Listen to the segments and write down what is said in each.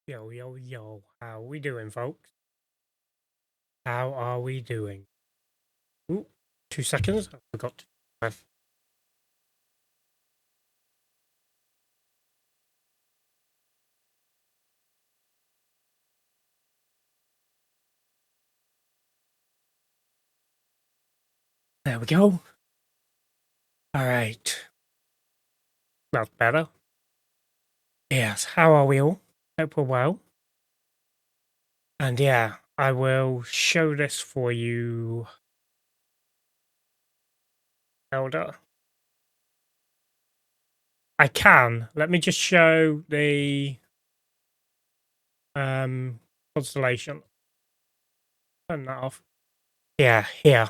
Yo, yo, yo. How we doing, folks? How are we doing? Ooh, 2 seconds. I forgot to. There we go. All right. That's better. Yes. How are we all? Hope we're well. And yeah, I will show this for you, Elder. I can. Let me just show the constellation. Turn that off. Yeah, here.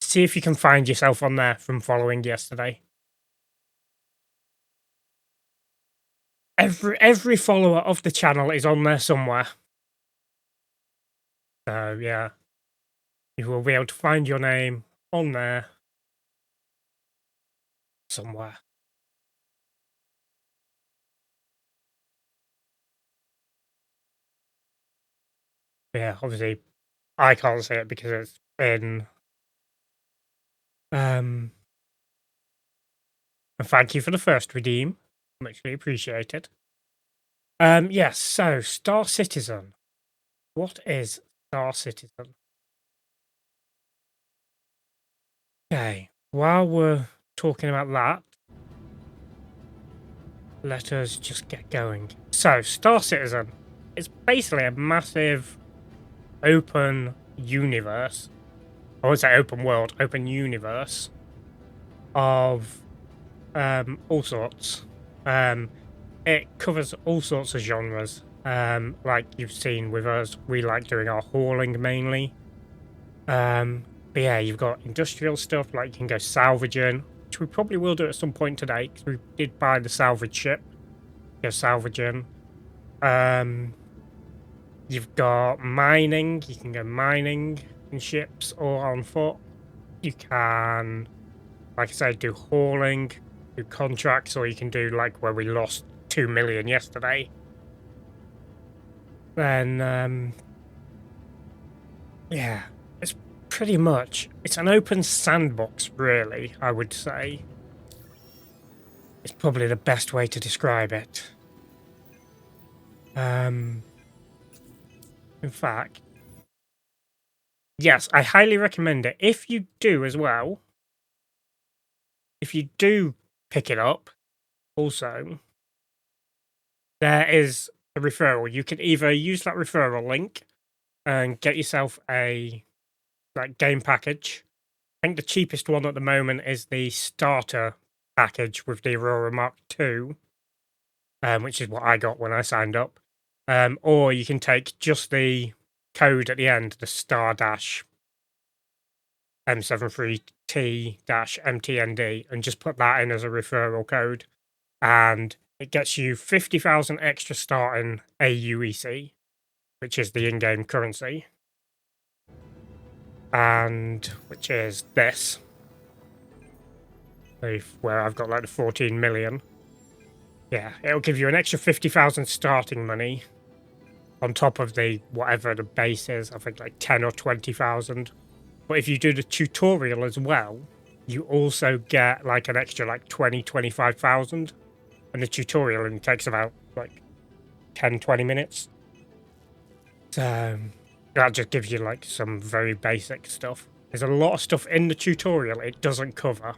See if you can find yourself on there from following yesterday. Every follower of the channel is on there somewhere. So yeah, you will be able to find your name on there somewhere. Yeah, obviously I can't see it because it's been and thank you for the first redeem. Muchly appreciated. Yes, so Star Citizen. What is Star Citizen? Okay, while we're talking about that, let us just get going. So, Star Citizen is basically a massive open universe. I would say open world, open universe of all sorts. It covers all sorts of genres. Like you've seen with us, we like doing our hauling mainly. But yeah, you've got industrial stuff like you can go salvaging, which we probably will do at some point today because we did buy the salvage ship. Go salvaging. Um, you've got mining. You can go mining in ships or on foot. You can, like I said, do hauling, do contracts, or you can do like where we lost 2 million yesterday. Then, yeah, it's pretty much, it's an open sandbox, really, I would say. It's probably the best way to describe it. In fact, yes, I highly recommend it. If you do as well, if you do pick it up, also, there is a referral. You can either use that referral link and get yourself a like game package. I think the cheapest one at the moment is the starter package with the Aurora Mark II, which is what I got when I signed up. Or you can take just the code at the end, the star dash M73T dash MTND, and just put that in as a referral code. And it gets you 50,000 extra starting AUEC, which is the in game currency. And which is this, where I've got like the 14 million. Yeah, it'll give you an extra 50,000 starting money on top of the whatever the base is. I think like 10 or 20,000. But if you do the tutorial as well, you also get like an extra like 25,000. And the tutorial only takes about like 10-20 minutes. So that just gives you like some very basic stuff. There's a lot of stuff in the tutorial it doesn't cover.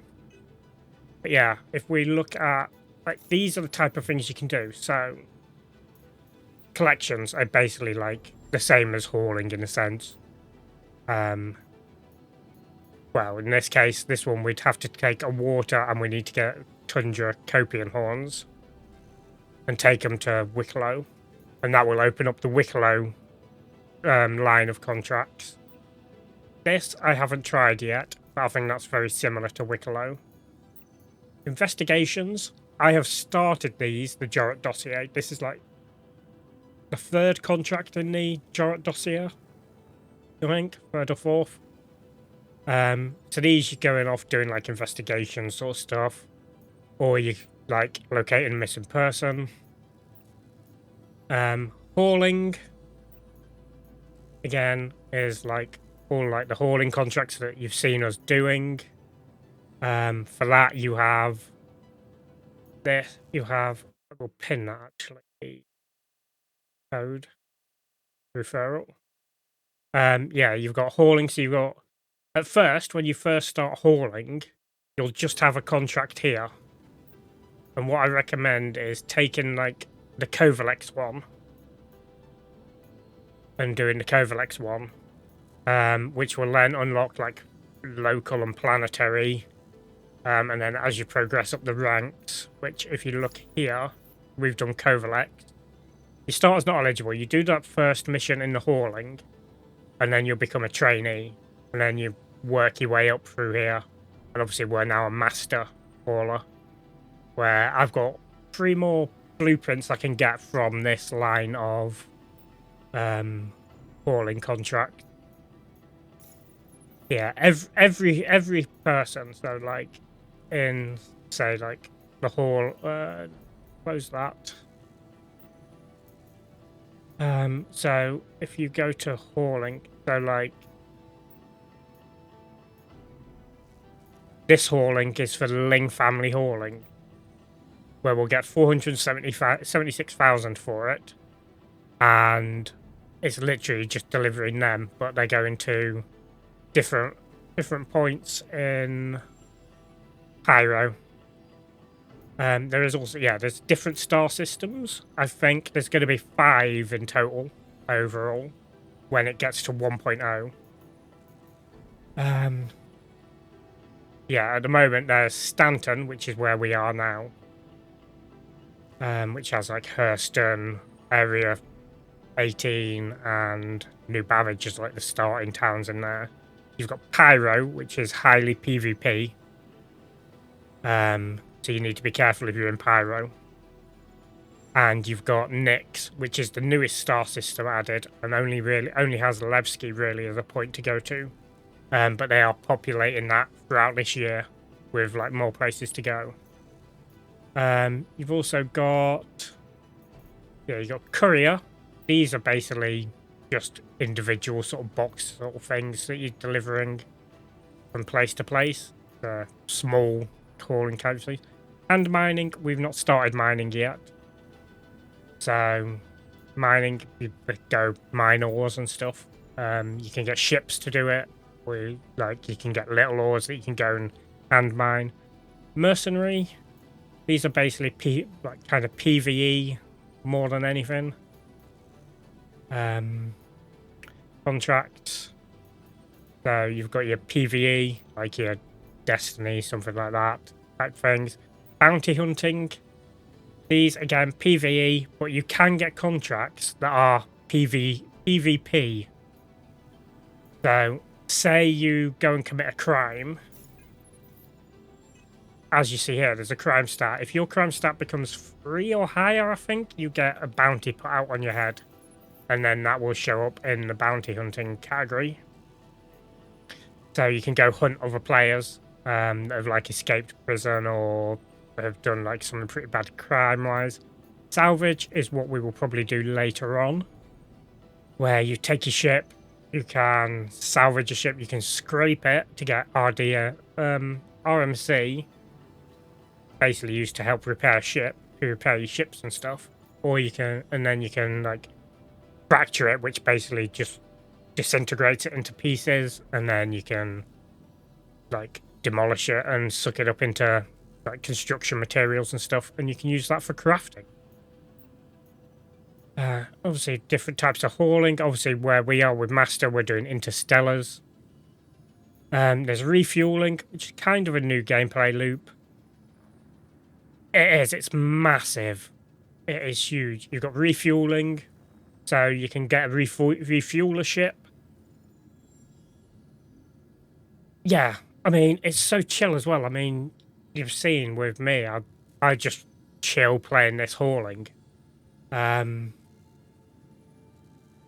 But yeah, if we look at like these are the type of things you can do. So collections are basically like the same as hauling in a sense. Well, in this case, this one we'd have to take a water and we need to get Tundra Copian horns and take them to Wicklow. And that will open up the Wicklow line of contracts. This I haven't tried yet, but I think that's very similar to Wicklow. Investigations. I have started these, the Jorrett dossier. This is like the third contract in the Jorrett dossier, I think, third or fourth. So these you're going off doing like investigation sort of stuff, or you like locating a missing person. Hauling, again, is like all like the hauling contracts that you've seen us doing. For that, you have this. You have, I will pin that actually. Code referral. Yeah, you've got hauling. So you've got, at first, when you first start hauling, you'll just have a contract here. And what I recommend is taking like the Covalex one and doing the Covalex one, which will then unlock like local and planetary. And then as you progress up the ranks, which if you look here, we've done Covalex. Your starter's not eligible. You do that first mission in the hauling, and then you'll become a trainee, and then you work your way up through here. And obviously we're now a master hauler, where I've got 3 more blueprints I can get from this line of hauling contract. Yeah, every person, so like in say like the haul, close that. So if you go to hauling, so like this hauling is for the Ling family hauling, where we'll get 476,000 for it, and it's literally just delivering them, but they're going to different points in Pyro. There is also, yeah, there's different star systems. I think there's going to be 5 in total overall when it gets to 1.0. Yeah, at the moment there's Stanton, which is where we are now, which has like Hurston, Area 18, and New Barrage is like the starting towns in there. You've got Pyro, which is highly PvP. So you need to be careful if you're in Pyro. And you've got Nyx, which is the newest star system added, and only has Levski really as a point to go to. But they are populating that throughout this year with like more places to go. You've also got, yeah, you got Courier. These are basically just individual sort of box sort of things that you're delivering from place to place. Small hauling capsules. And mining, we've not started mining yet. So mining, you go mine ores and stuff. You can get ships to do it. You can get little ores that you can go and hand mine. Mercenary, these are basically kind of PvE more than anything. Contracts. So you've got your PvE, like your Destiny, something like that type things. Bounty hunting. These again PvE, but you can get contracts that are PvP. So say you go and commit a crime. As you see here, there's a crime stat. If your crime stat becomes 3 or higher, I think, you get a bounty put out on your head. And then that will show up in the bounty hunting category. So you can go hunt other players that have like escaped prison or have done like something pretty bad crime-wise. Salvage is what we will probably do later on, where you take your ship, you can salvage a ship, you can scrape it to get RMC, basically used to help repair your ships and stuff, or you can, and then you can like fracture it, which basically just disintegrates it into pieces, and then you can like demolish it and suck it up into like construction materials and stuff, and you can use that for crafting. Obviously different types of hauling. Obviously where we are with Master, we're doing interstellars. There's refueling, which is kind of a new gameplay loop. It's massive. It is huge. You've got refueling, so you can get a refuel a ship. Yeah, I mean, it's so chill as well. I mean, you've seen with me, I just chill playing this hauling. And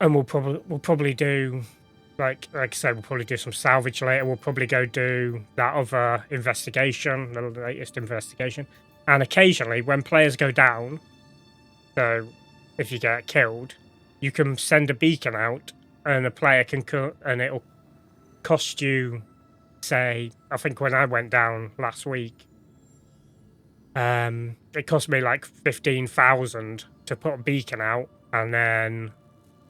we'll probably do, like I said, we'll probably do some salvage later. We'll probably go do that other investigation, the latest investigation. And occasionally, when players go down, so if you get killed, you can send a beacon out, and a player can and it'll cost you, say, I think when I went down last week, it cost me like 15,000 to put a beacon out, and then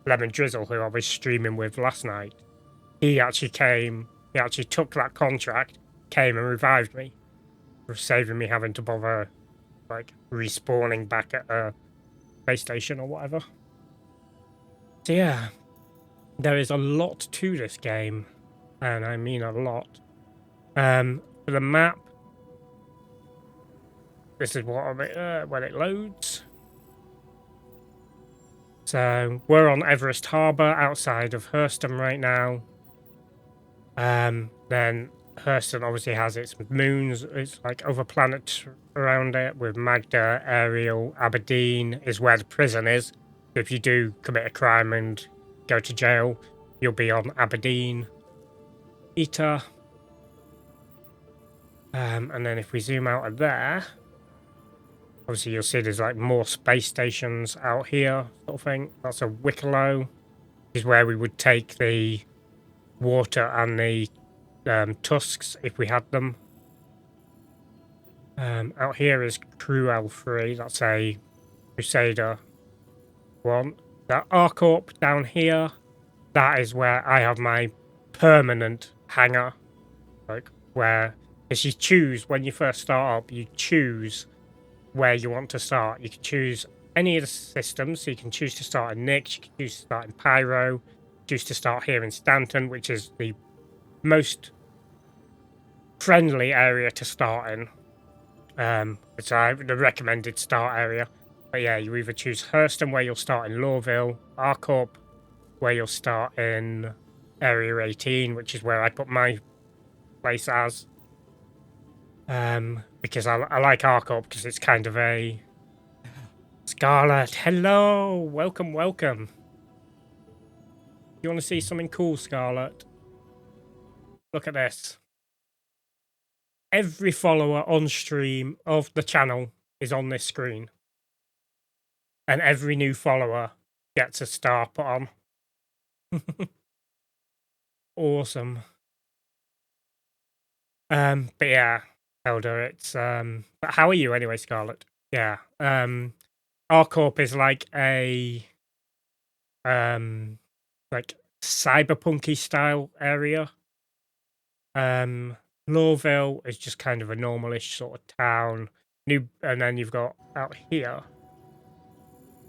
Lemon Drizzle, who I was streaming with last night, he actually took that contract, came and revived me, for saving me having to bother like respawning back at a space station or whatever. So yeah, there is a lot to this game, and I mean a lot. For the map, this is what when it loads. So we're on Everest Harbour outside of Hurston right now. Then Hurston obviously has its moons, it's like other planets around it, with Magda, Ariel, Aberdeen is where the prison is. If you do commit a crime and go to jail, you'll be on Aberdeen. Eta. And then if we zoom out of there, obviously you'll see there's like more space stations out here, sort of thing. That's a Wicklow, which is where we would take the water and the tusks if we had them. Out here is Cruel 3, that's a Crusader one. That Arcorp down here, that is where I have my permanent hangar. Like where, because you choose when you first start up, you choose where you want to start. You can choose any of the systems, so you can choose to start in Nyx, you can choose to start in Pyro, choose to start here in Stanton, which is the most friendly area to start in. It's the recommended start area. But yeah, you either choose Hurston, where you'll start in Lorville, Arcorp, where you'll start in Area 18, which is where I put my place as. Because I like Arcorp because it's kind of a... Scarlet, hello! Welcome. You want to see something cool, Scarlet? Look at this. Every follower on stream of the channel is on this screen. And every new follower gets a star put on. Awesome. But yeah, Elder, it's but how are you anyway, Scarlet? Yeah. Arcorp is like a like cyberpunky style area. Lorville is just kind of a normalish sort of town. And then you've got out here,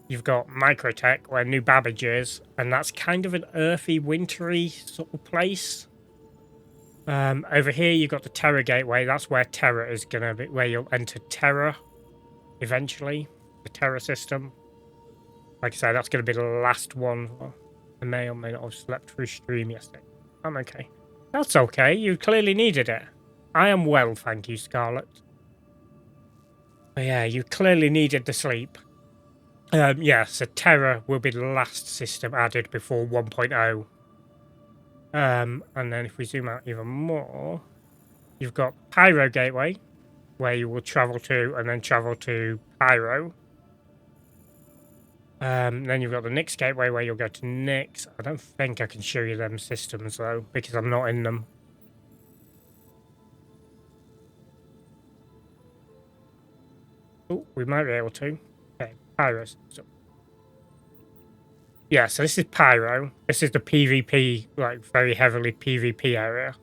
you've got Microtech, where New Babbage is, and that's kind of an earthy, wintry sort of place. Over here you've got the Terra Gateway. That's where Terra is gonna be, where you'll enter Terra eventually. The Terra system. Like I said, that's gonna be the last one. I may or may not have slept through stream yesterday. I'm okay. That's okay. You clearly needed it. I am well, thank you, Scarlet. But yeah, you clearly needed the sleep. Yeah, so Terra will be the last system added before 1.0. And then if we zoom out even more, you've got Pyro Gateway, where you will travel to and then travel to Pyro. Then you've got the Nyx Gateway, where you'll go to Nyx. I don't think I can show you them systems, though, because I'm not in them. Oh, we might be able to. Okay, Pyro system. Yeah, so this is Pyro. This is the PvP, like, very heavily PvP area.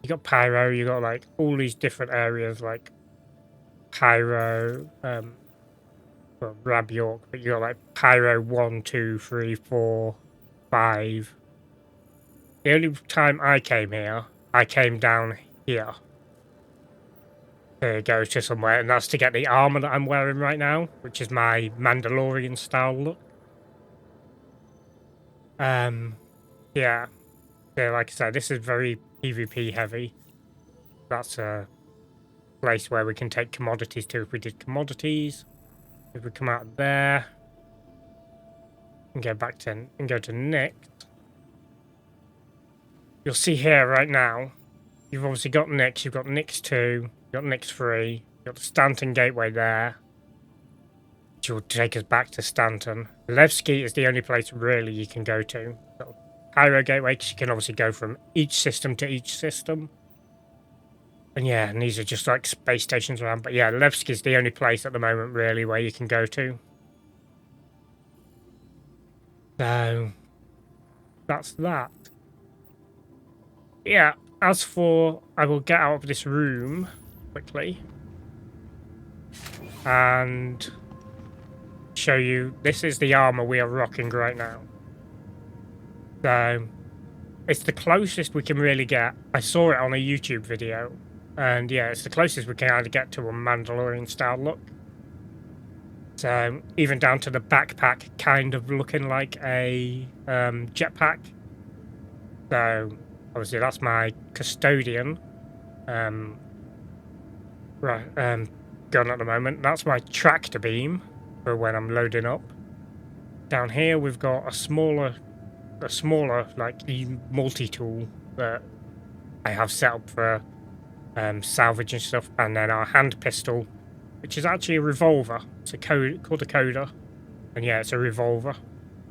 You got Pyro, you got, like, all these different areas, like Pyro, well, Rab York, but you got, like, Pyro 1, 2, 3, 4, 5. The only time I came here, I came down here to go to somewhere, and that's to get the armor that I'm wearing right now, which is my Mandalorian style look. Yeah. Yeah, like I said, this is very PvP heavy. That's a place where we can take commodities to if we did commodities. If we come out there and go back to and go to Nyx, you'll see here right now, you've obviously got Nyx, you've got Nyx 2, you've got Nyx 3, you've got the Stanton Gateway there. which will take us back to Stanton. Levski is the only place really you can go to. So, Cairo Gateway, 'cause you can obviously go from each system to each system. And yeah, and these are just like space stations around. But yeah, Levski is the only place at the moment really where you can go to. So that's that. Yeah, as for, I will get out of this room quickly and show you, this is the armor we are rocking right now. So it's the closest we can really get. I saw it on a YouTube video, and yeah, it's the closest we can either get to a Mandalorian style look. So even down to the backpack kind of looking like a jetpack. So obviously that's my custodian gun at the moment. That's my tractor beam for when I'm loading up. Down here we've got a smaller like multi-tool that I have set up for salvage and stuff, and then our hand pistol, which is actually a revolver. It's called a Coda, and yeah, it's a revolver,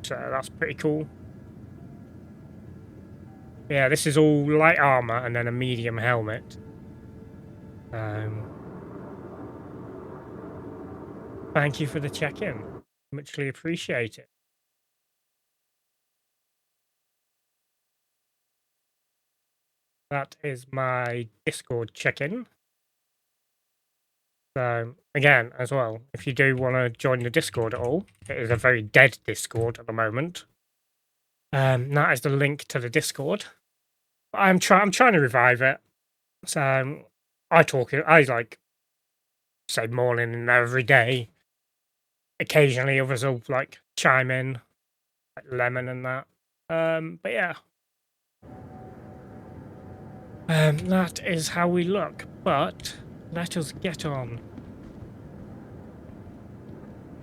so that's pretty cool. Yeah, this is all light armor and then a medium helmet. Thank you for the check-in. Muchly appreciate it. That is my Discord check-in. So, again, as well, if you do want to join the Discord at all, it is a very dead Discord at the moment. That is the link to the Discord. I'm trying to revive it. So, I like say morning in there every day. Occasionally others will like chime in, like Lemon and that. But yeah. That is how we look, but let us get on.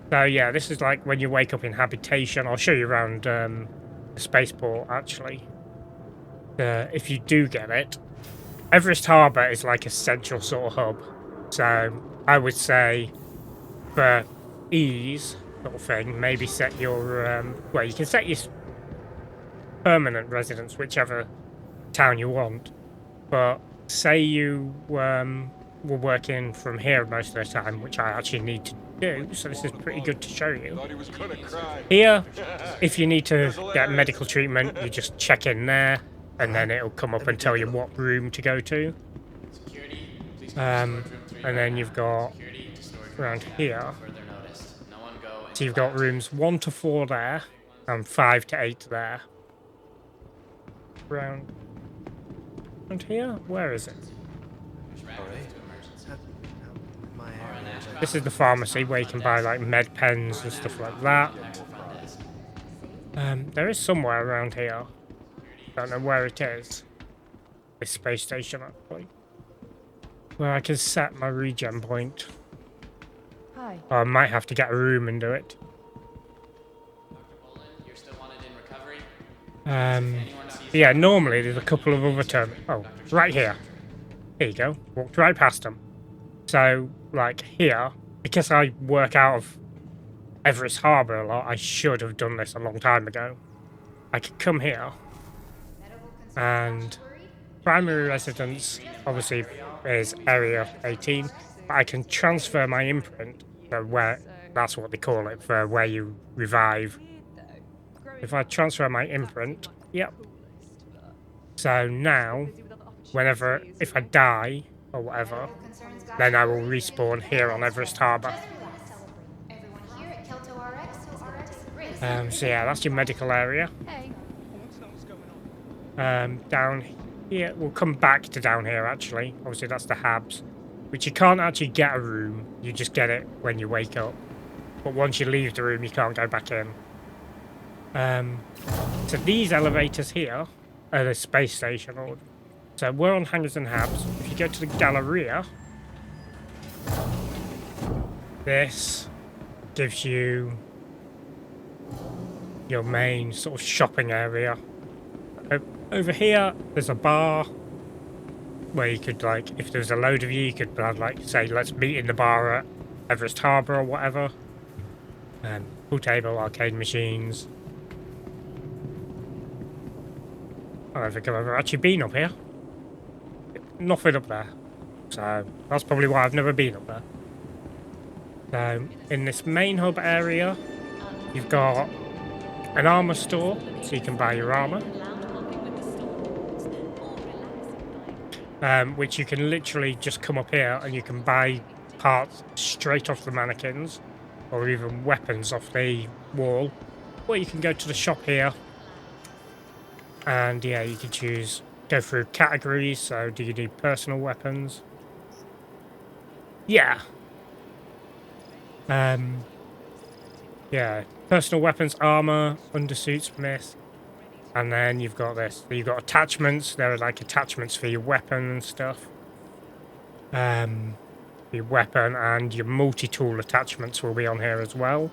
So yeah, this is like when you wake up in habitation. I'll show you around the spaceport actually. If you do get it, Everest Harbour is like a central sort of hub. So I would say for ease sort of thing, maybe set your well, you can set your permanent residence whichever town you want. But say you were working from here most of the time, which I actually need to do, so this is pretty good to show you. Here, if you need to get medical treatment, you just check in there, and then it'll come up and tell you what room to go to. And then you've got around here, so you've got rooms 1 to 4 there, and 5 to 8 there. Around here? Where is it? This is the pharmacy where you can buy like med pens and stuff like that. There is somewhere around here. Don't know where it is. This space station actually. Where I can set my regen point. Hi. Or I might have to get a room and do it. You're still wanted in recovery? Yeah, normally there's a couple of other terminals. Oh, right here. Here you go. Walked right past them. So, like here, because I work out of Everest Harbour a lot, I should have done this a long time ago. I could come here, and primary residence obviously is Area 18, but I can transfer my imprint to where, that's what they call it, for where you revive. If I transfer my imprint, yep. So now, whenever, if I die, or whatever, then I will respawn here on Everest Harbour. So yeah, that's your medical area. Down here, we'll come back to down here actually. Obviously that's the Habs, which you can't actually get a room, you just get it when you wake up. But once you leave the room, you can't go back in. So these elevators here are the space station. So we're on Hangars and Habs. If you go to the Galleria, this gives you your main sort of shopping area. Over here, there's a bar where you could, like, if there's a load of you, you could, like, say, let's meet in the bar at Everest Harbour or whatever. Pool table, arcade machines. I don't think I've ever actually been up here. Nothing up there. So that's probably why I've never been up there. So in this main hub area, you've got an armor store, so you can buy your armor. Which you can literally just come up here and you can buy parts straight off the mannequins, or even weapons off the wall. Or you can go to the shop here, and yeah, you can choose, go through categories. So do you need personal weapons? Yeah. Yeah, personal weapons, armor, undersuits, myth. And then you've got this. You've got attachments. There are like attachments for your weapon and stuff. Your weapon and your multi-tool attachments will be on here as well.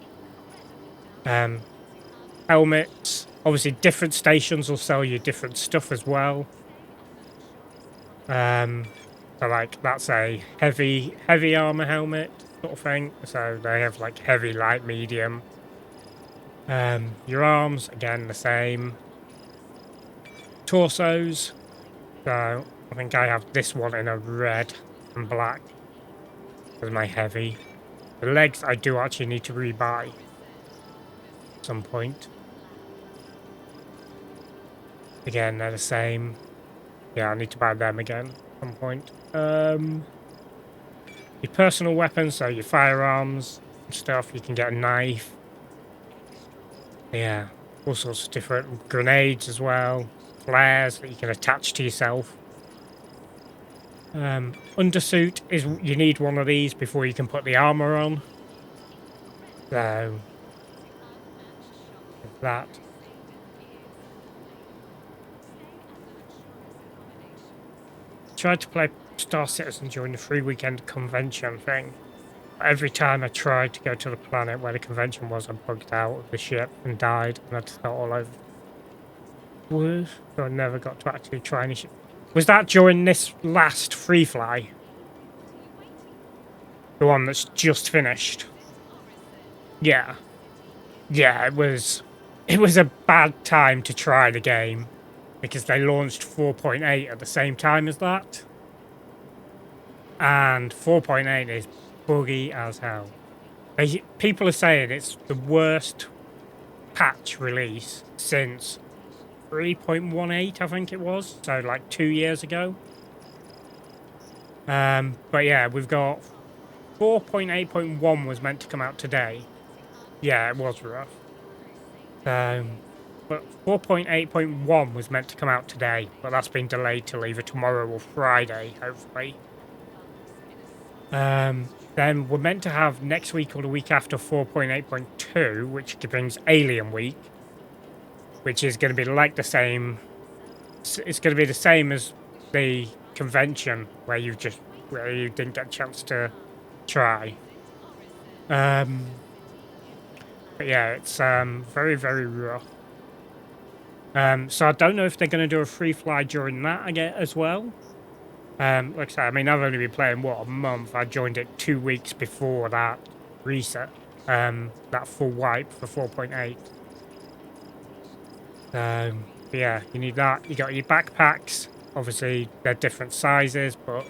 Helmets. Obviously, different stations will sell you different stuff as well. So like that's a heavy armor helmet sort of thing. So they have like heavy, light, medium. Your arms, again, the same. Torsos. So I think I have this one in a red and black as my heavy. The legs I do actually need to rebuy at some point. Again, they're the same. Yeah, I need to buy them again at some point. Your personal weapons, so your firearms and stuff. You can get a knife. Yeah, all sorts of different grenades as well. Flares that you can attach to yourself. Undersuit is, you need one of these before you can put the armor on. So that. Tried to play Star Citizen during the free weekend convention thing. Every time I tried to go to the planet where the convention was, I bugged out of the ship and died, and I had to start all over. So I never got to actually try any ship. Was that during this last free fly? The one that's just finished? Yeah. Yeah, it was a bad time to try the game, because they launched 4.8 at the same time as that. And 4.8 is buggy as hell. People are saying it's the worst patch release since 3.18, I think it was. So like 2 years ago. But yeah, we've got 4.8.1 was meant to come out today. Yeah, it was rough. But 4.8.1 was meant to come out today, but that's been delayed till either tomorrow or Friday, hopefully. Then we're meant to have next week or the week after 4.8.2, which brings Alien Week, which is going to be like the same. It's going to be the same as the convention where you didn't get a chance to try. But yeah, it's very, very rough. So I don't know if they're going to do a free fly during that again as well. Like I say, I mean, I've only been playing, what, a month. I joined it 2 weeks before that reset, that full wipe for 4.8. Yeah, you need that. You got your backpacks. Obviously, they're different sizes, but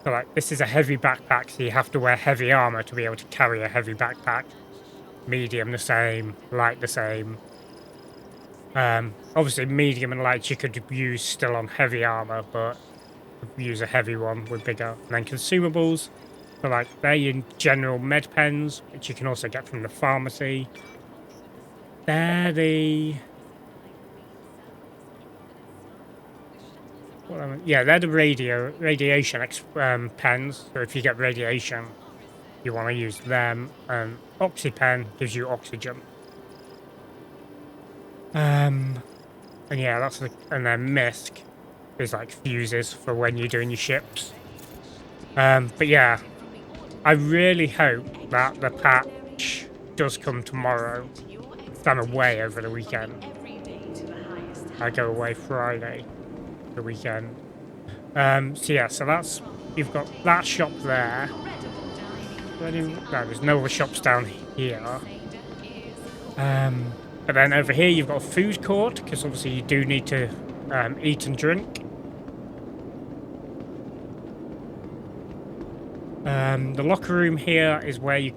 so like this is a heavy backpack, so you have to wear heavy armor to be able to carry a heavy backpack. Medium the same, light the same. Obviously, medium and light you could use still on heavy armor, but use a heavy one with bigger. And then consumables, so like they're your general med pens, which you can also get from the pharmacy. They're the they're the radiation pens. So if you get radiation, you want to use them. OxyPen gives you oxygen. And yeah, and then MISC is like fuses for when you're doing your ships. But yeah, I really hope that the patch does come tomorrow. I'm away over the weekend. I go away Friday, the weekend. So yeah, so you've got that shop there. No, there's no other shops down here. But then over here you've got a food court, because obviously you do need to eat and drink. The locker room here is where you,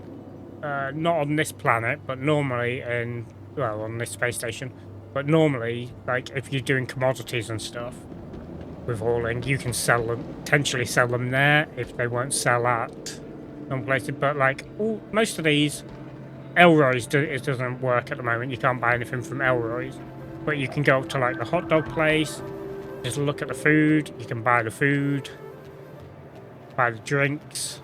not on this planet, but normally well, on this space station, but normally, like, if you're doing commodities and stuff with hauling, you can sell them, potentially sell them there if they won't sell at some places. But, like, most of these, Elroy's, it doesn't work at the moment. You can't buy anything from Elroy's. But you can go up to, like, the hot dog place, just look at the food, you can buy the food, buy the drinks.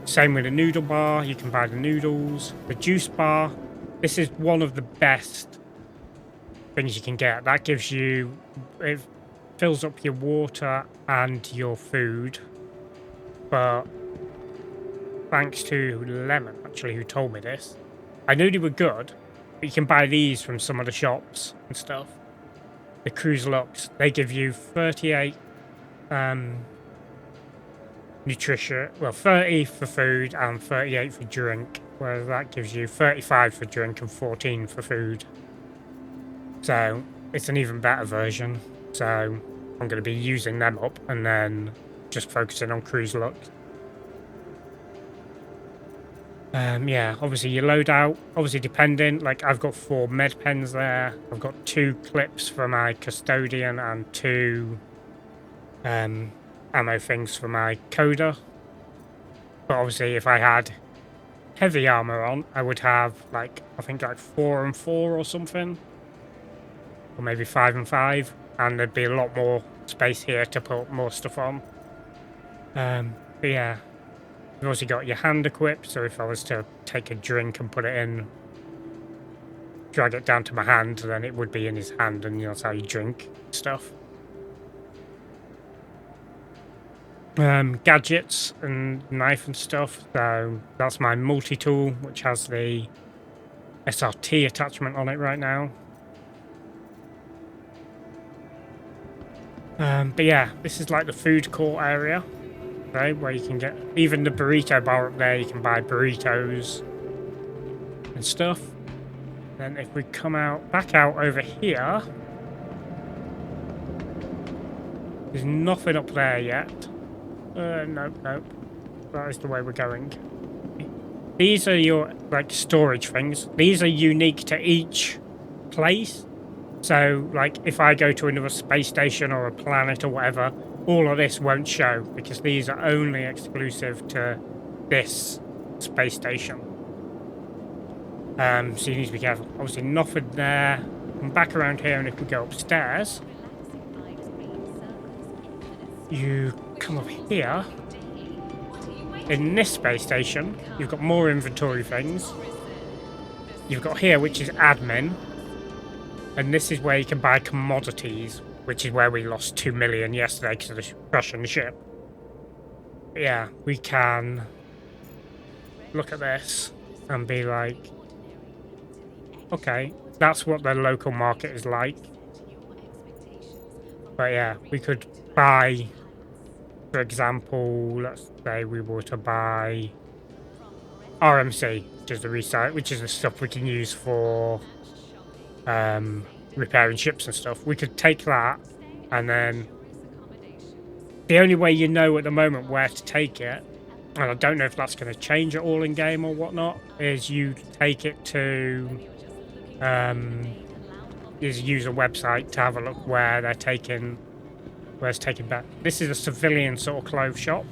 Same with the noodle bar, you can buy the noodles. The juice bar, this is one of the best things you can get. That gives you, it fills up your water and your food. But thanks to Lemon, actually, who told me this, I knew they were good, but you can buy these from some of the shops and stuff. The Cruise Lux, they give you 38 nutrition, well, 30 for food and 38 for drink, whereas that gives you 35 for drink and 14 for food. So it's an even better version. So I'm going to be using them up and then just focusing on Cruise Lux. Yeah, obviously your loadout, obviously depending, like I've got 4 med pens there, I've got 2 clips for my custodian and 2 ammo things for my coder. But obviously if I had heavy armor on, I would have like, I think like 4 and 4 or something, or maybe 5 and 5, and there'd be a lot more space here to put more stuff on. But yeah, you've also got your hand equipped, so if I was to take a drink and put it in, drag it down to my hand, then it would be in his hand, and that's how you drink stuff. Gadgets and knife and stuff, so that's my multi-tool, which has the SRT attachment on it right now. But yeah, this is like the food court area, okay, where you can get even the burrito bar up there. You can buy burritos and stuff. Then if we come back out over here, there's nothing up there yet. Nope. That is the way we're going. These are your, like, storage things. These are unique to each place. So, like, if I go to another space station or a planet or whatever, all of this won't show because these are only exclusive to this space station. So you need to be careful. Obviously, nothing there. Come back around here, and if we go upstairs, you come up here. In this space station, you've got more inventory things. You've got here, which is admin. And this is where you can buy commodities, which is where we lost 2 million yesterday because of the Russian ship. But yeah, we can look at this and be like, okay, that's what the local market is like. But yeah, we could buy, for example, let's say we were to buy RMC, which is the recycle, which is the stuff we can use for repairing ships and stuff. We could take that, and then the only way you know at the moment where to take it, and I don't know if that's going to change at all in game or whatnot, is you take it to is use a website to have a look where they're taking, where it's taken back. This is a civilian sort of clothes shop,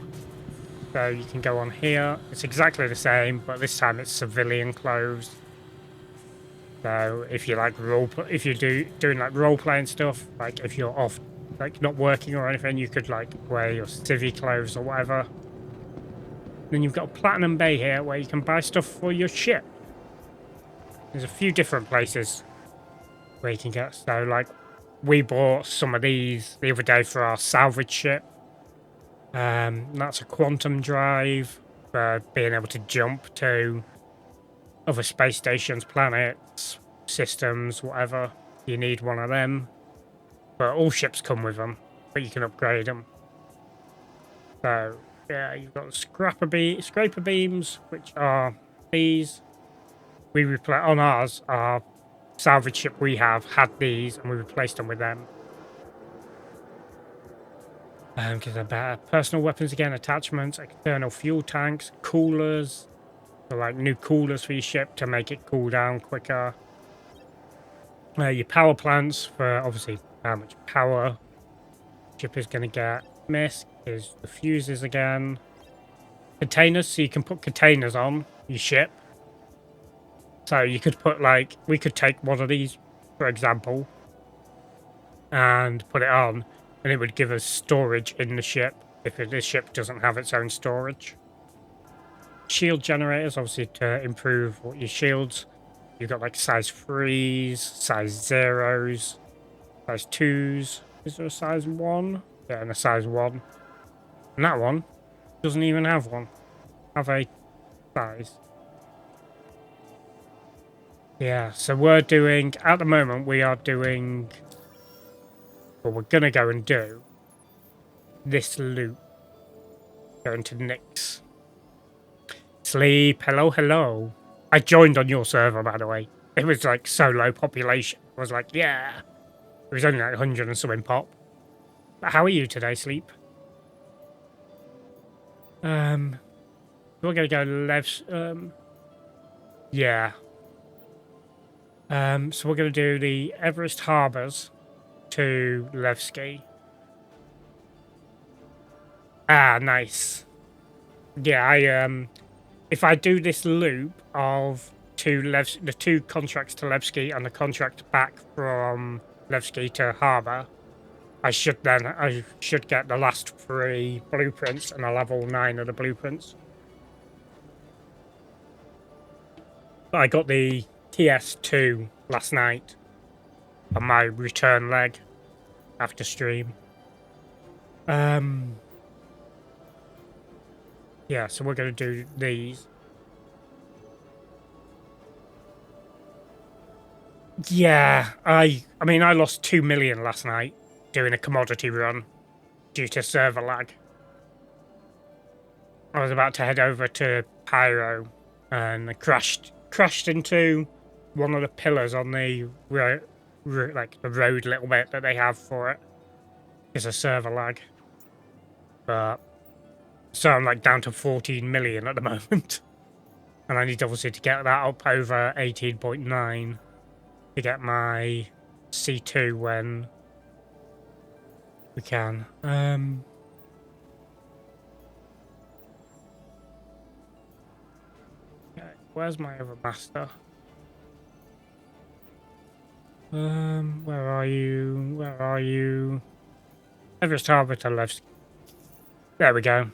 so you can go on here. It's exactly the same, but this time it's civilian clothes. So if you like if you're doing like role playing stuff, like if you're off, like not working or anything, you could like wear your civvy clothes or whatever. Then you've got a Platinum Bay here where you can buy stuff for your ship. There's a few different places where you can get. So like we bought some of these the other day for our salvage ship. That's a quantum drive for being able to jump to other space stations, planets, systems, whatever. You need one of them. But all ships come with them, but you can upgrade them. So, yeah, you've got scraper beams, which are these. We replace on ours, our salvage ship we have had these, and we replaced them with them. Because they're better. Personal weapons again, attachments, external fuel tanks, coolers. So like new coolers for your ship to make it cool down quicker. Your power plants for obviously how much power ship is going to get. Mist is the fuses again. Containers, so you can put containers on your ship. So you could put like, we could take one of these, for example, and put it on, and it would give us storage in the ship if the ship doesn't have its own storage. Shield generators, obviously to improve what your shields. You've got like size 3s, size 0s, size 2s. Is there a size 1? Yeah, and a size 1. And that one doesn't even have one. Have a size. Yeah, so we're doing, at the moment, we are doing, well, we're going to go and do this loop. Going to Nyx. Sleep, hello, hello. I joined on your server, by the way. It was like so low population. I was like, yeah. It was only like 100 and something pop. But how are you today, Sleep? We're going to go left. Yeah. So we're going to do the Everest Harbours to Levski. Ah, nice. Yeah, if I do this loop of the 2 contracts to Levski and the contract back from Levski to Harbour, I should get the last 3 blueprints and I'll have all 9 of the blueprints. But I got the TS2 last night on my return leg after stream. Yeah, so we're going to do these. Yeah, I mean, I lost 2 million last night doing a commodity run due to server lag. I was about to head over to Pyro and I crashed into one of the pillars on the like the road a little bit that they have for it. It's a server lag. But so I'm like down to 14 million at the moment. And I need obviously to get that up over 18.9 to get my C2 when we can. Okay, where's my other master? Where are you? Where are you? Everest Harbour to left. There we go.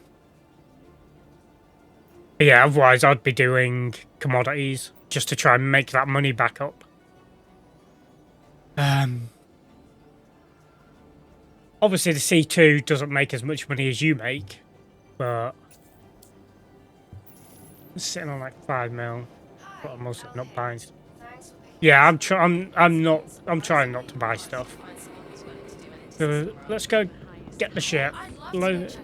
But yeah, otherwise I'd be doing commodities just to try and make that money back up. Obviously the C2 doesn't make as much money as you make, but it's sitting on like 5 mil. But I'm also not buying stuff. Yeah, I'm trying not to buy stuff. So let's go get the ship, load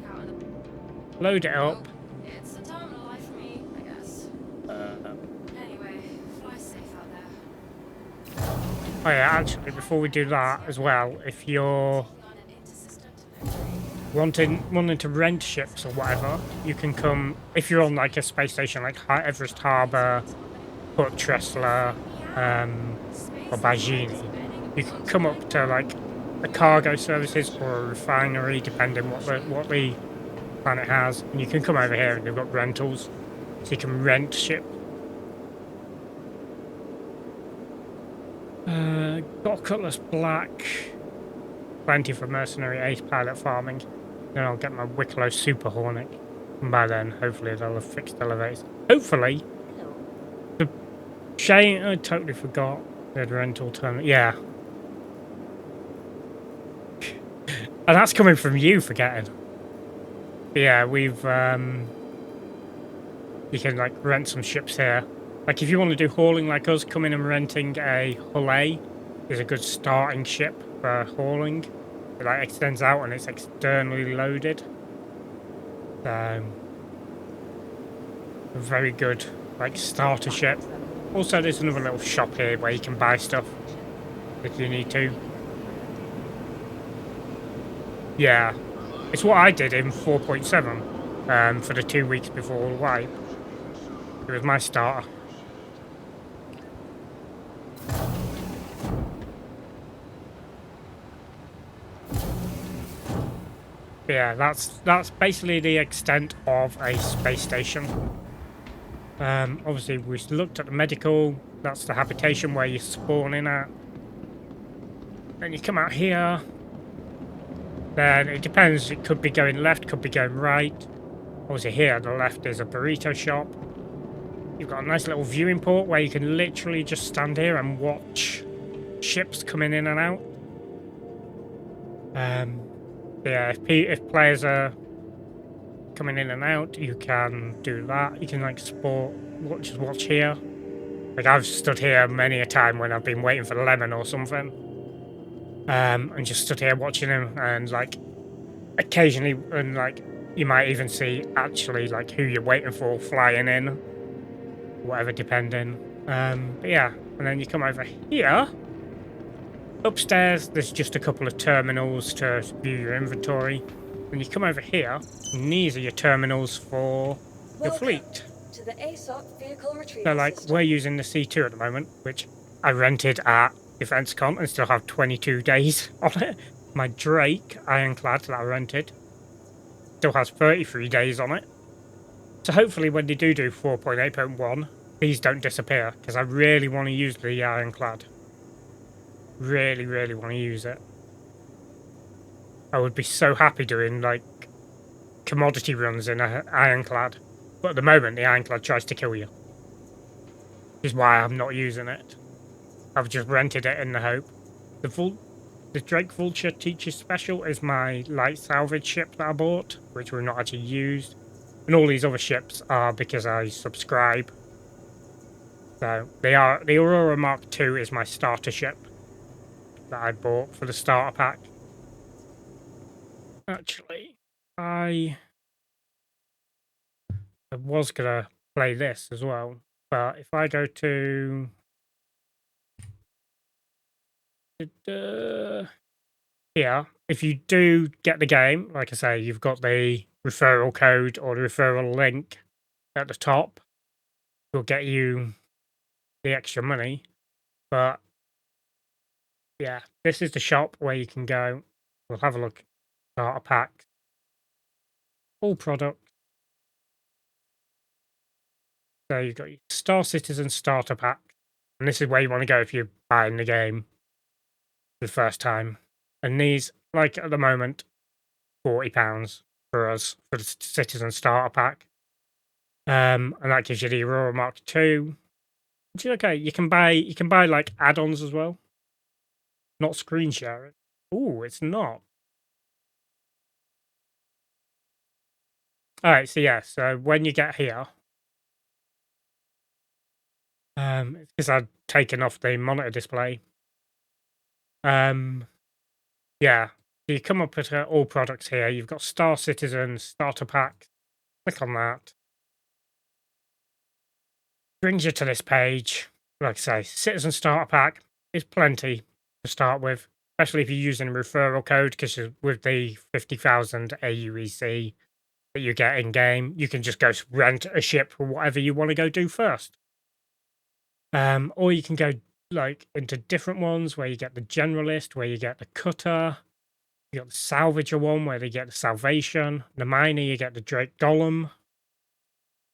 it up. It's a time of the life for me, I guess. Anyway, fly safe out there. Oh yeah, actually, before we do that as well, if you're wanting to rent ships or whatever, you can come, if you're on like a space station like Everest Harbour, Port Tressler, or Bajini, you can come up to like a cargo services or a refinery, depending what the planet has, and you can come over here and they've got rentals, so you can rent ship. Got Cutlass Black, plenty for mercenary ace pilot farming. Then I'll get my Wicklow Super Hornet, and by then hopefully they'll have fixed elevators. Hopefully. The Shane, I totally forgot the rental term. Yeah. And that's coming from you forgetting. But yeah, we've you can like rent some ships here. Like if you want to do hauling like us, coming and renting a Hull A is a good starting ship for hauling. It like extends out and it's externally loaded. So very good like starter ship. Also, there's another little shop here where you can buy stuff if you need to. Yeah, it's what I did in 4.7 for the 2 weeks before the wipe. It was my starter. Yeah, that's basically the extent of a space station. Obviously, we looked at the medical. That's the habitation where you're spawning at. Then you come out here. Then it depends. It could be going left, could be going right. Obviously, here on the left is a burrito shop. You've got a nice little viewing port where you can literally just stand here and watch ships coming in and out. Yeah, if players are coming in and out, you can do that. You can like just watch here. Like I've stood here many a time when I've been waiting for the lemon or something, and just stood here watching him, and like occasionally, and like you might even see actually like who you're waiting for flying in, whatever, depending. But yeah, and then you come over here. Upstairs, there's just a couple of terminals to view your inventory. When you come over here, and these are your terminals for your fleet. To the ASOC vehicle retrieval So, like, system. we're using the C2 at the moment, which I rented at DefenseCon and still have 22 days on it. My Drake Ironclad that I rented still has 33 days on it. So hopefully when they do 4.8.1, these don't disappear, because I really want to use the Ironclad. Really, really want to use it. I would be so happy doing, like, commodity runs in an Ironclad. But at the moment, the Ironclad tries to kill you. Which is why I'm not using it. I've just rented it in the hope. The Drake Vulture Teacher Special is my light salvage ship that I bought, which we've not actually used. And all these other ships are because I subscribe. So, the Aurora Mark II is my starter ship that I bought for the starter pack. Actually, I was gonna play this as well, but if I go to here, if you do get the game, like I say, you've got the referral code or the referral link at the top. Will get you the extra money, but yeah, this is the shop where you can go. We'll have a look. Starter pack, all products. So you've got your Star Citizen starter pack, and this is where you want to go if you're buying the game for the first time. And these, like at the moment, £40 for us for the Citizen starter pack. And that gives you the Aurora Mark II. Which is okay. You can buy like add-ons as well. Not screen sharing. Ooh, it's not. Alright, so yeah, so when you get here, it's because I'd taken off the monitor display. Yeah, so you come up at all products here. You've got Star Citizen starter pack. Click on that. Brings you to this page. Like I say, Citizen starter pack is plenty to start with, especially if you're using a referral code, because with the 50,000 AUEC that you get in game, you can just go rent a ship for whatever you want to go do first. Or you can go like into different ones where you get the generalist, where you get the cutter, you got the salvager one where they get the salvation, the miner you get the Drake Golem,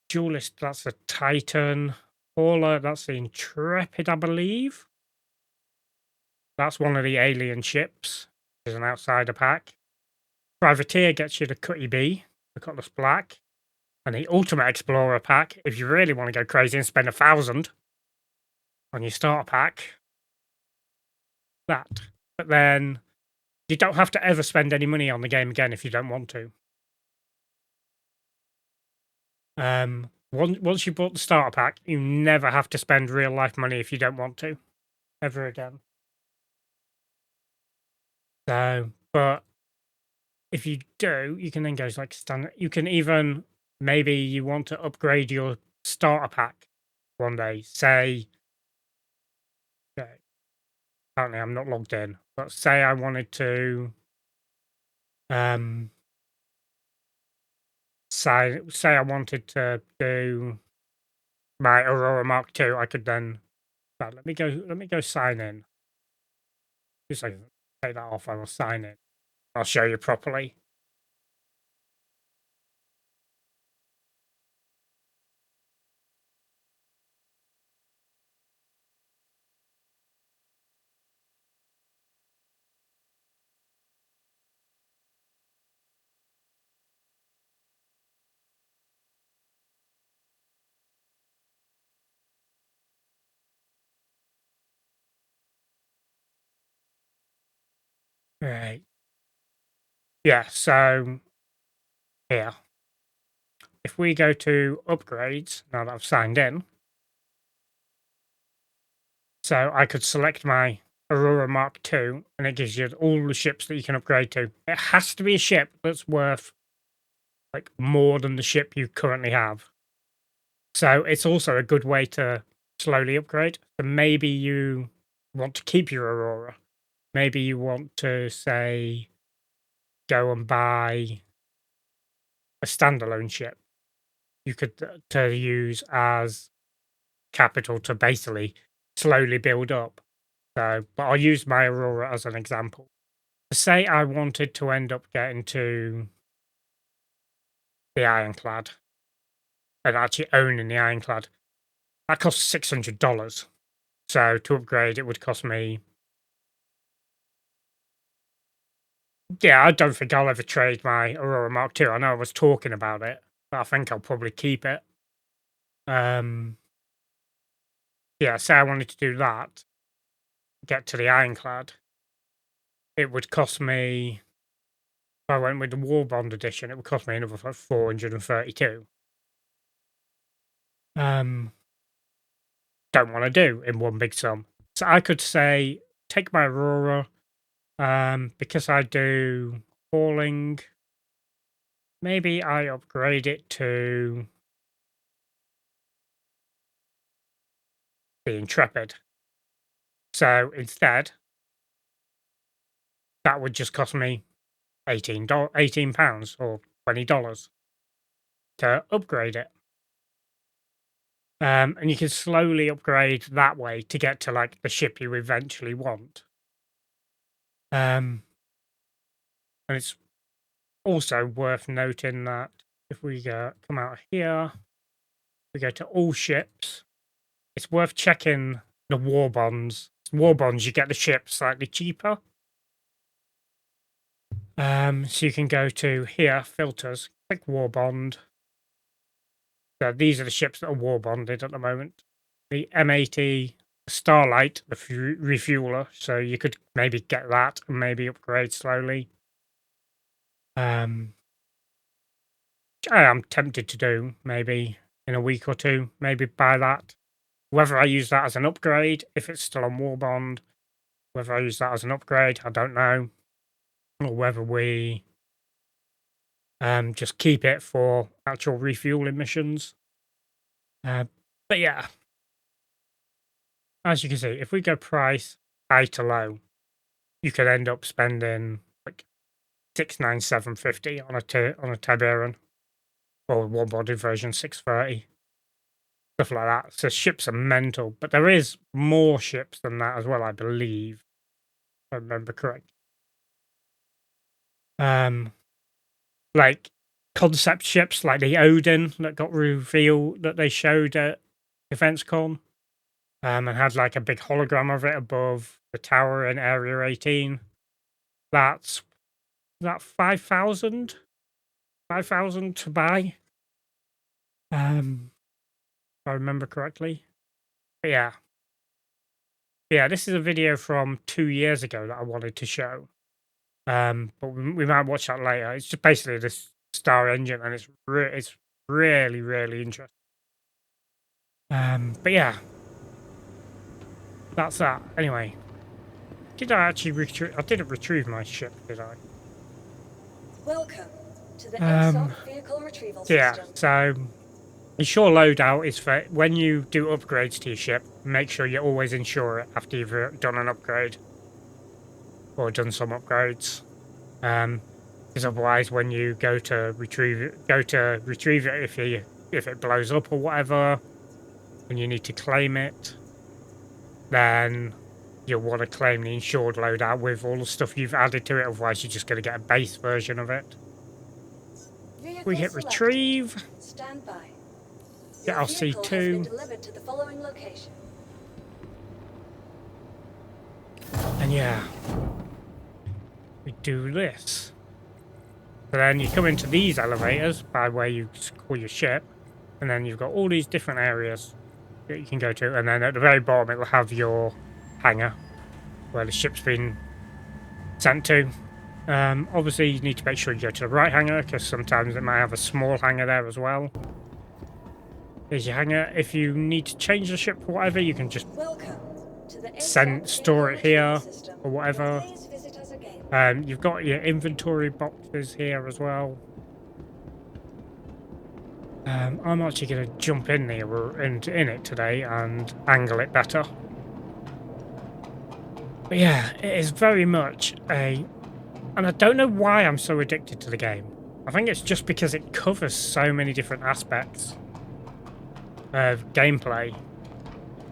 duelist that's the Titan, hauler that's the Intrepid, I believe. That's one of the alien ships. There's an outsider pack. Privateer gets you the Cutty B, the Cutlass Black, and the Ultimate Explorer pack. If you really want to go crazy and spend 1,000 on your starter pack, that. But then you don't have to ever spend any money on the game again if you don't want to. Once you bought the starter pack, you never have to spend real life money if you don't want to, ever again. So, but if you do, you can then go like standard. You can even maybe you want to upgrade your starter pack one day. Say, okay, apparently I'm not logged in, but say I wanted to, say I wanted to do my Aurora Mark II, I could then, right, let me go sign in. Just like take that off, I will sign in. I'll show you properly. Right. Yeah, so here. If we go to upgrades, now that I've signed in, so I could select my Aurora Mark II, and it gives you all the ships that you can upgrade to. It has to be a ship that's worth like more than the ship you currently have. So it's also a good way to slowly upgrade. So maybe you want to keep your Aurora. Maybe you want to say go and buy a standalone ship. You could to use as capital to basically slowly build up. So, but I'll use my Aurora as an example. Say I wanted to end up getting to the Ironclad and actually owning the Ironclad. That costs $600. So to upgrade, it would cost me. Yeah, I don't think I'll ever trade my Aurora Mark II. I know I was talking about it, but I think I'll probably keep it. Yeah, say I wanted to do that, get to the Ironclad, it would cost me. If I went with the War Bond edition, it would cost me another 432. Don't want to do in one big sum. So I could say take my Aurora, because I do hauling. Maybe I upgrade it to the Intrepid. So instead, that would just cost me £18 or $20 to upgrade it. And you can slowly upgrade that way to get to like the ship you eventually want. And it's also worth noting that if we come out here, we go to all ships, it's worth checking the war bonds. War bonds, you get the ship slightly cheaper. So you can go to here, filters, click war bond. So these are the ships that are war bonded at the moment. The M80 Starlight, the refueler, so you could maybe get that and maybe upgrade slowly. I am tempted to do maybe in a week or two, maybe buy that. Whether I use that as an upgrade, if it's still on war bond, whether I use that as an upgrade, I don't know. Or whether we just keep it for actual refueling missions. But yeah, as you can see, if we go price high to low, you could end up spending like 697.50 on a Tiberan, or one body version 630, stuff like that. So ships are mental, but there is more ships than that as well, I believe, if I remember correct. Like concept ships like the Odin that got revealed that they showed at DefenseCon, and had like a big hologram of it above the tower in Area 18. That's that 5,000 to buy. If I remember correctly. But yeah, this is a video from 2 years ago that I wanted to show. But we might watch that later. It's just basically this Star Engine, and it's really, really interesting. But yeah, that's that. Anyway, did I actually retrieve? I didn't retrieve my ship, did I? Welcome to the ASOP Vehicle Retrieval Yeah. System. So Ensure loadout is for when you do upgrades to your ship, make sure you always insure it after you've done an upgrade. Or done some upgrades. Because otherwise when you go to retrieve it if it blows up or whatever, and you need to claim it, then you'll want to claim the insured loadout with all the stuff you've added to it, otherwise you're just going to get a base version of it. Vehicle We hit selected. retrieve. Stand by. Get Your our vehicle has been C2. delivered to the following location. And yeah, we do this. So then you come into these elevators by where you call your ship, and then you've got all these different areas that you can go to, and then at the very bottom it will have your hangar where the ship's been sent to. Obviously you need to make sure you go to the right hangar, because sometimes it might have a small hangar there as well. Here's your hangar. If you need to change the ship for whatever, you can just Welcome to the store it here system. or whatever. Please visit us again. You've got your inventory boxes here as well. I'm actually going to jump in there in it today and angle it better. But yeah, it is very much and I don't know why I'm so addicted to the game. I think it's just because it covers so many different aspects of gameplay.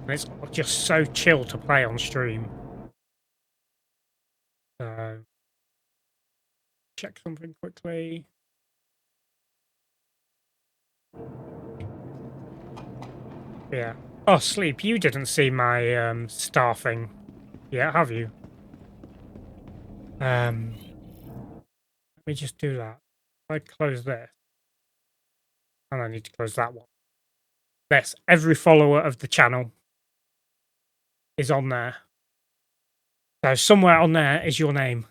And it's just so chill to play on stream. So, check something quickly. Yeah. Oh, Sleep, you didn't see my staffing yet, have you? Let me just do that. If I close this. And I need to close that one. This. Every follower of the channel is on there. So somewhere on there is your name.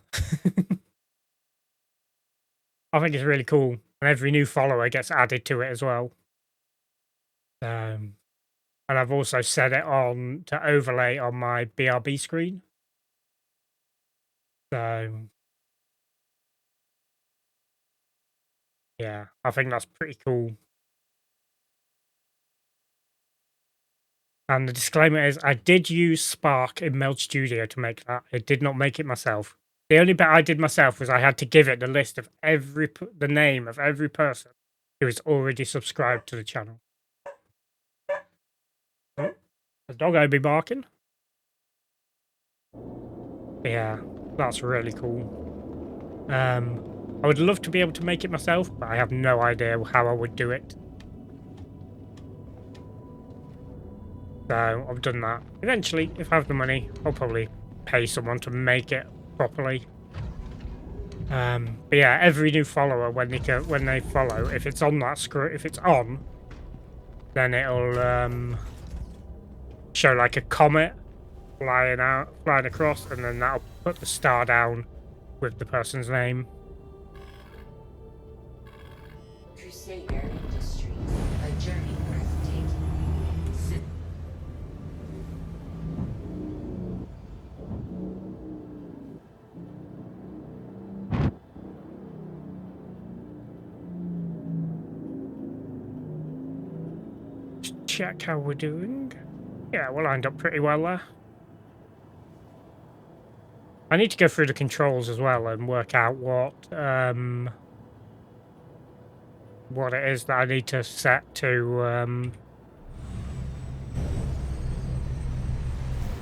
I think it's really cool. And every new follower gets added to it as well. And I've also set it on to overlay on my BRB screen. So yeah, I think that's pretty cool. And the disclaimer is, I did use Spark in Meld Studio to make that. I did not make it myself. The only bit I did myself was I had to give it the list of the name of every person who is already subscribed to the channel. Oh, the doggo be barking. Yeah, that's really cool. I would love to be able to make it myself, but I have no idea how I would do it. So I've done that. Eventually, if I have the money, I'll probably pay someone to make it properly. But yeah, every new follower when they follow, if it's on that screen, if it's on, then it'll show like a comet flying across, and then that'll put the star down with the person's name. Crusader Industries, a journey breathtaking. Just check how we're doing. Yeah, we're lined up pretty well there. I need to go through the controls as well and work out what it is that I need to set to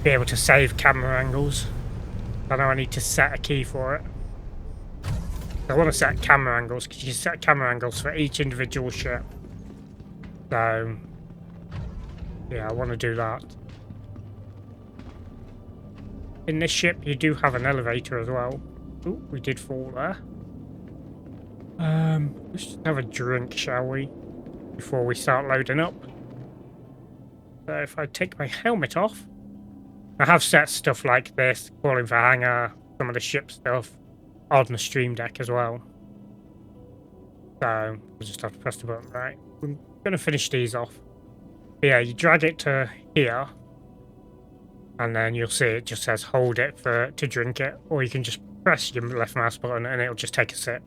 be able to save camera angles. I know I need to set a key for it. I want to set camera angles because you set camera angles for each individual ship. So yeah, I want to do that. In this ship, you do have an elevator as well. Ooh, we did fall there. Let's just have a drink, shall we? Before we start loading up. So if I take my helmet off, I have set stuff like this, calling for hangar, some of the ship stuff, on the stream deck as well. So we'll just have to press the button. Right, we're going to finish these off. But yeah, you drag it to here, and then you'll see it just says hold it to drink it, or you can just press your left mouse button and it'll just take a sip.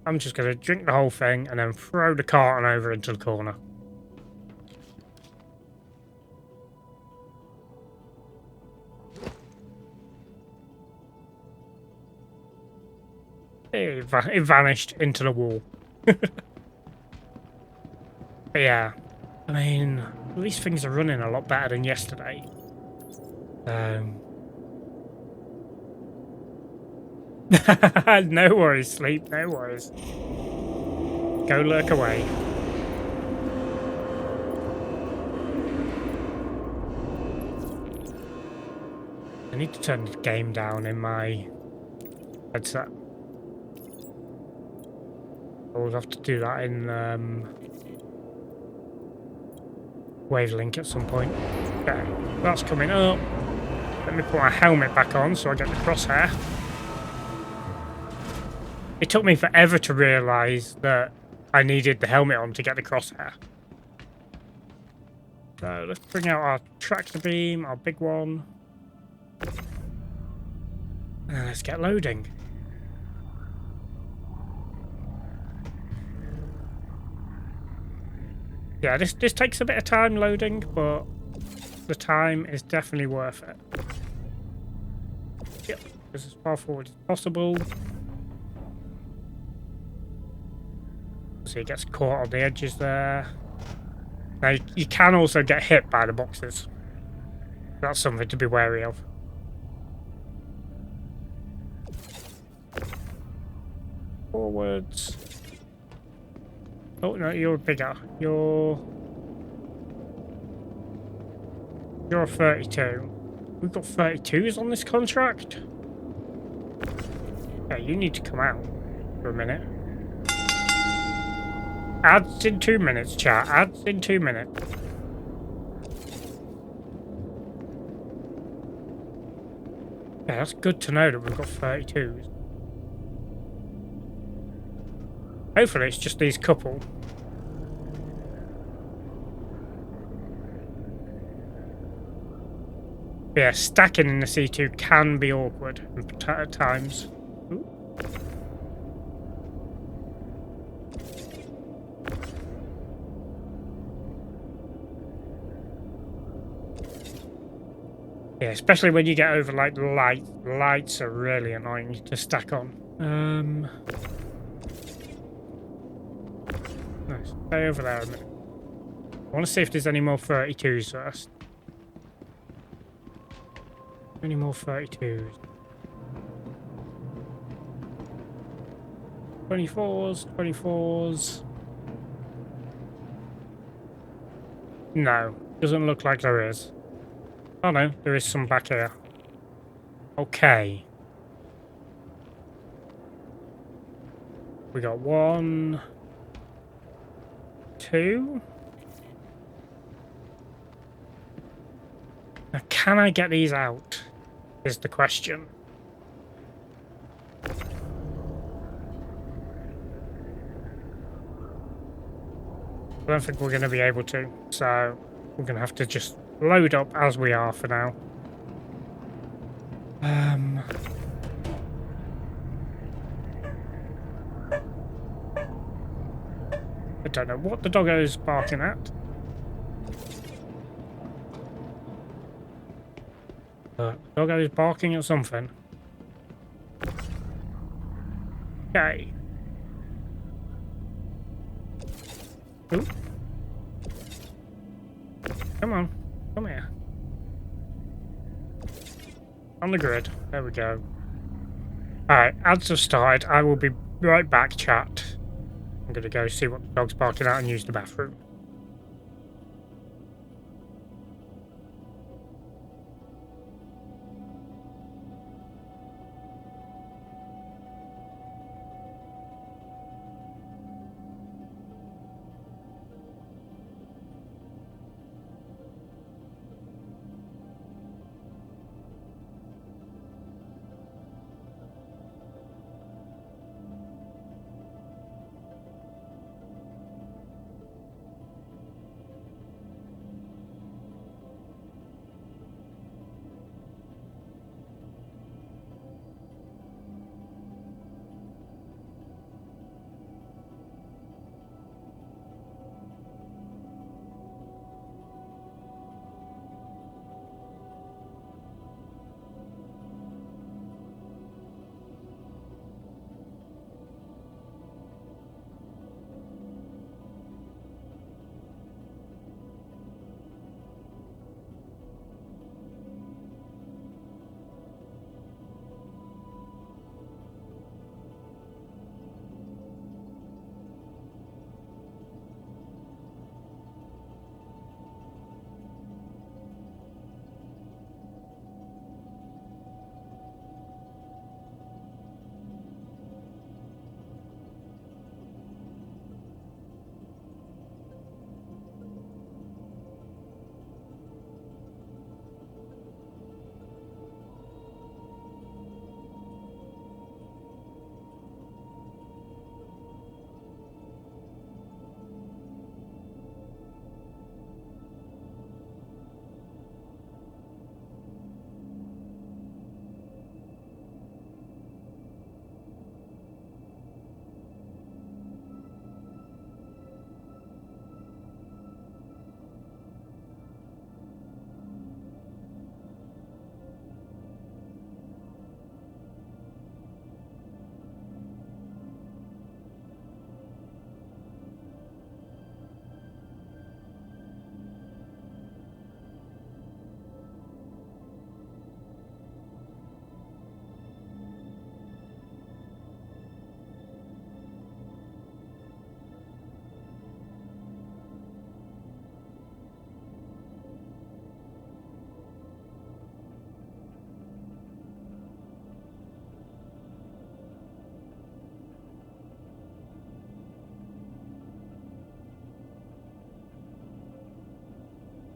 I'm just going to drink the whole thing and then throw the carton over into the corner. It vanished into the wall. But yeah, I mean, at least things are running a lot better than yesterday. No worries, sleep, no worries. Go lurk away. I need to turn the game down in my headset. I'll have to do that in Wavelink at some point. Okay, that's coming up. Let me put my helmet back on so I get the crosshair. It took me forever to realise that I needed the helmet on to get the crosshair. So let's bring out our tractor beam, our big one. And let's get loading. Yeah, this takes a bit of time loading, but the time is definitely worth it. Yep, this as far forward as possible. So he gets caught on the edges there. Now, you can also get hit by the boxes. That's something to be wary of. Forwards. Oh, no, you're bigger. You're a 32. We've got 32s on this contract? Yeah, you need to come out for a minute. Ads in 2 minutes, chat. Ads in 2 minutes. Yeah, that's good to know that we've got 32s. Hopefully it's just these couple. Yeah, stacking in the C2 can be awkward at times. Ooh. Yeah, especially when you get over like light. Lights are really annoying to stack on. Nice. Stay over there a minute. I want to see if there's any more 32s first. Any more 32s? 24s, 24s. No, doesn't look like there is. Oh no, there is some back here. Okay. We got 1, 2. Now, can I get these out? Is the question. I don't think we're going to be able to, so we're going to have to just load up as we are for now. I don't know what the doggo's barking at. The doggo is barking at something. Okay. Ooh. Come on. Come here. On the grid. There we go. Alright, ads have started. I will be right back, chat. I'm going to go see what the dog's barking at and use the bathroom.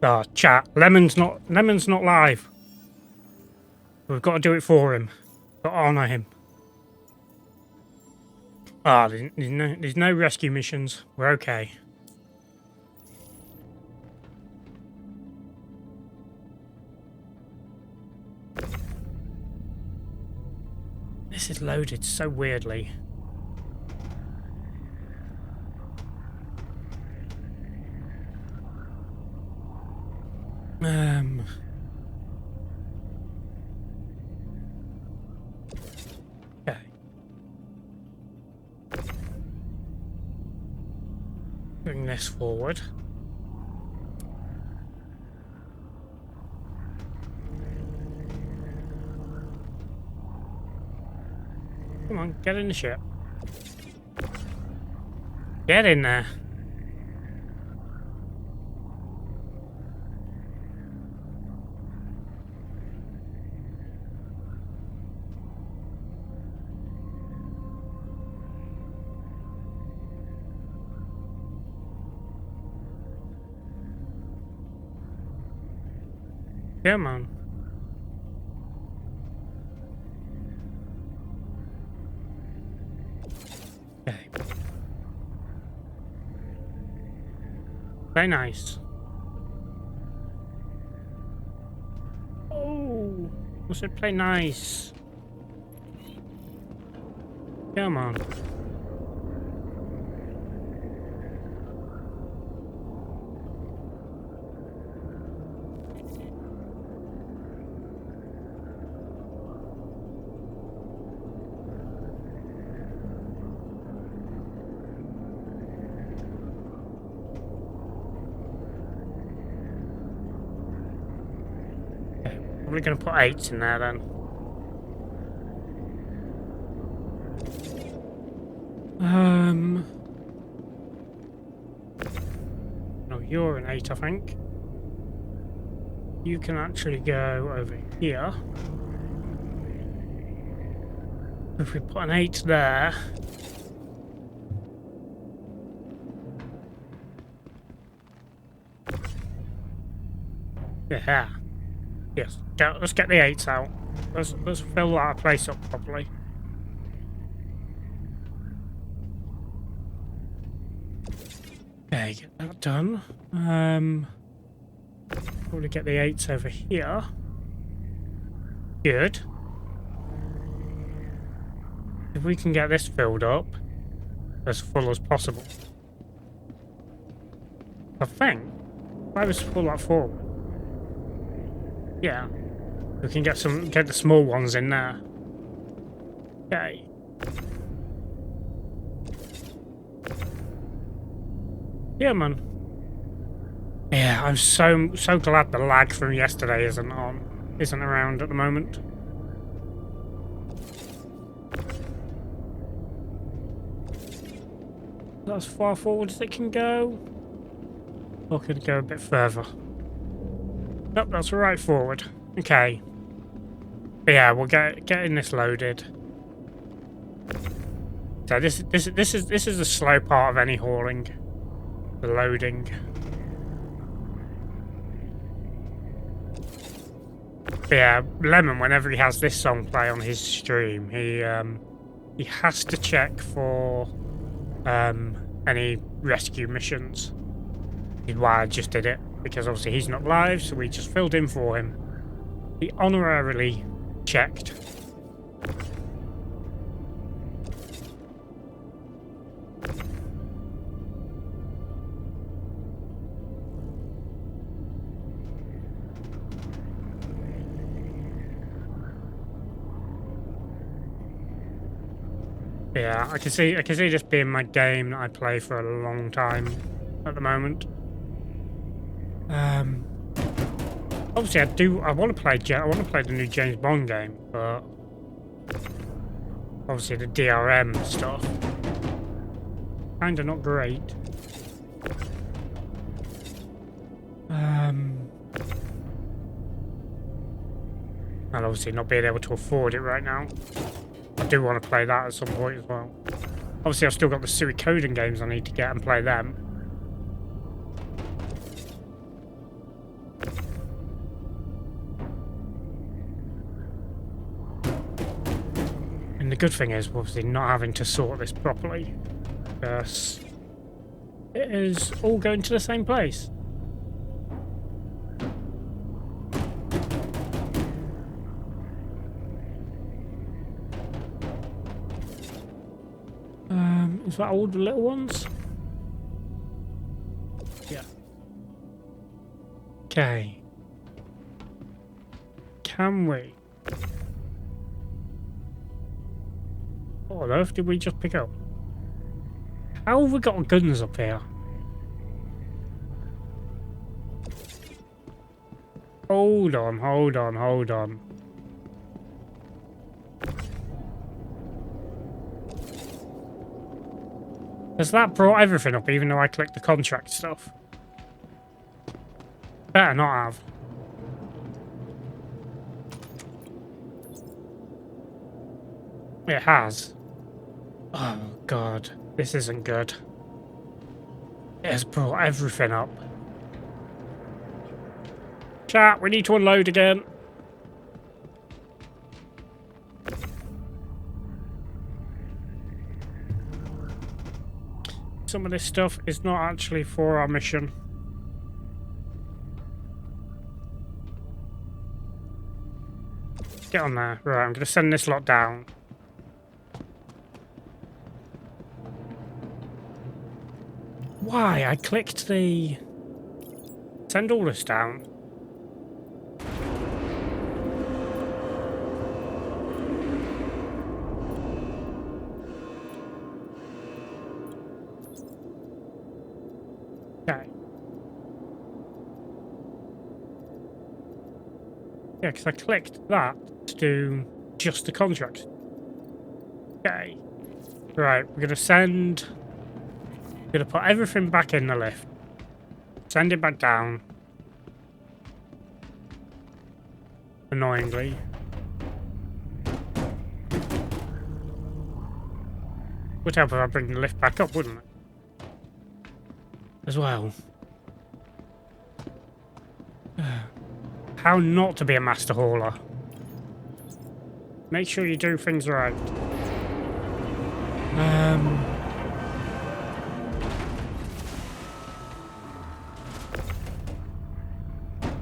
Ah, chat. Lemon's not live. We've got to do it for him. Got to honour him. Ah, there's no rescue missions. We're okay. This is loaded so weirdly. Okay. Bring this forward. Come on, get in the ship. Get in there. Come on. Okay. Very nice. Oh, I said play nice. Come on. Probably going to put 8s in there then. No, you're an 8, I think. You can actually go over here. If we put an 8 there. Yeah. Yes. Let's get the 8s out. Let's fill that place up properly. Okay, get that done. Probably get the 8s over here. Good. If we can get this filled up as full as possible. I think if I was to pull that forward. Yeah. We can get the small ones in there. Okay. Yeah, man. Yeah, I'm so glad the lag from yesterday isn't around at the moment. That's as far forward as it can go. Or could it go a bit further? Nope, that's right forward. Okay. But yeah, we'll getting this loaded. So this is the slow part of any hauling. The loading. But yeah, Lemon, whenever he has this song play on his stream, he has to check for any rescue missions. Is why I just did it, because obviously he's not live, so we just filled in for him. He honorarily checked. Yeah, I can see this being my game that I play for a long time at the moment. Obviously I want to play the new James Bond game, but obviously the DRM stuff kinda not great. And obviously not being able to afford it right now. I do want to play that at some point as well. Obviously I've still got the Suikoden games I need to get and play them. And the good thing is, obviously, not having to sort this properly. Because it is all going to the same place. Is that all the little ones? Yeah. Okay. Can we? What on earth did we just pick up? How have we got guns up here? Hold on, hold on, hold on. Has that brought everything up, even though I clicked the contract stuff? Better not have. It has. Oh god, this isn't good. It has brought everything up. Chat, we need to unload again. Some of this stuff is not actually for our mission. Get on there. Right, I'm going to send this lot down. Why? I clicked the... Send all this down. Okay. Yeah, because I clicked that to do just the contract. Okay. Right, we're going to send... We're going to put everything back in the lift. Send it back down. Annoyingly. Would help if I bring the lift back up, wouldn't it? As well. How not to be a master hauler. Make sure you do things right.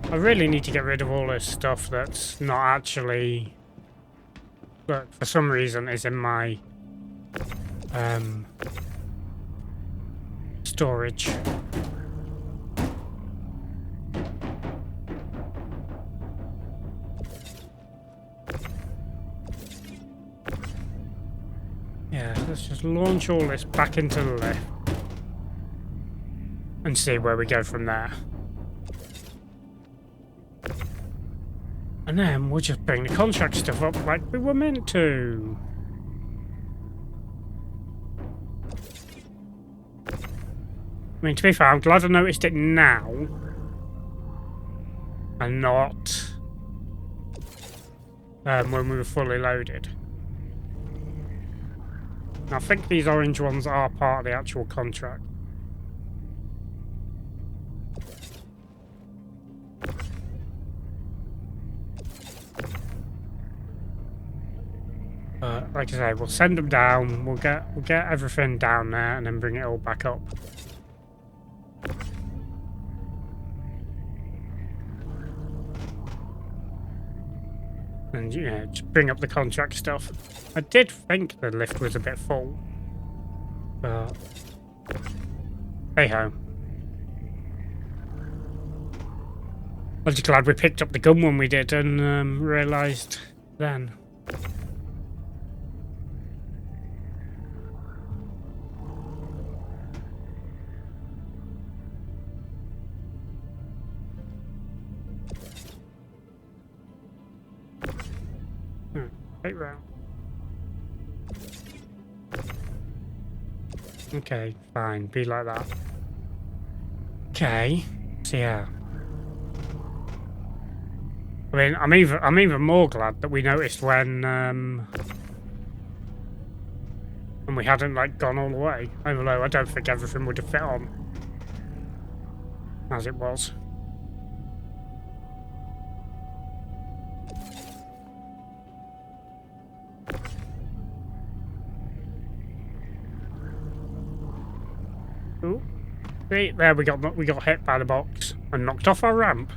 I really need to get rid of all this stuff that's not actually... But for some reason is in my... storage. Yeah, let's just launch all this back into the lift and see where we go from there. And then we'll just bring the contract stuff up like we were meant to. I mean, to be fair, I'm glad I noticed it now and not when we were fully loaded. I think these orange ones are part of the actual contract. Like I say, we'll send them down. We'll get everything down there and then bring it all back up. And yeah, just bring up the contract stuff. I did think the lift was a bit full, but hey ho. I'm just glad we picked up the gun when we did and realised then. Round. Okay, fine, be like that. Okay, so yeah. I mean, I'm even more glad that we noticed when we hadn't like gone all the way. Although I don't think everything would have fit on as it was. See, there we got hit by the box and knocked off our ramp.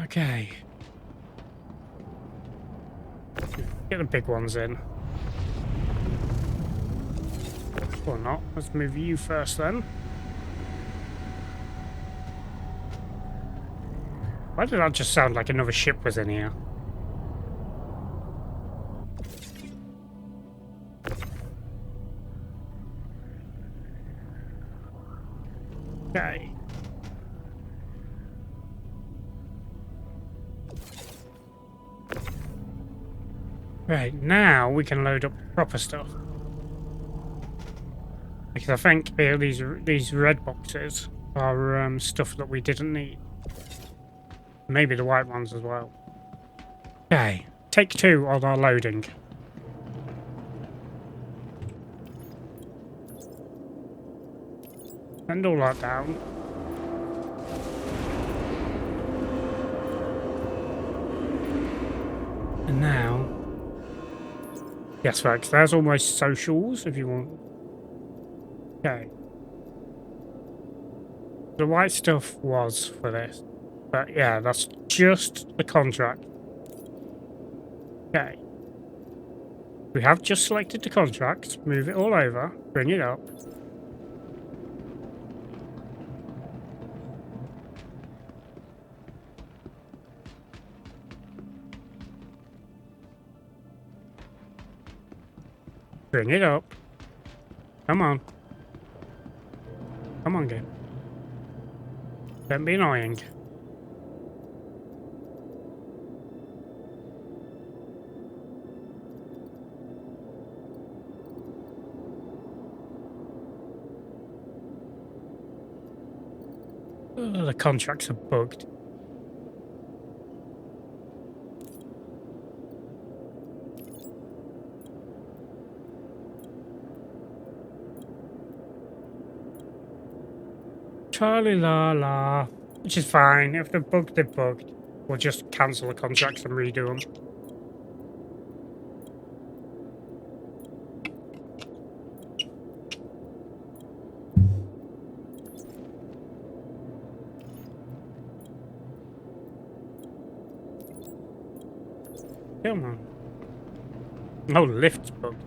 Okay. Get the big ones in. Or not. Let's move you first then. Why did that just sound like another ship was in here? Okay. Right, now we can load up proper stuff. Because I think these red boxes are stuff that we didn't need. Maybe the white ones as well. Okay, take 2 on our loading. Send all that down. And now... Yes, folks, there's all my socials, if you want. Okay. The white stuff was for this. But yeah, that's just the contract. Okay. We have just selected the contract. Move it all over. Bring it up. Bring it up. Come on. Come on, game. Don't be annoying. Oh, the contracts are bugged. Charlie la la. Which is fine. If they're bugged, they're bugged. We'll just cancel the contracts and redo them. Come on. Oh, lift's bugged.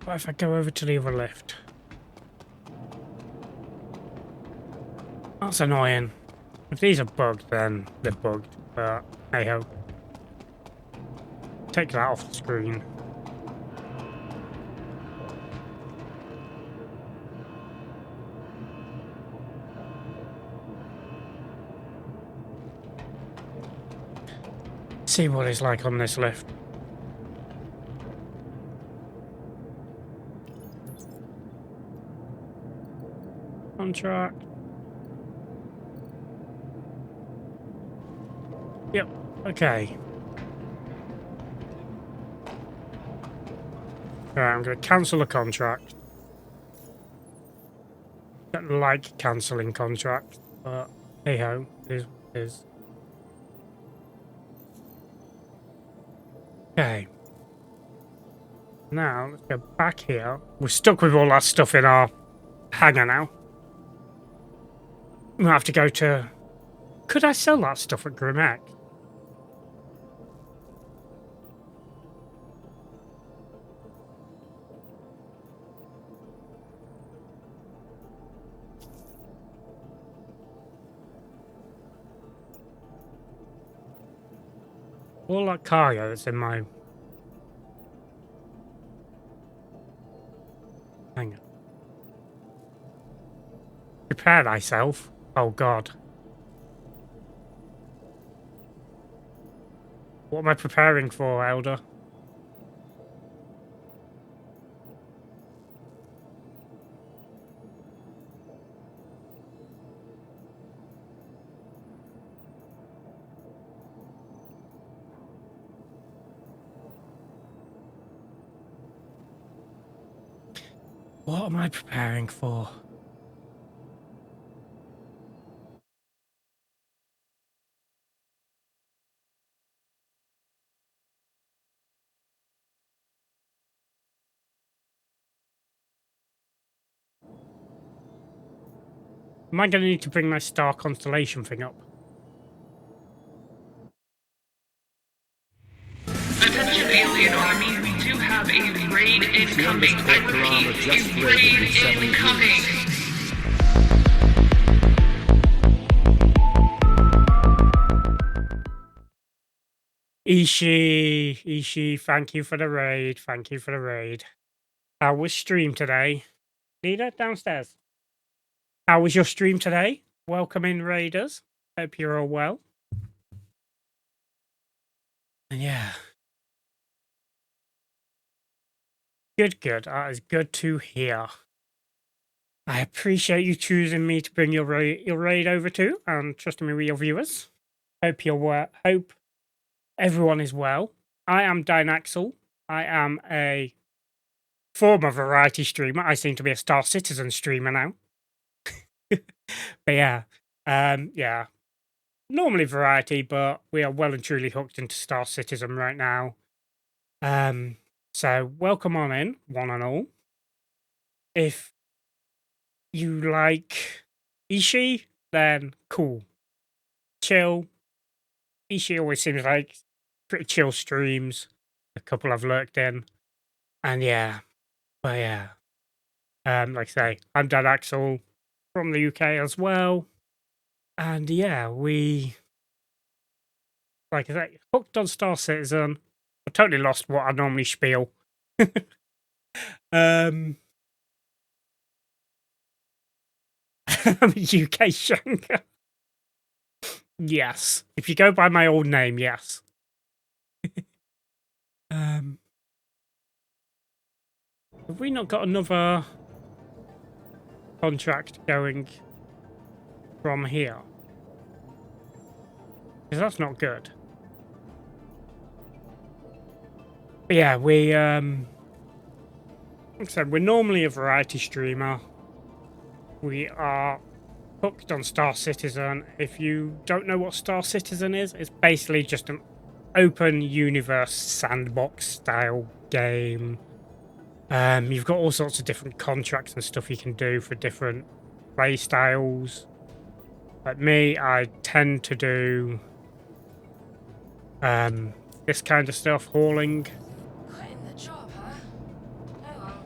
What if I go over to the other lift? That's annoying. If these are bugged, then they're bugged. But hey ho. Take that off the screen. See what it's like on this lift. Contract. Yep, okay. Alright, I'm going to cancel the contract. Don't like cancelling contract, but hey ho, it is what it is. Okay. Now, let's go back here. We're stuck with all that stuff in our hangar now. We'll have to go to... Could I sell that stuff at Grimek? All that cargo that's in my hangar. Prepare thyself. Oh god. What am I preparing for, Elder? What am I preparing for? Am I going to need to bring my star constellation thing up? Attention Alien Army, we do have a raid incoming. I repeat, a raid incoming. Ishi, thank you for the raid. Thank you for the raid. How was stream today? Nina, downstairs. How was your stream today? Welcome in, raiders. Hope you're all well. And yeah. Good. That is good to hear. I appreciate you choosing me to bring your raid over to and trusting me with your viewers. Hope you're well. Hope everyone is well. I am Dynaxel. I am a former variety streamer. I seem to be a Star Citizen streamer now. But yeah, yeah. Normally variety, but we are well and truly hooked into Star Citizen right now. So welcome on in, one and all. If you like Ishi, then cool. Chill. Ishi always seems like pretty chill streams. A couple I've lurked in. And yeah. But yeah. Like I say, I'm Dad Axel from the UK as well. And yeah, we, like I say, hooked on Star Citizen. I totally lost what I normally spiel. UK Shanka. Yes. If you go by my old name, yes. Have we not got another contract going from here? Because that's not good. But yeah, we like I said, we're normally a variety streamer. We are hooked on Star Citizen. If you don't know what Star Citizen is, it's basically just an open universe sandbox style game. You've got all sorts of different contracts and stuff you can do for different play styles. Like me, I tend to do this kind of stuff, hauling. Quitting the job, huh? Oh well.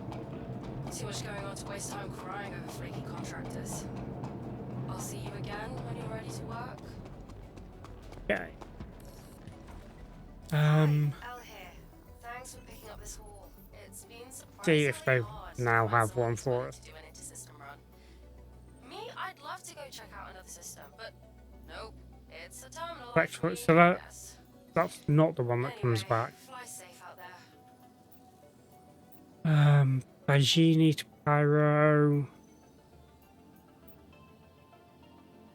Too much going on to waste time crying over flaky contractors. I'll see you again when you're ready to work. Okay. Al here. Thanks for picking up this haul. It's been See if they surprisingly hard now to have find one someone for us. to do an inter-system run. Me, I'd love to go check out another system, but nope. It's a terminal. Right, so that's not the one that comes back. Fly safe out there. Bajini to Pyro.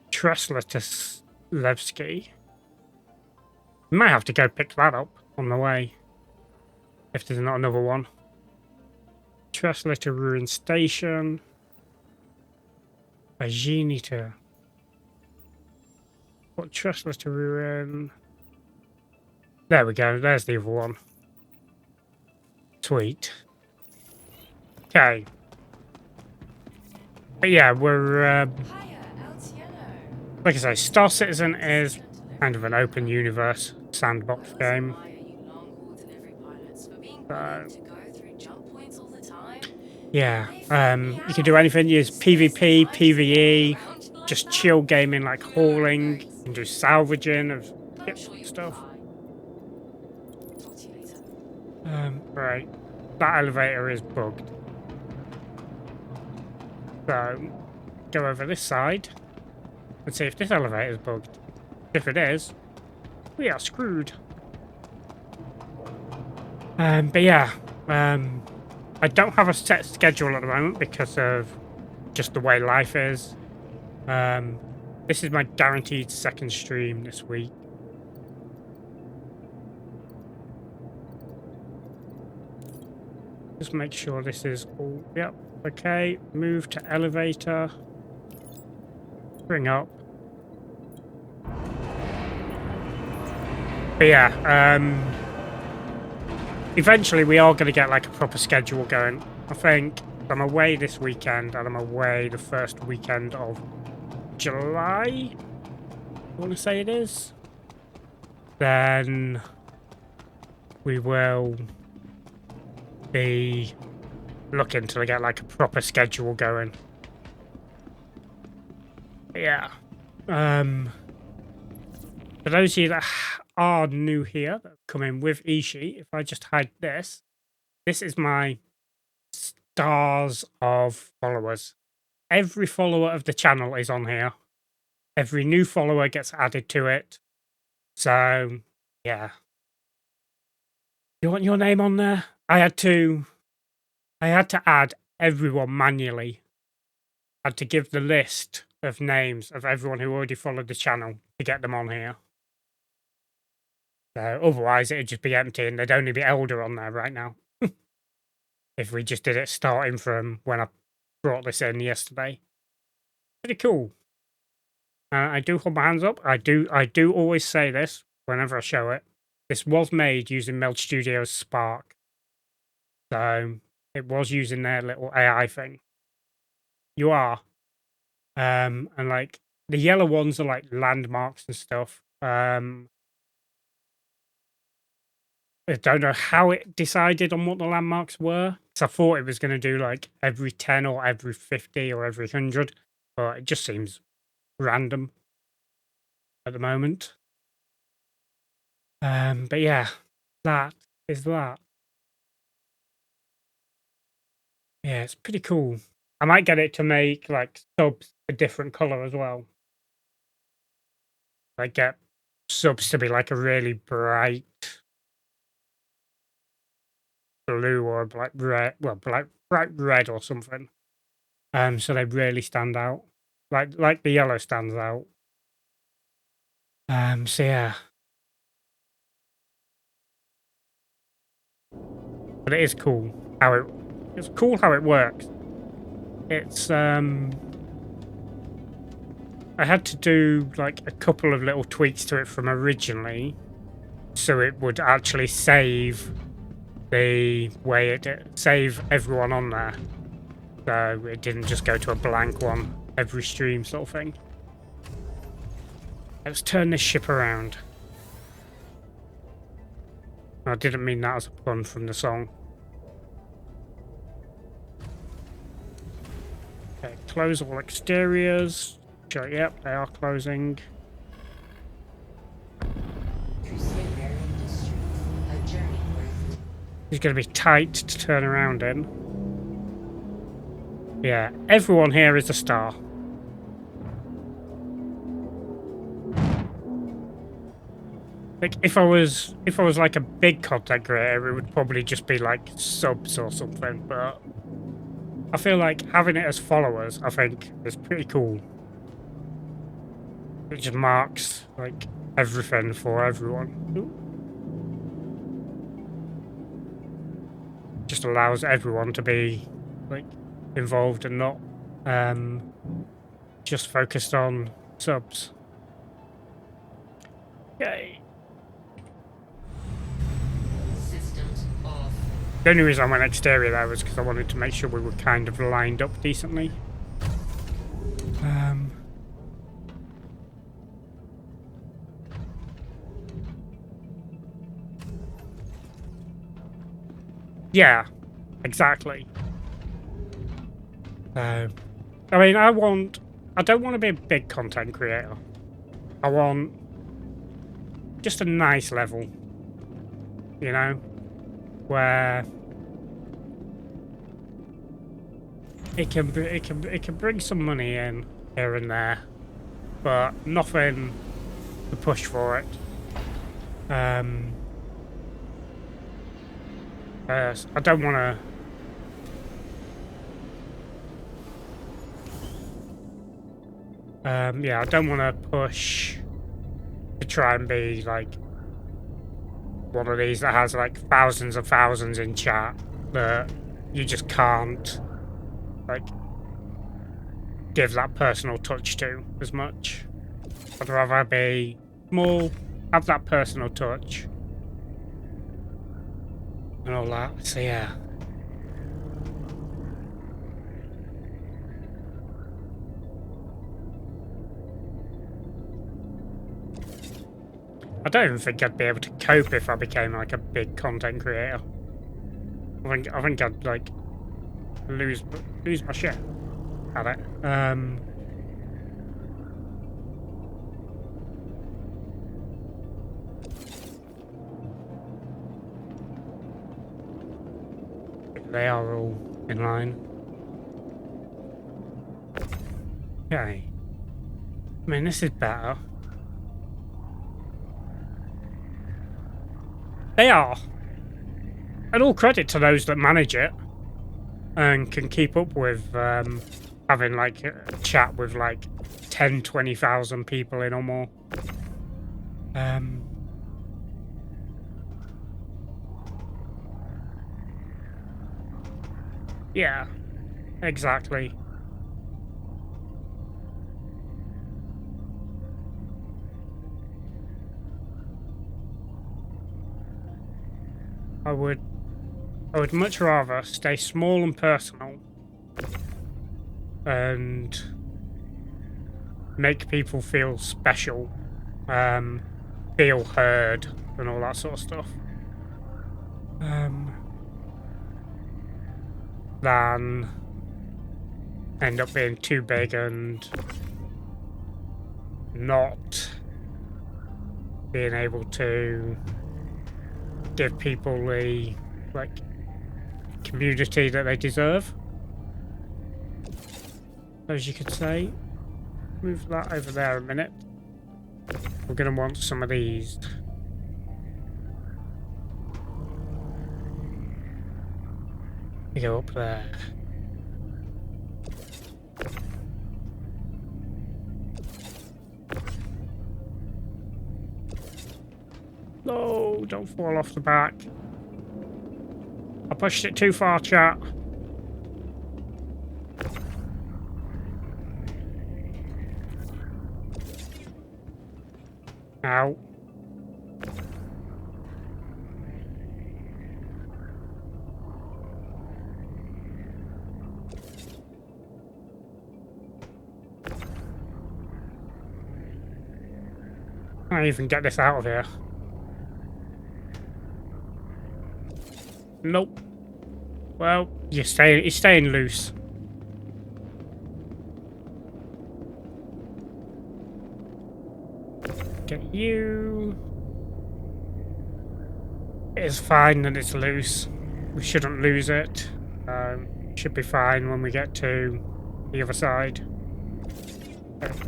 Tresla to Levski. We might have to go pick that up on the way. If there's not another one. Tresla to Ruin Station. Bajini to... What Tresla to Ruin... There we go, there's the other one. Sweet. Okay. But yeah, we're... Hiya, El Tieno. like I say, Star Citizen is kind of an open universe sandbox game. So, yeah, you can do anything. Use PvP, PvE, just chill gaming like hauling. You can do salvaging of stuff. Right, that elevator is bugged. So, go over this side and see if this elevator is bugged. If it is, we are screwed. But yeah, I don't have a set schedule at the moment because of just the way life is. This is my guaranteed second stream this week. Just make sure this is all, yep, Okay, move to elevator. Bring up. But yeah, eventually we are going to get like a proper schedule going. I think I'm away this weekend and I'm away the first weekend of July. I want to say it is. Then we will be looking to get like a proper schedule going. Yeah. For those of you that are new here, that have come in with Ishii, if I just hide this, this is my stars of followers. Every follower of the channel is on here. Every new follower gets added to it. So, yeah. You want your name on there? I had to add everyone manually. I had to give the list of names of everyone who already followed the channel to get them on here. So otherwise it'd just be empty and there'd only be Elder on there right now. If we just did it starting from when I brought this in yesterday. Pretty cool. I do hold my hands up. I do always say this whenever I show it. This was made using Meld Studios Spark. So it was using their little AI thing. You are. And like the yellow ones are like landmarks and stuff. I don't know how it decided on what the landmarks were. So I thought it was going to do like every 10 or every 50 or every 100. But it just seems random at the moment. But yeah, that is that. Yeah, it's pretty cool. I might get it to make like subs a different color as well. Like get subs to be like a really bright blue or like red, well, like bright red or something. So they really stand out. Like the yellow stands out. So yeah. But it is cool how it's cool how it works. It's I had to do like a couple of little tweaks to it from originally so it would actually save the way it save everyone on there. So it didn't just go to a blank one every stream sort of thing. Let's turn this ship around. I didn't mean that as a pun from the song. Okay, close all exteriors. Sure, yep, they are closing. Crusader Industries, a journey worth. It's going to be tight to turn around in. Yeah, everyone here is a star. Like if I was like a big content creator, it would probably just be like subs or something, but I feel like having it as followers, I think, is pretty cool. It just marks like everything for everyone. Ooh. Just allows everyone to be like involved and not just focused on subs. Yay. Systems off. The only reason I went exterior there was because I wanted to make sure we were kind of lined up decently. Yeah, exactly. I mean, I don't want to be a big content creator. I want just a nice level, you know, where it can bring some money in here and there, but nothing to push for it. I don't want to. Yeah, I don't want to push to try and be like one of these that has like thousands and thousands in chat that you just can't like give that personal touch to as much. I'd rather be small, have that personal touch, and all that. So yeah. I don't even think I'd be able to cope if I became like a big content creator. I think I'd like lose my shit at it. They are all in line. Okay. I mean, this is better. They are. And all credit to those that manage it and can keep up with having like a chat with like 10, 20,000 people in or more. Yeah, exactly. I would much rather stay small and personal and make people feel special, feel heard and all that sort of stuff. Than end up being too big and not being able to give people the like community that they deserve, as you could say. Move that over there a minute. We're gonna want some of these. We go up there. No, don't fall off the back. I pushed it too far, chat. Ow. I even get this out of here. Nope. Well, you're staying loose. Get you. It's fine that it's loose. We shouldn't lose it. Should be fine when we get to the other side.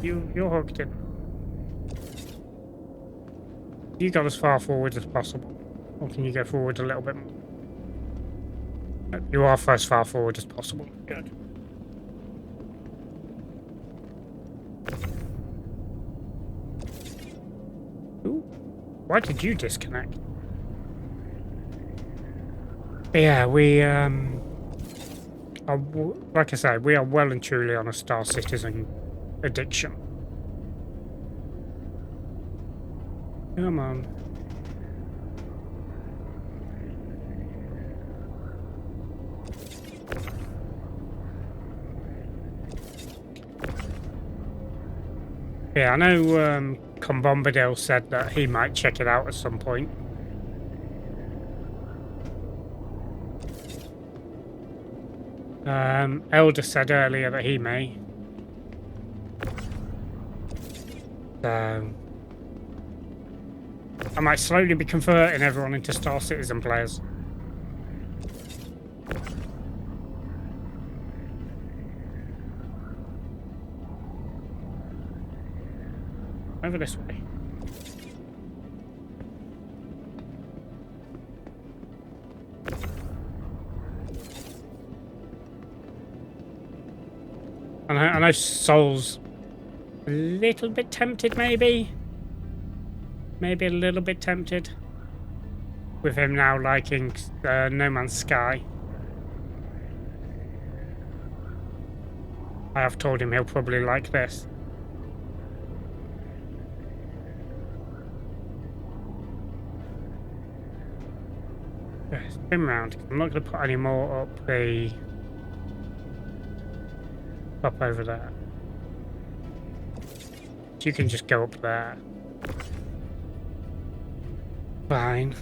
You're hooked in. You go as far forward as possible, or can you go forward a little bit more? You are as far forward as possible. Good. Ooh, why did you disconnect? But yeah, we like I say, we are well and truly on a Star Citizen addiction. Come on. Yeah, I know Combombadil said that he might check it out at some point. Elder said earlier that he may. So I might slowly be converting everyone into Star Citizen players. Over this way. I know Soul's a little bit tempted, maybe. Maybe a little bit tempted. With him now liking No Man's Sky. I have told him he'll probably like this. Okay, spin round. I'm not going to put any more up the... up over there. So you can just go up there. Fine.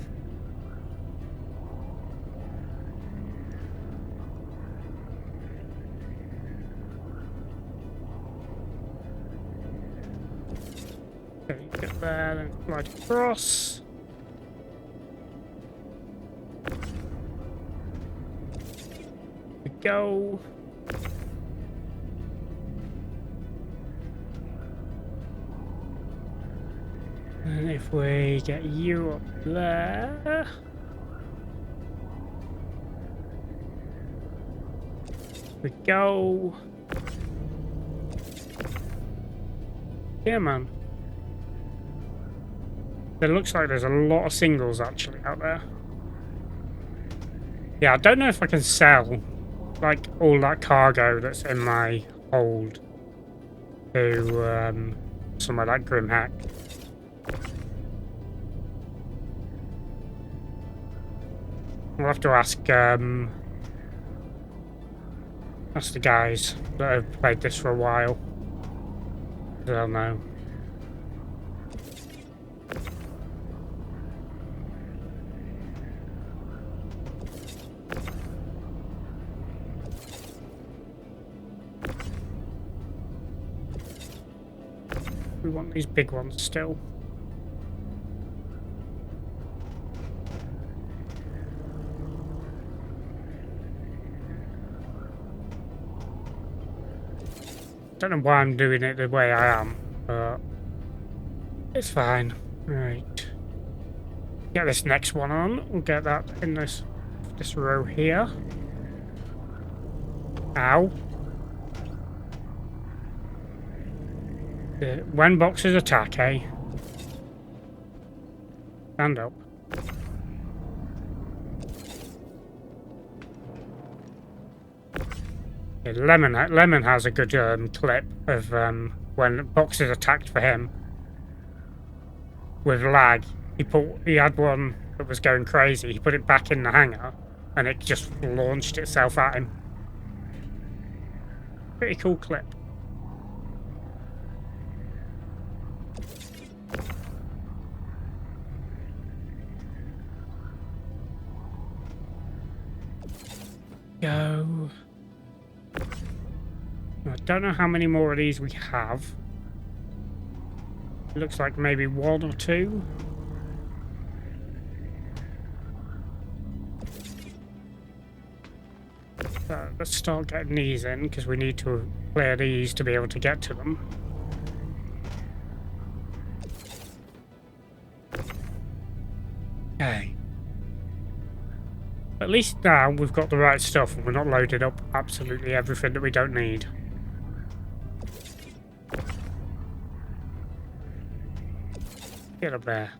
Okay, get there, then slide across. We go. And if we get you up there, we go. Yeah, man. It looks like there's a lot of singles actually out there. Yeah, I don't know if I can sell like all that cargo that's in my hold to somewhere like Grimhack. We'll have to ask the guys that have played this for a while. They'll know. We want these big ones still. Don't know why I'm doing it the way I am, but it's fine. Right. Get this next one on. We'll get that in this row here. Ow. When boxes attack, eh? Stand up. Yeah, Lemon has a good clip of when boxes attacked for him with lag. He had one that was going crazy. He put it back in the hangar, and it just launched itself at him. Pretty cool clip. Go. I don't know how many more of these we have. It looks like maybe one or two. So let's start getting these in because we need to clear these to be able to get to them. Okay. At least now we've got the right stuff and we're not loaded up absolutely everything that we don't need. Get up there.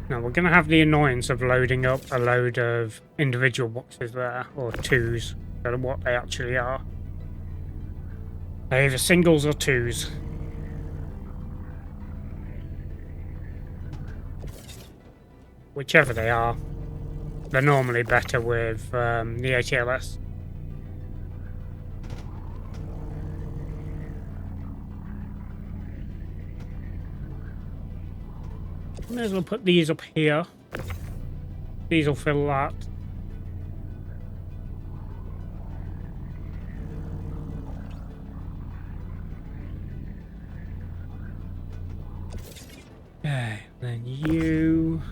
Now we're going to have the annoyance of loading up a load of individual boxes there, or twos, no matter what they actually are. They're either singles or twos. Whichever they are, they're normally better with the ATLS. May as well put these up here. These will fill that. Okay, then you.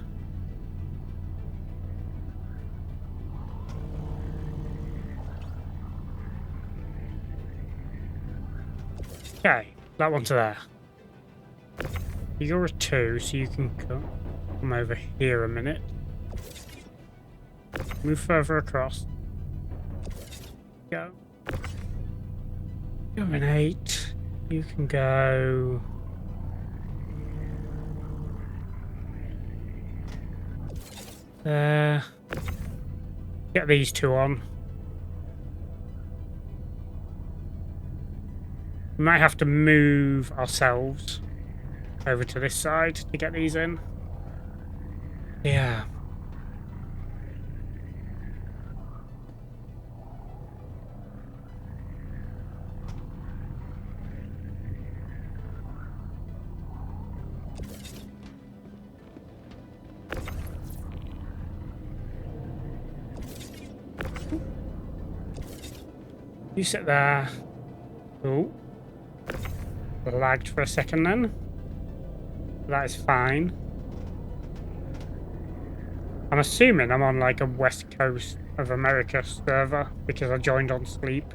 Okay, that one's there. You're a 2, so you can come over here a minute. Move further across. Go. You're an 8. You can go... Get these two on. We might have to move ourselves over to this side to get these in. Yeah. You sit there. Oh. Lagged for a second then. That is fine. I'm assuming I'm on like a West Coast of America server because I joined on sleep.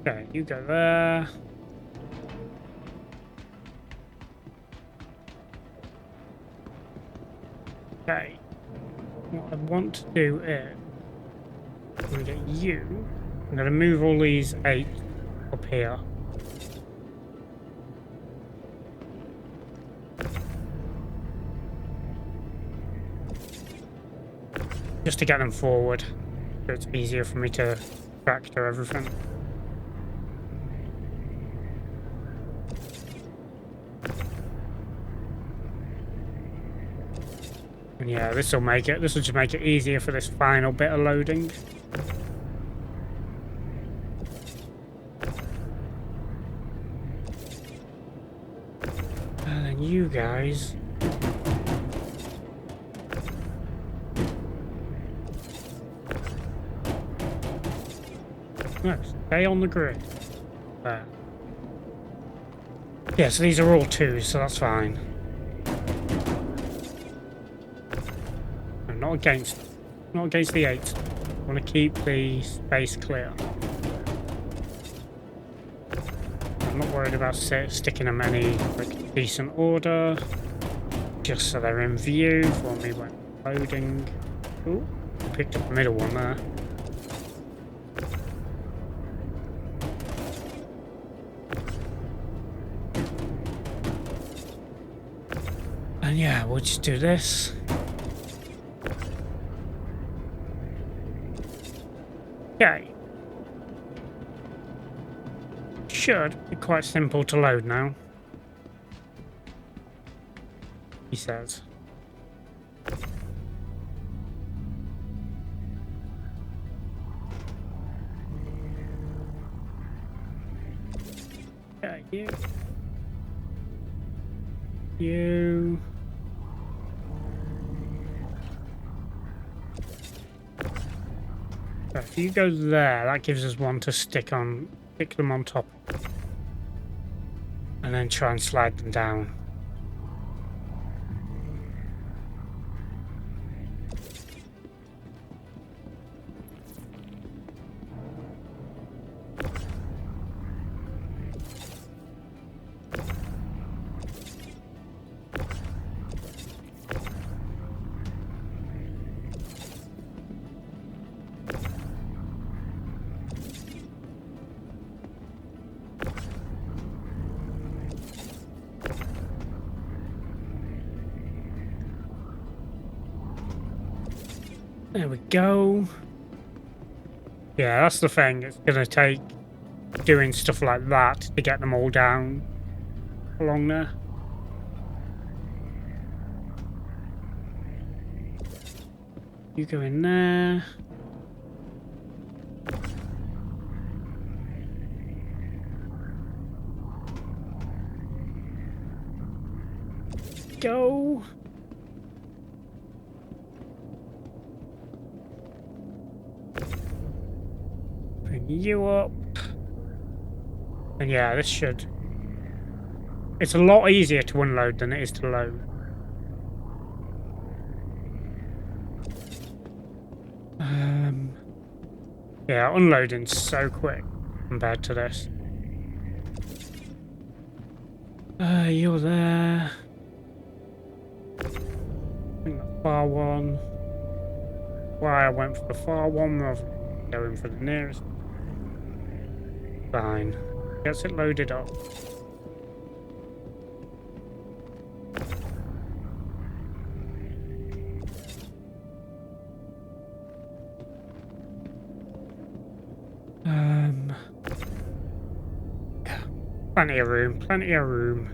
Okay, you go there. Okay. What I want to do is I'm gonna get you. I'm gonna move all these 8 up here. Just to get them forward, so it's easier for me to tractor everything. And yeah, this will just make it easier for this final bit of loading. And then you guys. No, stay on the grid. There. Yeah, so these are all 2s, so that's fine. Not against the 8. I want to keep the space clear. I'm not worried about sticking them any like decent order, just so they're in view for me when loading. Ooh, picked up the middle one there. And yeah, we'll just do this. Okay. Should be quite simple to load now. He says. Okay, you. If you go there, that gives us one to stick them on top. And then try and slide them down. There we go. Yeah, that's the thing. It's going to take doing stuff like that to get them all down along there. You go in there. Go. Bring you up. And yeah, this should... It's a lot easier to unload than it is to load. Yeah, unloading's so quick compared to this. You're there. think the far one. Why I went for the far one rather than going for the nearest. Fine. Gets it loaded up. Yeah. Plenty of room, plenty of room.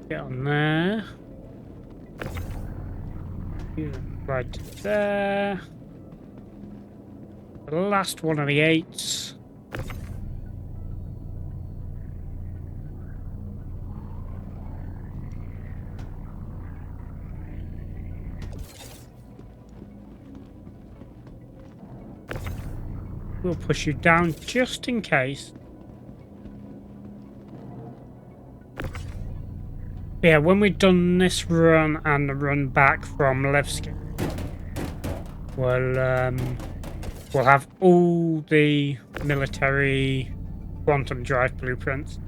Get on there. Right there. The last one of the 8s. We'll push you down just in case. Yeah, when we've done this run and the run back from Levski, we'll have all the military quantum drive blueprints.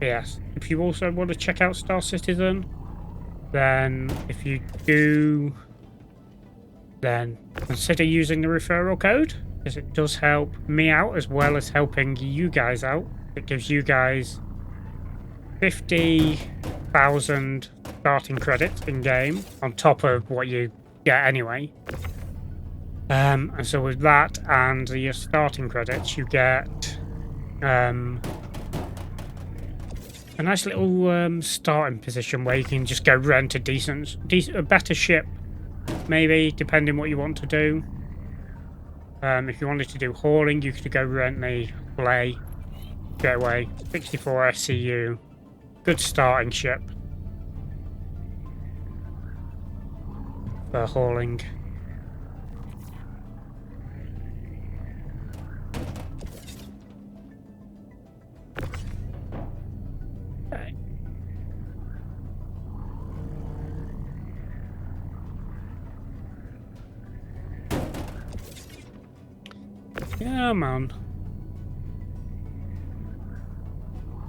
Yes, if you also want to check out Star Citizen, then if you do, then consider using the referral code, because it does help me out as well as helping you guys out. It gives you guys 50,000 starting credits in game on top of what you get anyway. And so with that and your starting credits, you get a nice little starting position where you can just go rent a better ship, maybe, depending what you want to do. If you wanted to do hauling, you could go rent the Play straight away. 64 SCU. Good starting ship for hauling. Okay. Yeah, man.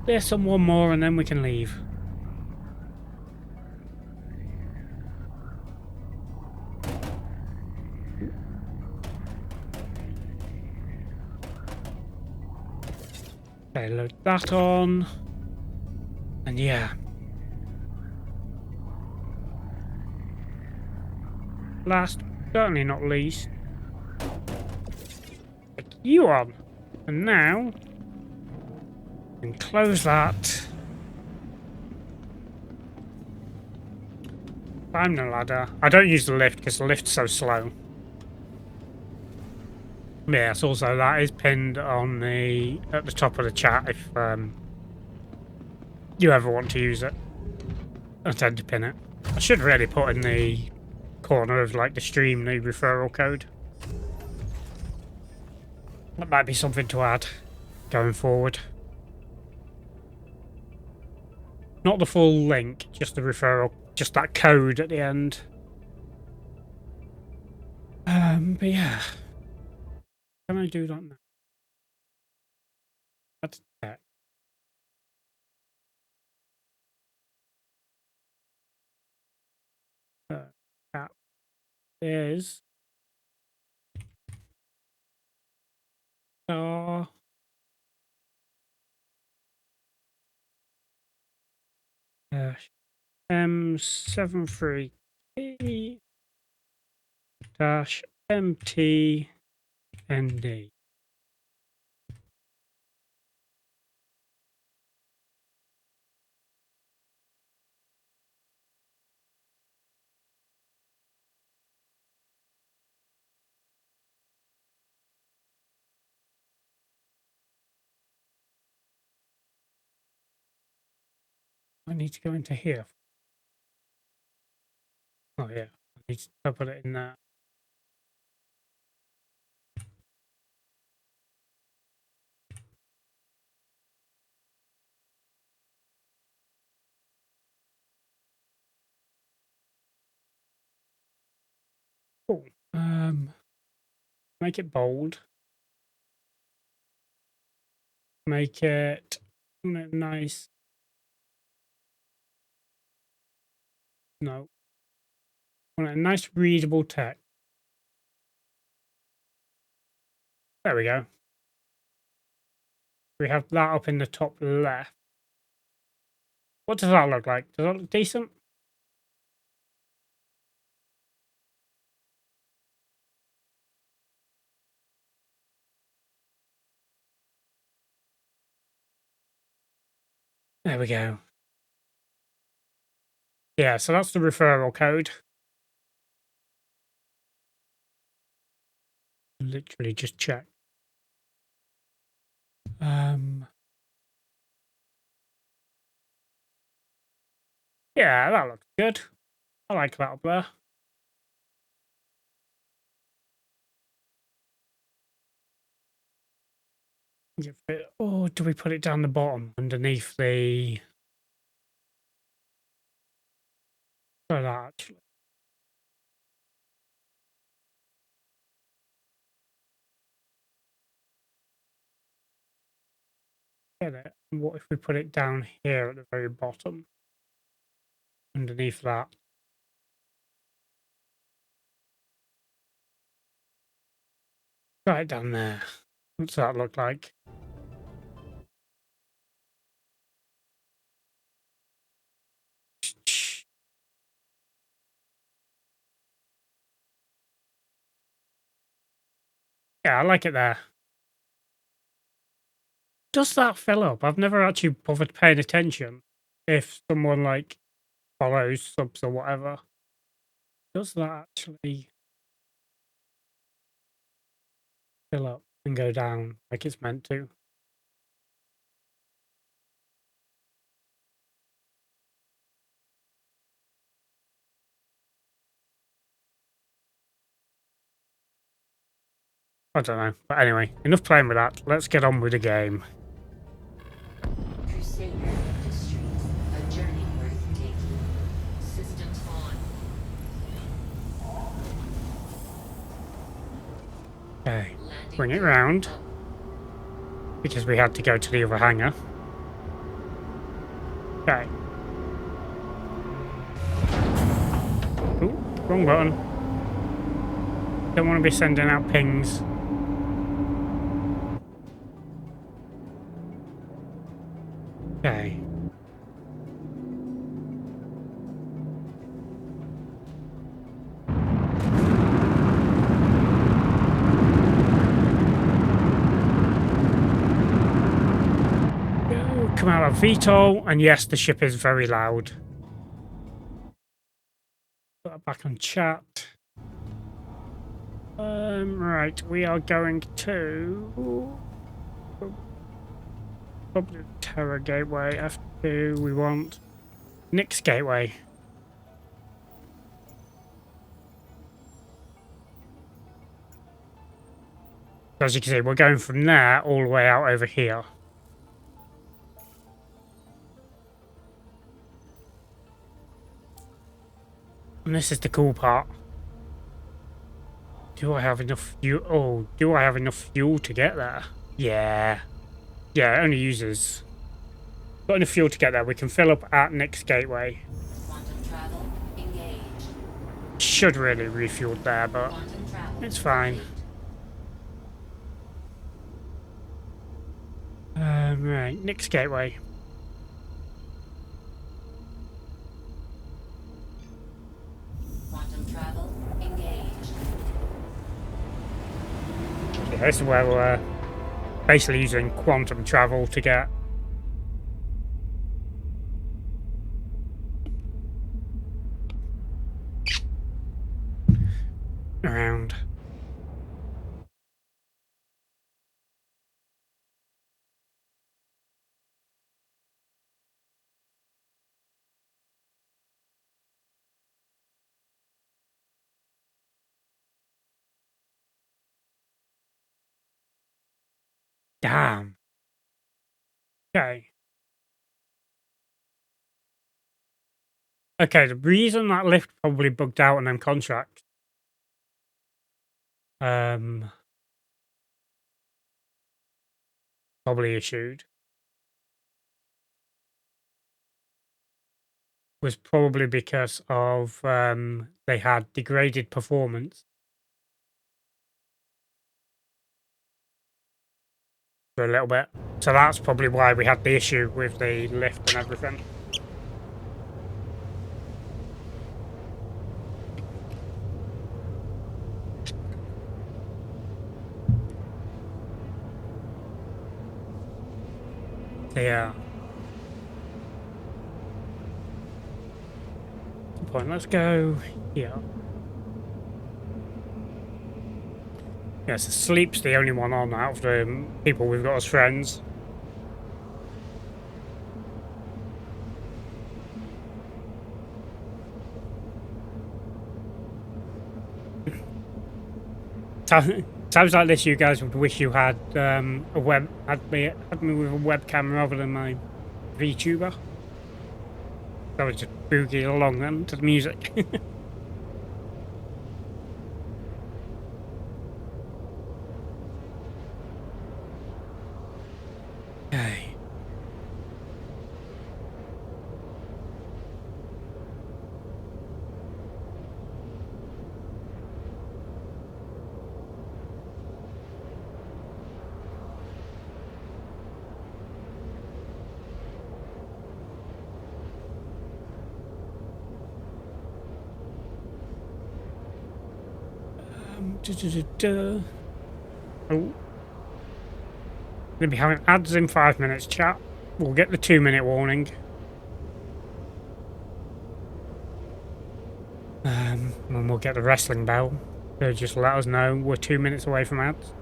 There's some one more and then we can leave. Okay, load that on. And yeah. Last, certainly not least, take you on. And now, and close that. Climb the ladder. I don't use the lift because the lift's so slow. Yes, also that is pinned on at the top of the chat if you ever want to use it. I tend to pin it. I should really put in the corner of like the stream the referral code. That might be something to add going forward. Not the full link, just the referral, just that code at the end. But yeah. Can I do that now? That's that. That is star M73T dash MTND. I need to go into here. Oh yeah, I need to put it in there. Cool. Make it bold. Make it nice. No. I want a nice readable text. There we go. We have that up in the top left. What does that look like? Does that look decent? There we go. Yeah, so that's the referral code. Literally just check. Yeah, that looks good. I like that up there. Or do we put it down the bottom underneath the... So that actually. Get it? And what if we put it down here at the very bottom? Underneath that. Right down there. What's that look like? Yeah, I like it there. Does that fill up? I've never actually bothered paying attention if someone like follows, subs or whatever. Does that actually fill up and go down like it's meant to? I don't know. But anyway, enough playing with that. Let's get on with the game. Crusader Industries, a journey worth taking. Systems on. Okay, Landing bring it gear round up. because we had to go to the other hangar. Okay. Ooh, wrong button. Don't want to be sending out pings. Okay. Come out of VTOL, and yes, the ship is very loud. Put that back on chat. Right, we are going to probably Terra Gateway. F2, we want Nyx Gateway. As you can see, we're going from there all the way out over here. And this is the cool part. Do I have enough fuel? Oh, do I have enough fuel to get there? Yeah. Yeah, it only uses... Got enough fuel to get there. We can fill up at Nyx Gateway. Quantum travel engaged. Should really refuel there, but Quantum travel it's fine. Right, Nyx Gateway. Quantum travel engaged. Yeah, this is where we're basically using quantum travel to get around. Damn. Okay. Okay, the reason that lift probably bugged out on them contracts. probably issued was probably because of they had degraded performance for a little bit. So that's probably why we had the issue with the lift and everything. Yeah. Point. Let's go here. Yes, sleep's the only one on out of the people we've got as friends. Times like this, you guys would wish you had had me with a webcam rather than my VTuber. I was just boogieing along then to the music. Okay. Oh. Gonna be having ads in 5 minutes, chat. We'll get the 2-minute warning. And we'll get the wrestling bell. So just let us know we're 2 minutes away from ads.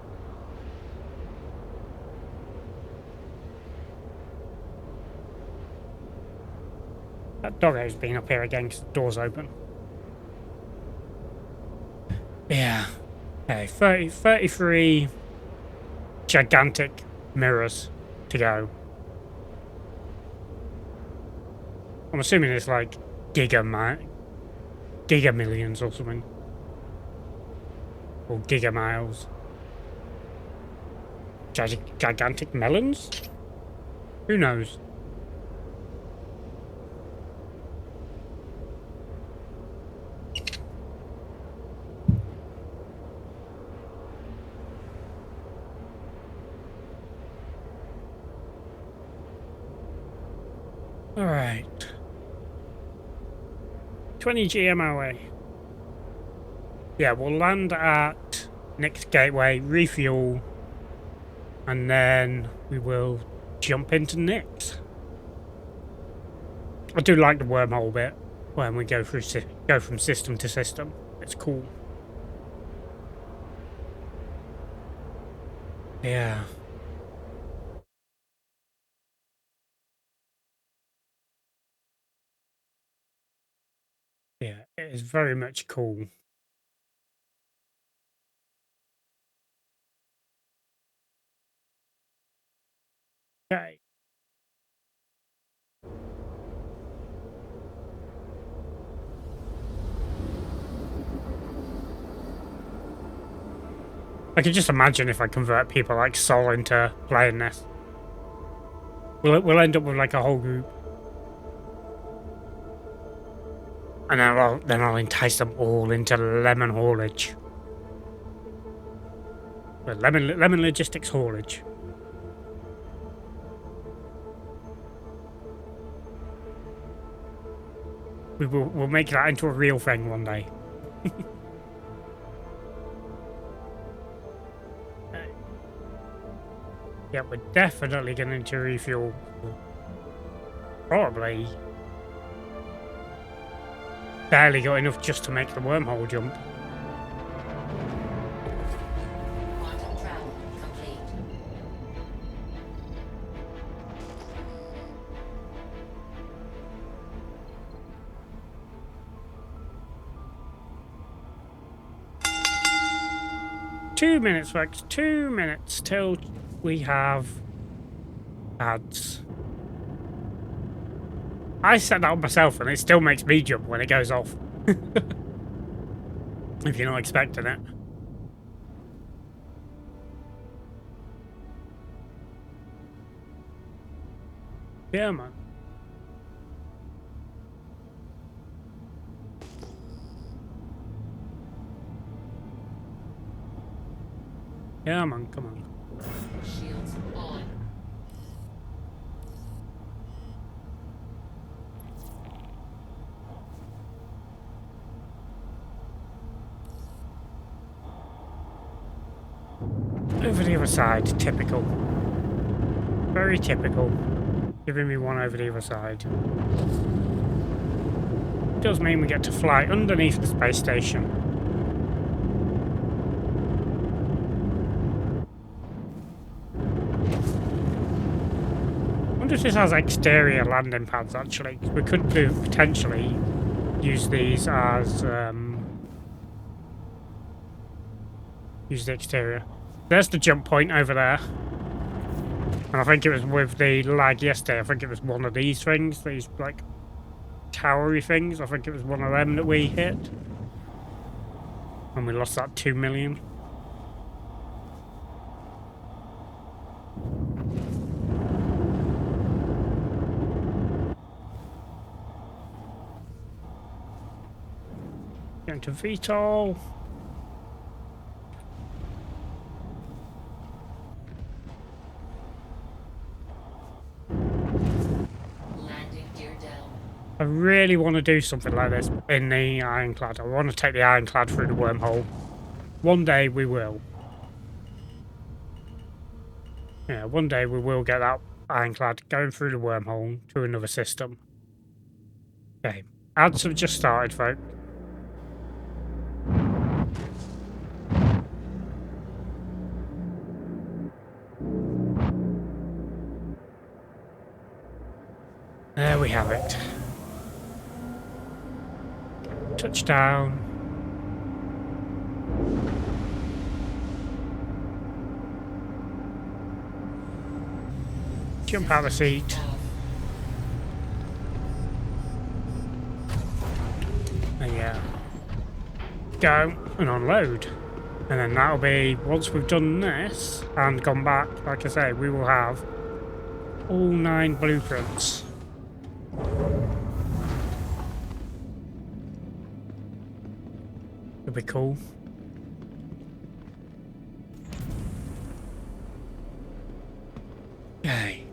That doggo's been up here again because the door's open. Yeah. Okay, 33 gigantic mirrors to go. I'm assuming it's like giga millions or something. Or giga miles. Gigantic melons? Who knows? Alright. 20 GMOA. Yeah, we'll land at next gateway, refuel, and then we will jump into Nyx. I do like the wormhole bit when we go from system to system. It's cool. Yeah. Yeah, it is very much cool. Okay. I can just imagine if I convert people like Sol into playing this. We'll end up with like a whole group. And then I'll entice them all into lemon haulage. The lemon logistics haulage. We'll make that into a real thing one day. Yeah, we're definitely going to refuel. Probably. Barely got enough just to make the wormhole jump. Quantum travel complete. Two minutes, folks. 2 minutes till we have ads. I set that up myself and it still makes me jump when it goes off. If you're not expecting it. Yeah, man. Yeah, man, come on. Shields on. Over the other side, typical. Very typical. Giving me one over the other side. Does mean we get to fly underneath the space station. I wonder if this has exterior landing pads actually. We could do potentially use these as use the exterior. There's the jump point over there. And I think it was with the lag yesterday, I think it was one of these things, these like towery things. I think it was one of them that we hit. And we lost that 2 million. Going to VTOL. I really want to do something like this in the Ironclad. I want to take the Ironclad through the wormhole. One day we will. Yeah, one day we will get that Ironclad going through the wormhole to another system. Okay, ads have just started, folks. There we have it. Touchdown. Jump out of the seat. And yeah. Go and unload. And then that'll be, once we've done this and gone back, like I say, we will have all 9 blueprints. It'll be cool. Okay.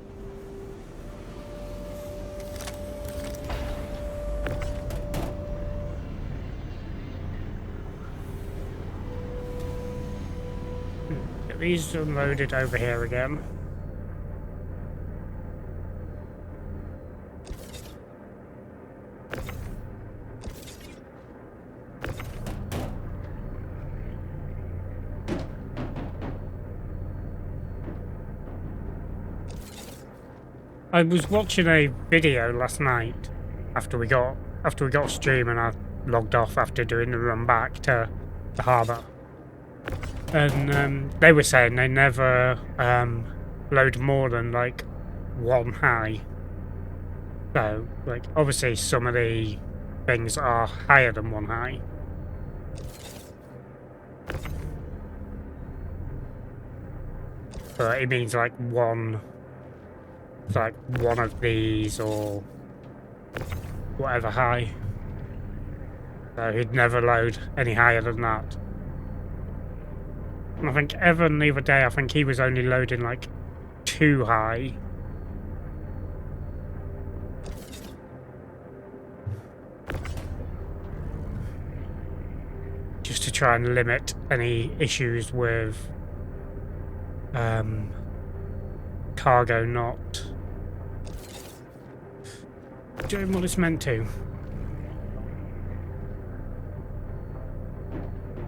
Get these unloaded over here again. I was watching a video last night after we got off stream, and I logged off after doing the run back to the harbour. And they were saying they never load more than like 1 high. So like obviously some of the things are higher than 1 high. But it means like one of these or whatever high. So he'd never load any higher than that. And I think Evan the other day, I think he was only loading like 2 high. Just to try and limit any issues with cargo not doing what it's meant to.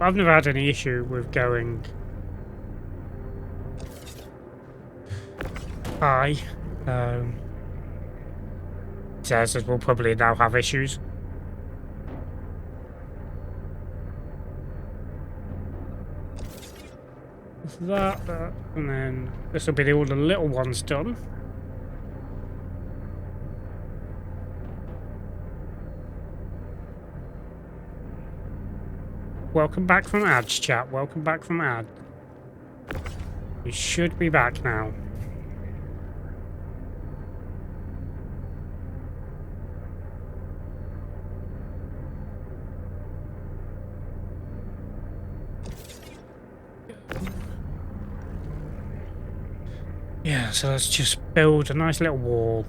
I've never had any issue with going high. Says we'll probably now have issues. That, and then this will be all the little ones done. Welcome back from ads, chat. Welcome back from ads. You should be back now. Yeah, so let's just build a nice little wall.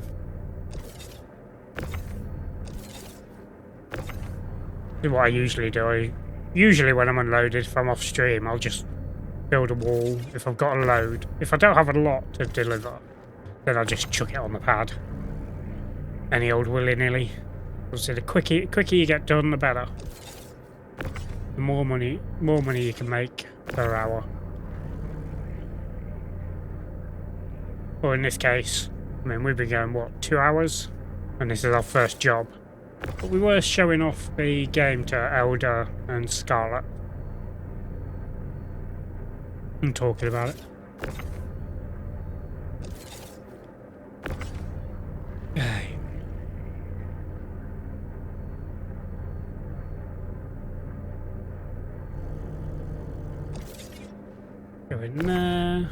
This is what I usually do. Usually when I'm unloaded, if I'm off stream, I'll just build a wall if I've got a load. If I don't have a lot to deliver, then I'll just chuck it on the pad. Any old willy-nilly. Obviously, the quicker you get done, the better. The more money you can make per hour. Or in this case, I mean, we've been going, what, 2 hours? And this is our first job. But we were showing off the game to Elder and Scarlet. And talking about it. Okay. Go in there.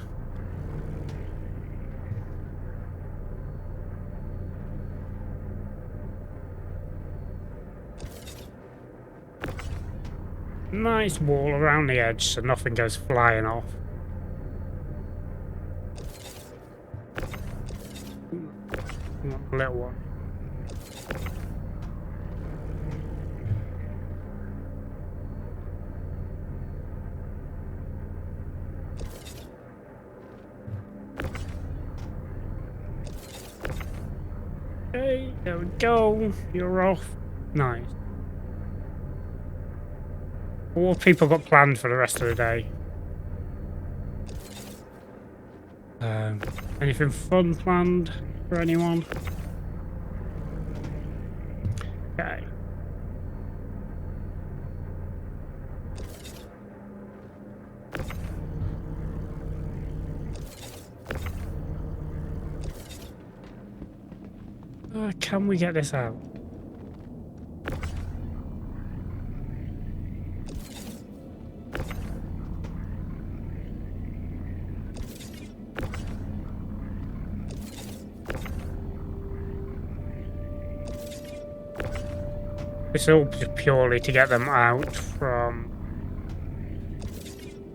Nice wall around the edge so nothing goes flying off. Not the little one. Okay, there we go. You're off. Nice. What have people got planned for the rest of the day? Anything fun planned for anyone? Okay. Can we get this out? It's all just purely to get them out from...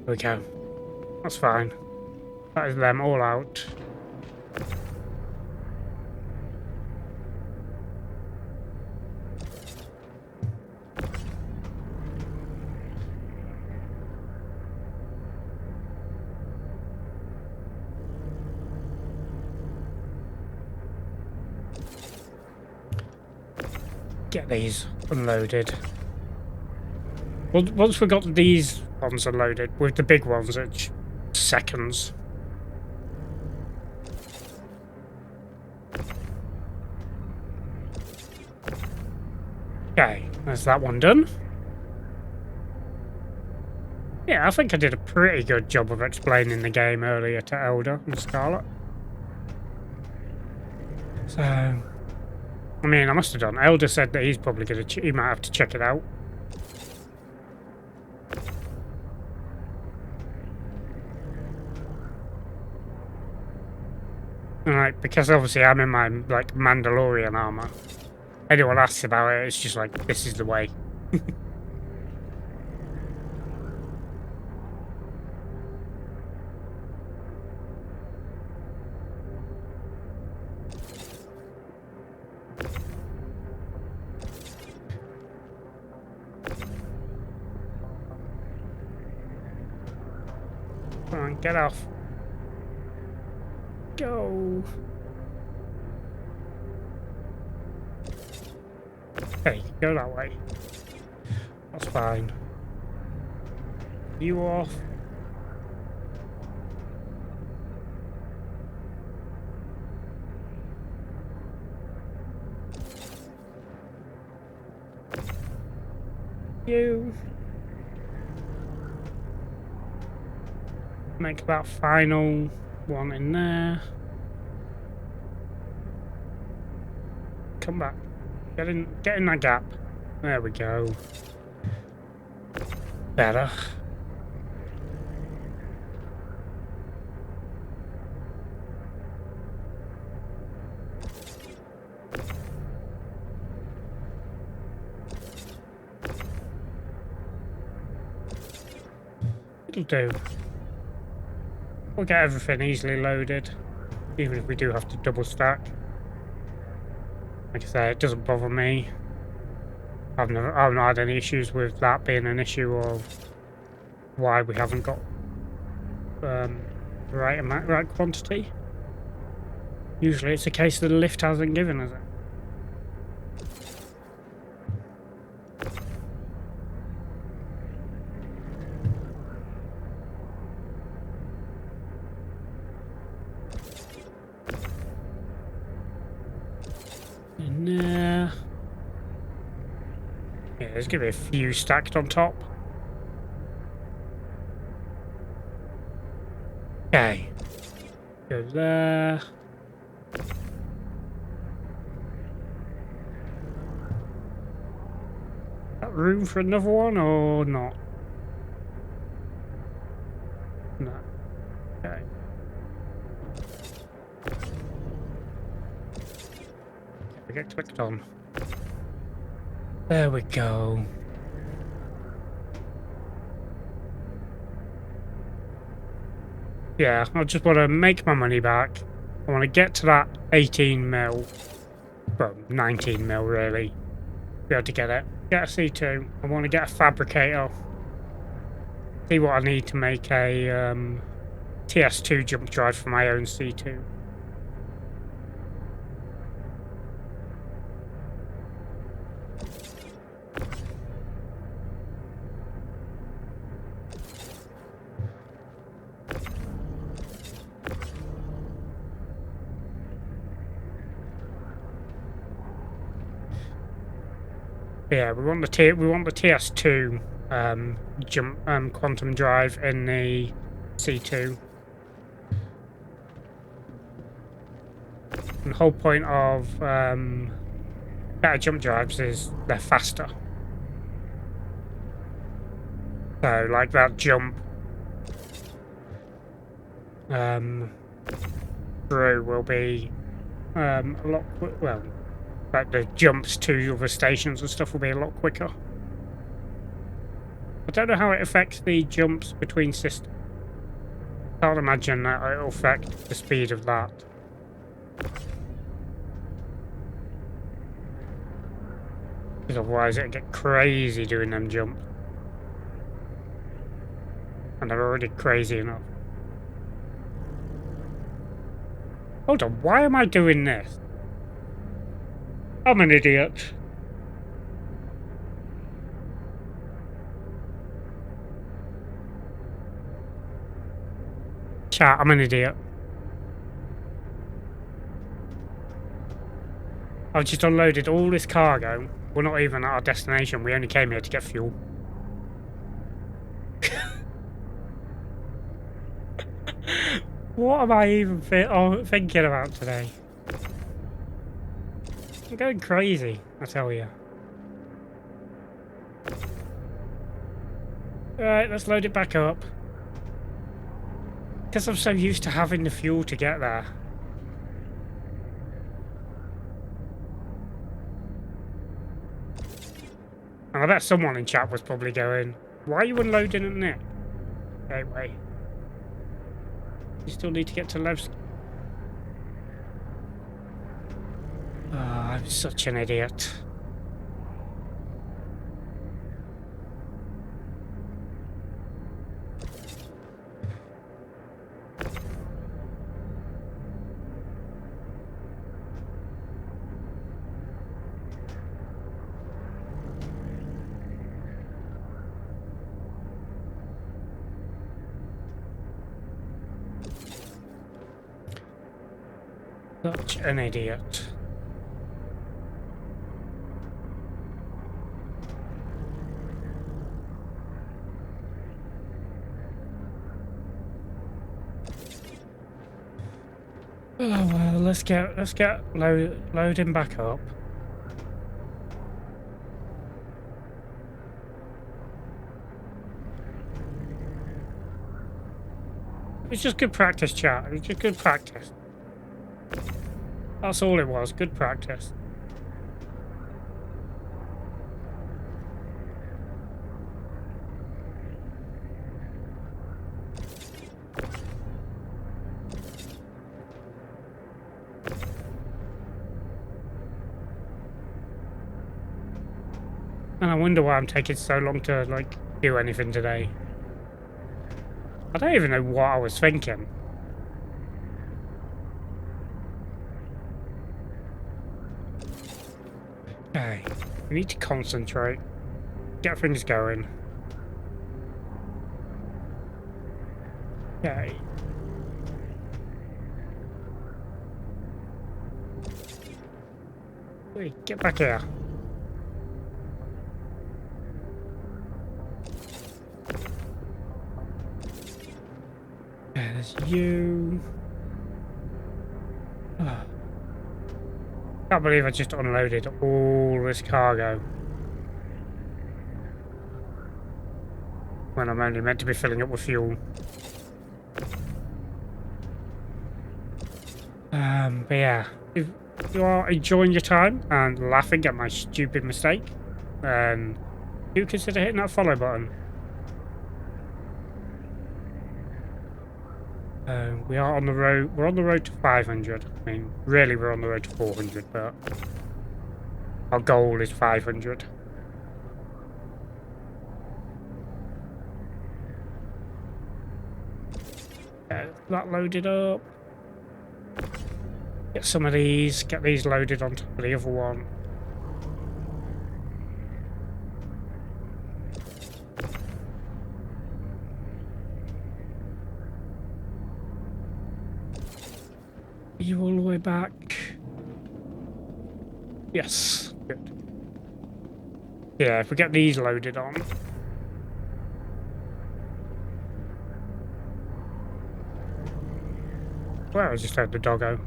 There we go. That's fine. That is them all out. Get these unloaded. Well, once we got these ones unloaded, with the big ones, it's seconds. Okay, there's that one done. Yeah, I think I did a pretty good job of explaining the game earlier to Elder and Scarlet. So... I mean, I must have done. Elder said that he's probably going to... he might have to check it out. Alright, because obviously I'm in my, like, Mandalorian armor. Anyone asks about it, it's just like, this is the way. Come on, get off. Go. Hey, go that way. That's fine. You off. You. Make that final one in there. Come back. Get in that gap. There we go. Better. It'll do. We'll get everything easily loaded. even if we do have to double stack. Like I say, it doesn't bother me. I've not had any issues with that being an issue or why we haven't got right amount, right quantity. Usually it's a case that the lift hasn't given us it. Yeah, there's gonna be a few stacked on top. Okay. Go there. Got room for another one or not? No. Okay. We get clicked on. There we go. Yeah, I just want to make my money back. I want to get to that 18 mil. Well, 19 mil really. Be able to get it. Get a C2. I want to get a fabricator. See what I need to make a TS2 jump drive for my own C2. Yeah, we want the TS2 jump quantum drive in the C2. And the whole point of better jump drives is they're faster. So like that jump through will be a lot well. Like the jumps to other stations and stuff will be a lot quicker. I don't know how it affects the jumps between systems. Can't imagine that it'll affect the speed of that. Because otherwise it'd get crazy doing them jumps. And they're already crazy enough. Hold on, why am I doing this? I'm an idiot. Chat, I'm an idiot. I've just unloaded all this cargo. We're not even at our destination. We only came here to get fuel. What am I even thinking about today? I'm going crazy, I tell you. Alright, let's load it back up. Because I'm so used to having the fuel to get there. And I bet someone in chat was probably going, why are you unloading at Nick? Gateway. You still need to get to Levski. Oh, I'm such an idiot. Such an idiot. Oh well, let's get loading back up. It's just good practice, chat. It's just good practice. That's all it was, good practice. And I wonder why I'm taking so long to, like, do anything today. I don't even know what I was thinking. Okay, we need to concentrate. Get things going. Okay. Wait, get back here. There's you. Oh. Can't believe I just unloaded all this cargo when I'm only meant to be filling up with fuel. But yeah, if you are enjoying your time and laughing at my stupid mistake, then do consider hitting that follow button. We are on the road. We're on the road to 500. I mean, really, we're on the road to 400, but our goal is 500. Get that loaded up. Get some of these. Get these loaded on top of the other one. Are you all the way back? Yes. Good. Yeah, if we get these loaded on. Well, I just had the doggo.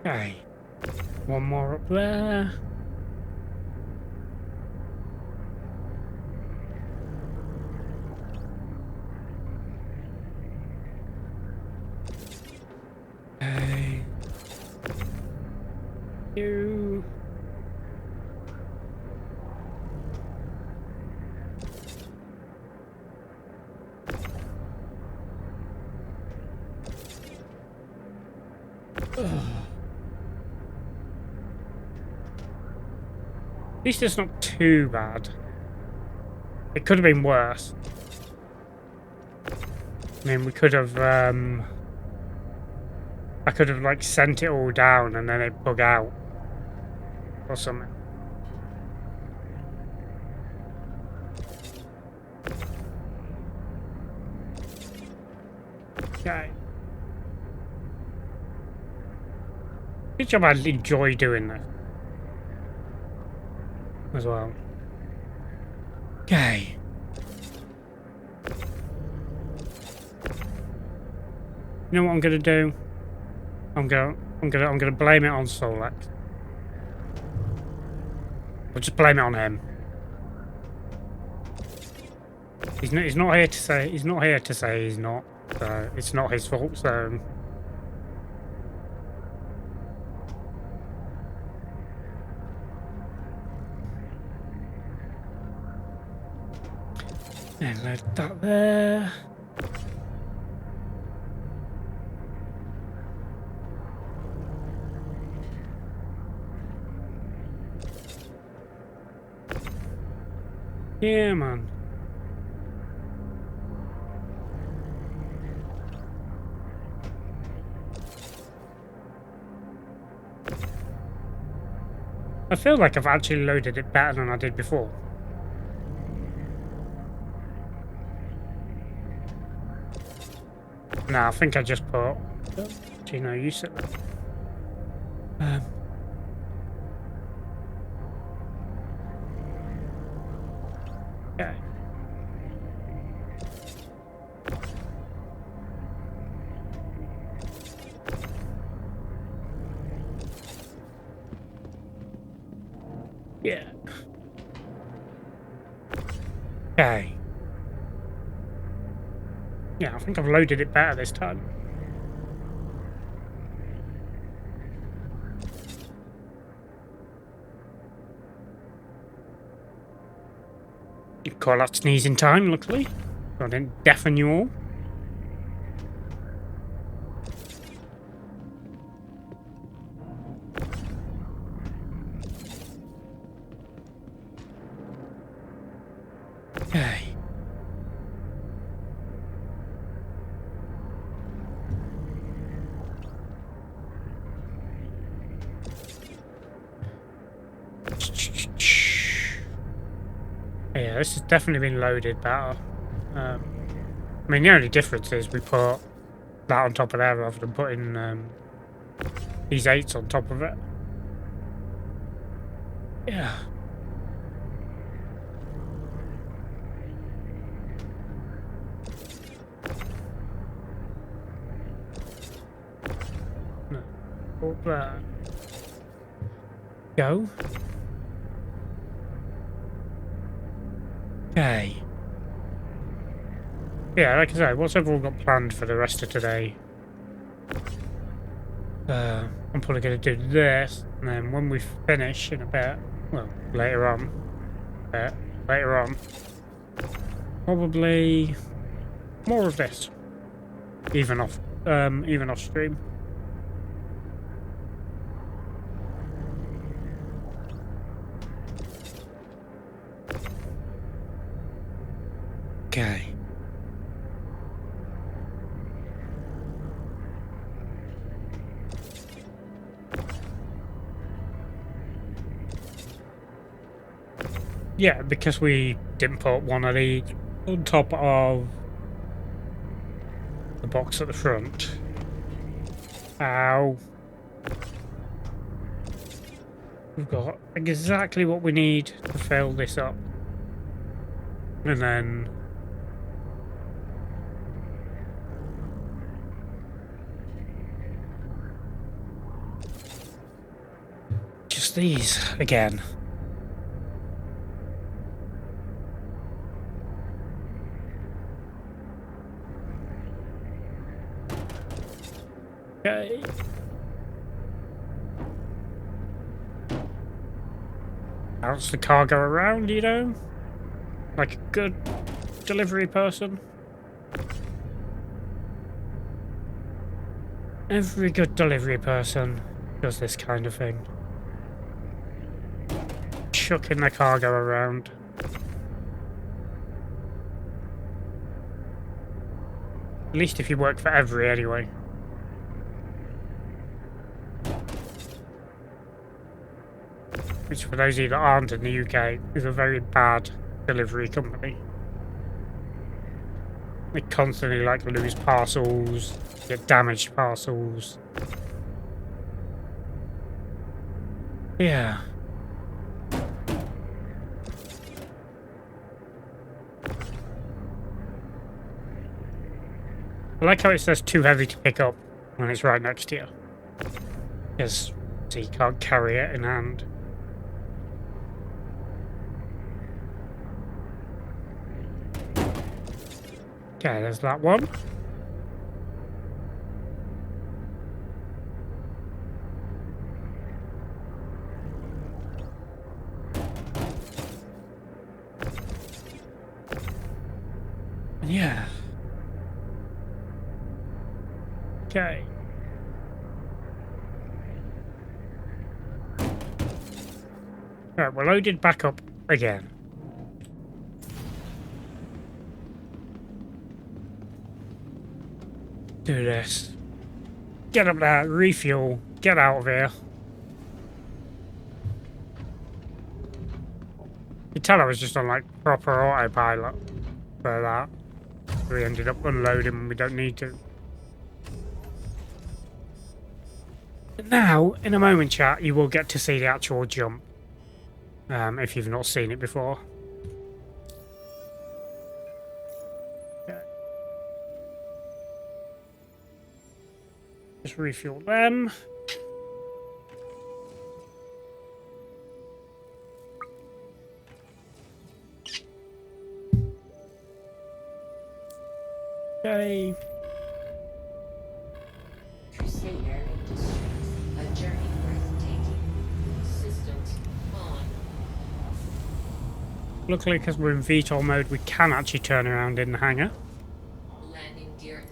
Okay. One more up there. Okay. You. At least it's not too bad. It could have been worse. I mean, we could have, I could have, like, sent it all down and then it bug out. Or something. Okay. Good job I enjoy doing this. As well. Okay. You know what I'm gonna do? I'm gonna blame it on Solak. I'll just blame it on him. He's not here to say he's not. So it's not his fault. So. And let that there. Yeah, man. I feel like I've actually loaded it better than I did before. No, I think I just put. Do you know you said that? Okay. Yeah. Okay. Yeah, I think I've loaded it better this time. You call that sneezing time, luckily. I didn't deafen you all. Yeah, this has definitely been loaded better. I mean, the only difference is we put that on top of there rather than putting these 8s on top of it. Yeah. No. Up there. Go. Okay. Yeah, like I say, what's everyone got planned for the rest of today? I'm probably going to do this, and then when we finish in a bit, well, later on, probably more of this, even off stream. Okay. Yeah, because we didn't put one of these on top of the box at the front. Ow. We've got exactly what we need to fill this up. And then just these again. Okay. Bounce the cargo around, you know? Like a good delivery person. Every good delivery person does this kind of thing. Chucking the cargo around. At least if you work for Every, anyway. Which, for those of you that aren't in the UK, is a very bad delivery company. They constantly lose parcels, get damaged parcels. Yeah. I like how it says too heavy to pick up when it's right next to you. Because so you can't carry it in hand. Okay, there's that one. Yeah. Okay. Right, we're loaded back up again. Do this. Get up there, refuel, get out of here. You tell I was just on like proper autopilot for that. We ended up unloading when we don't need to. But now, in a moment, chat, you will get to see the actual jump. If you've not seen it before. Just refuel them. Okay. Crusader Industries. A journey worth taking. Systems on. Luckily, because we're in VTOL mode, we can actually turn around in the hangar. Landing gear.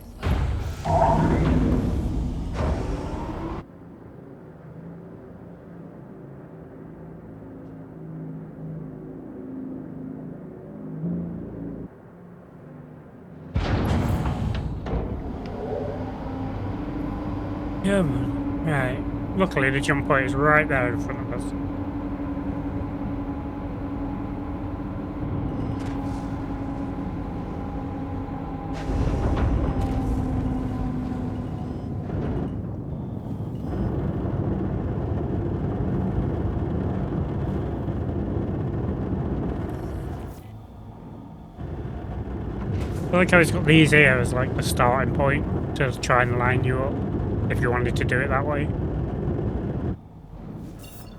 Yeah, man. Right. Luckily, the jump point is right there in front of us. I like how it's got these here as like the starting point to try and line you up if you wanted to do it that way.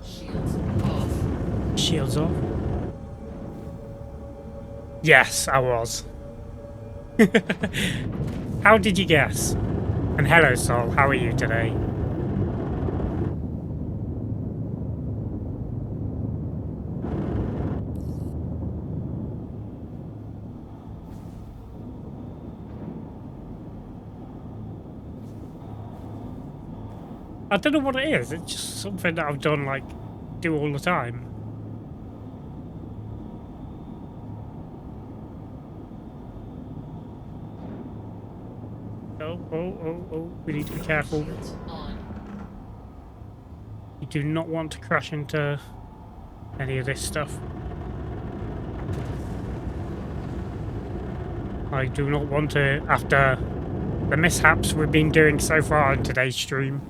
Shields off. Shields off. Yes, I was. How did you guess? And hello, Sol. How are you today? I don't know what it is. It's just something that I've done, like, do all the time. Oh, we need to be careful. Shields on. You do not want to crash into any of this stuff. I do not want to, after the mishaps we've been doing so far in today's stream.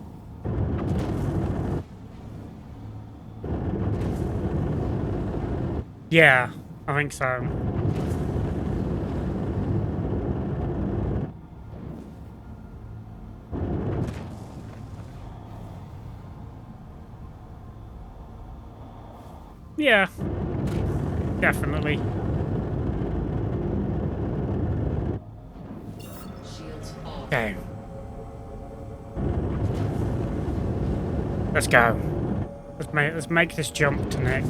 Yeah, I think so. Yeah, definitely. Shields off. Okay. Let's go. Let's make this jump to Nick.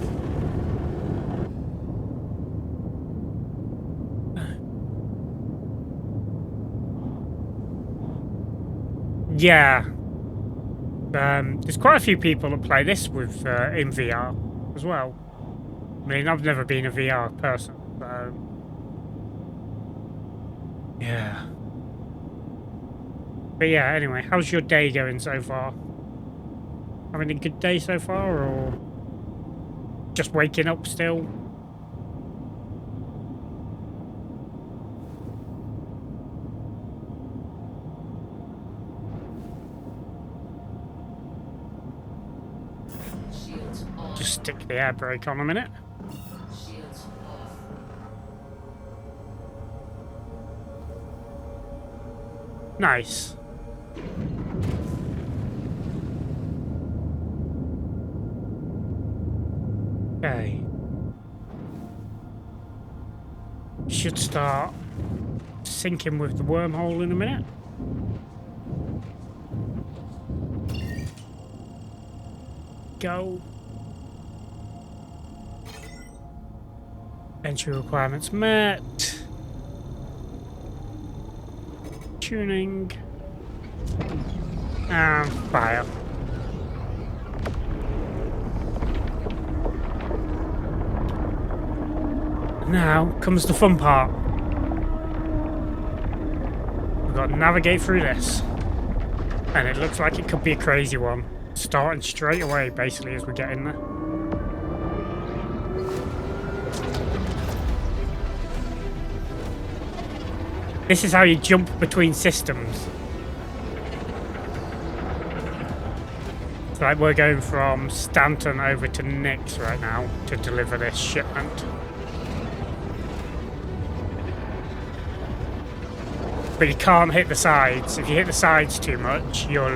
Yeah. There's quite a few people that play this with in VR as well. I mean, I've never been a VR person, so yeah. But yeah, anyway, how's your day going so far? Having a good day so far, or just waking up still? Shields on. Just stick the air brake on a minute. Shields off. Nice. Okay. Should start sinking with the wormhole in a minute. Go. Entry requirements met. Tuning. And fire. Now comes the fun part. We've got to navigate through this. And it looks like it could be a crazy one. Starting straight away, basically, as we get in there. This is how you jump between systems. It's like we're going from Stanton over to Nix right now to deliver this shipment. But you can't hit the sides. If you hit the sides too much, you'll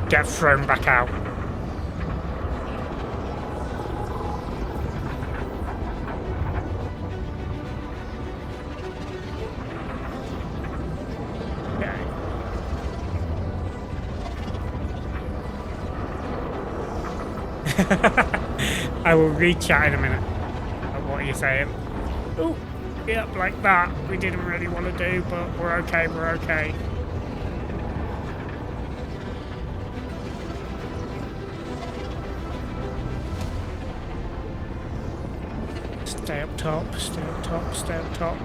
get thrown back out. Okay. I will re-chat in a minute. What are you saying? Ooh. Yep, like that. We didn't really want to do, but we're okay, we're okay. Stay up top, stay up top, stay up top.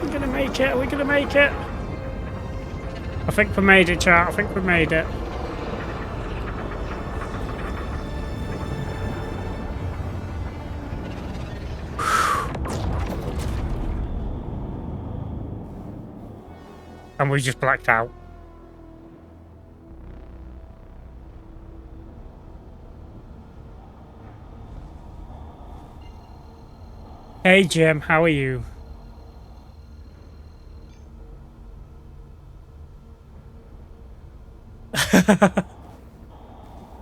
We're gonna make it, we're gonna make it. I think we made it, chat. I think we made it. And we just blacked out. Hey Jim, how are you?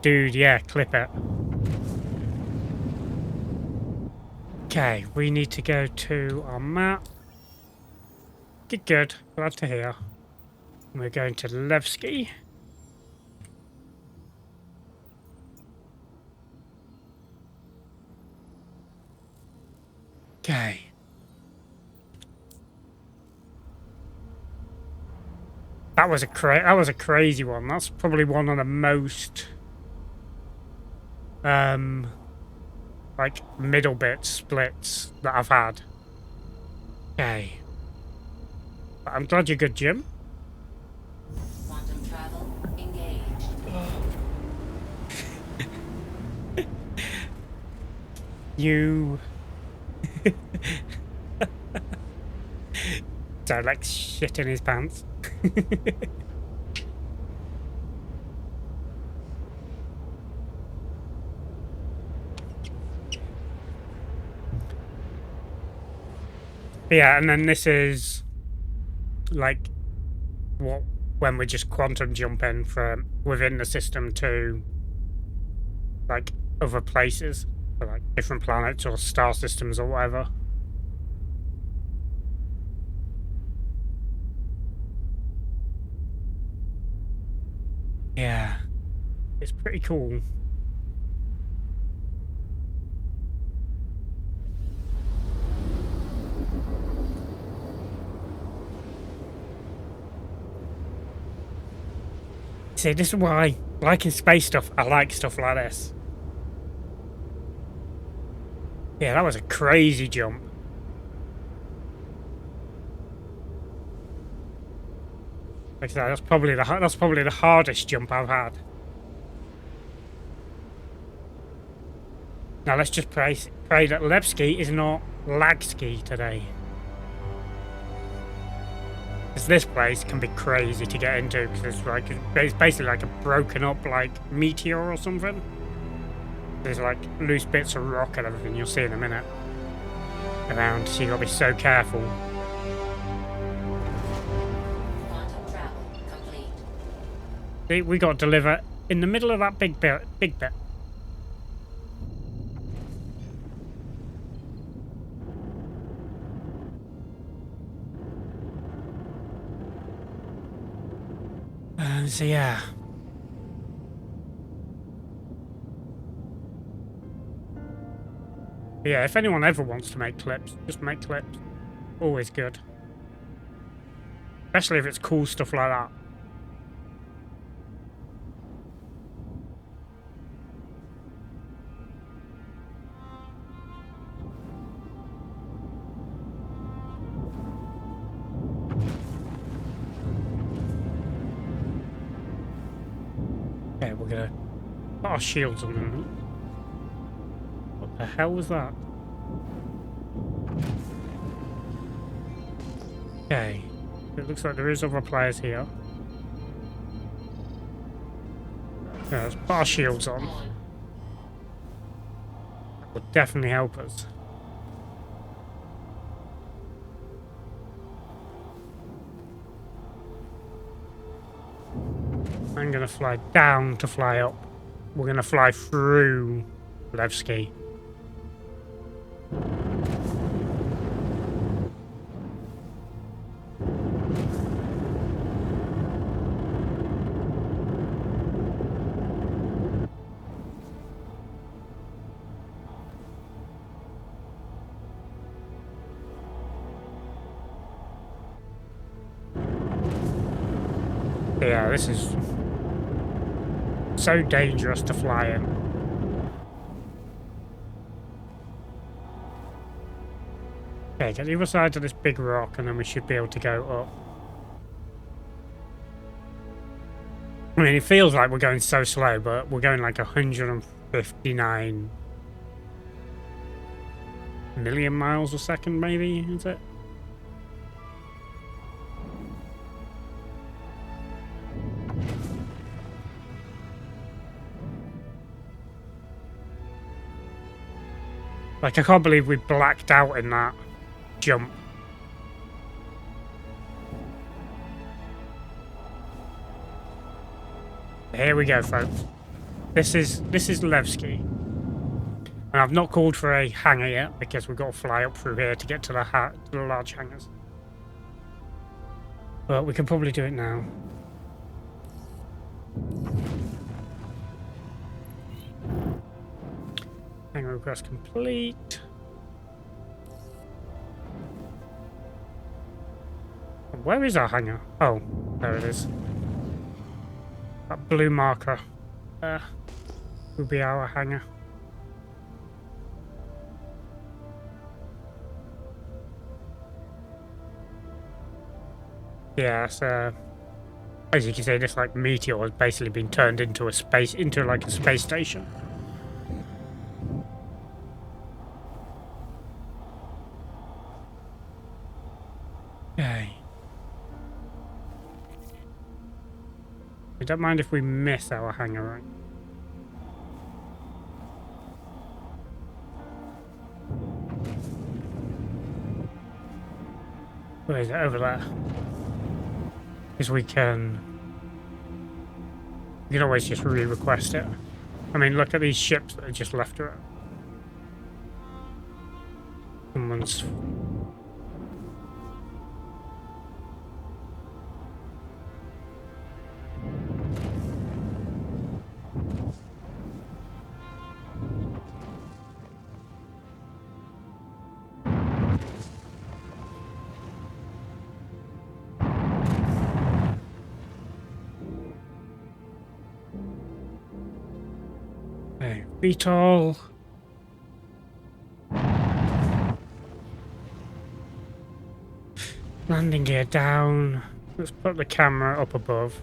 Dude, yeah, clip it. Okay, we need to go to our map. Good, glad to hear. We're going to Levski. Okay. That was a crazy one. That's probably one of the most like middle bit splits that I've had. Okay. But I'm glad you're good, Jim. Quantum travel engaged. You so like shit in his pants. Yeah, and then this is like what when we just quantum jumping from within the system to like other places, or like different planets or star systems or whatever. Yeah, it's pretty cool. See, this is why, liking space stuff, I like stuff like this. Yeah, that was a crazy jump. Like I said, that's probably the hardest jump I've had. Now let's just pray that Levski is not Lagski today. Because this place can be crazy to get into, because it's basically like a broken up like meteor or something. There's like loose bits of rock and everything, you'll see in a minute around, so you gotta be so careful. Quantum travel complete. See, we got to deliver in the middle of that big bit. So yeah. Yeah, if anyone ever wants to make clips, just make clips. Always good. Especially if it's cool stuff like that. Okay, we're gonna put our shields on them. What the hell was that? Okay. It looks like there is other players here. Yeah, let's put our shields on. That would definitely help us. I'm gonna fly down to fly up. We're gonna fly through Levski. Yeah, this is so dangerous to fly in. Okay, get the other side of this big rock and then we should be able to go up. I mean, it feels like we're going so slow, but we're going like 159 million miles a second, maybe, is it? Like, I can't believe we blacked out in that jump. Here we go, folks. This is Levski. And I've not called for a hangar yet because we've got to fly up through here to get to the large hangars. But we can probably do it now. Hangar request complete. Where is our hangar? Oh, there it is. That blue marker will be our hangar. Yeah, so as you can see, this like meteor has basically been turned into a space station. Okay. I don't mind if we miss our hangar, right? Where is it? Over there. Because we can always just re-request it. I mean, look at these ships that are just left around. Someone's... Okay, VTOL. Landing gear down. Let's put the camera up above.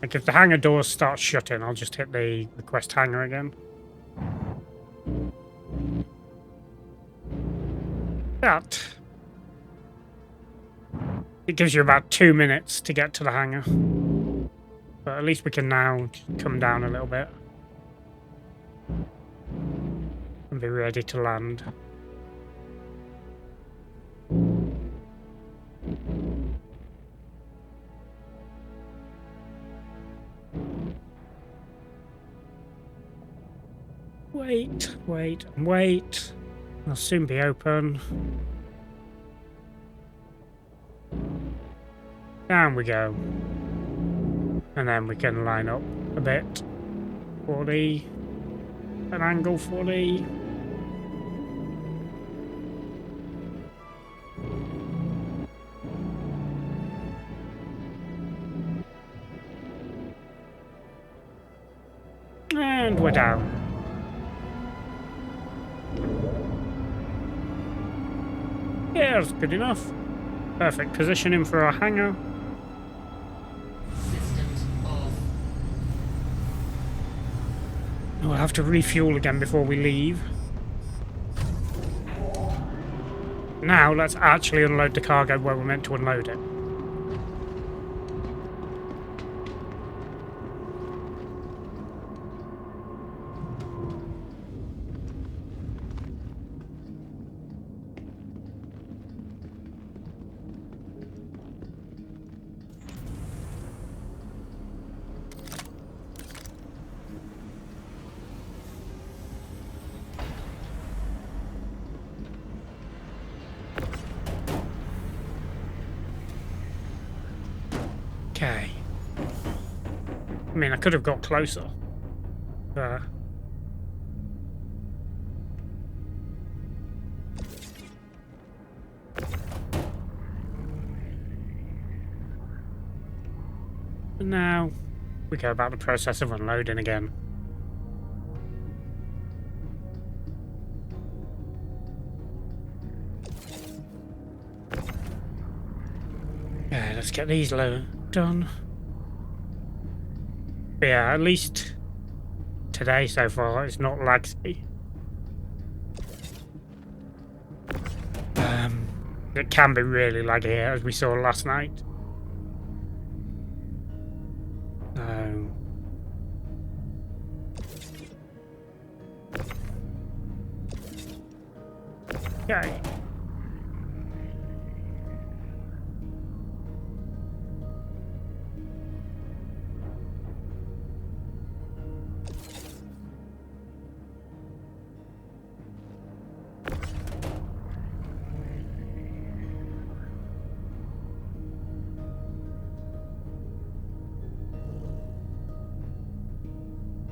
Like if the hangar doors start shutting, I'll just hit the request hangar again. That. It gives you about 2 minutes to get to the hangar. But at least we can now come down a little bit. And be ready to land. Wait, wait, and wait. I'll soon be open. Down we go. And then we can line up a bit for an angle for the and we're down. Yeah, that's good enough. Perfect positioning for our hangar. We'll have to refuel again before we leave. Now, let's actually unload the cargo where we're meant to unload it. Okay. I mean, I could have got closer. And now we go about the process of unloading again. Okay, let's get these done. But yeah, at least today so far it's not laggy. It can be really laggy here, as we saw last night. Okay.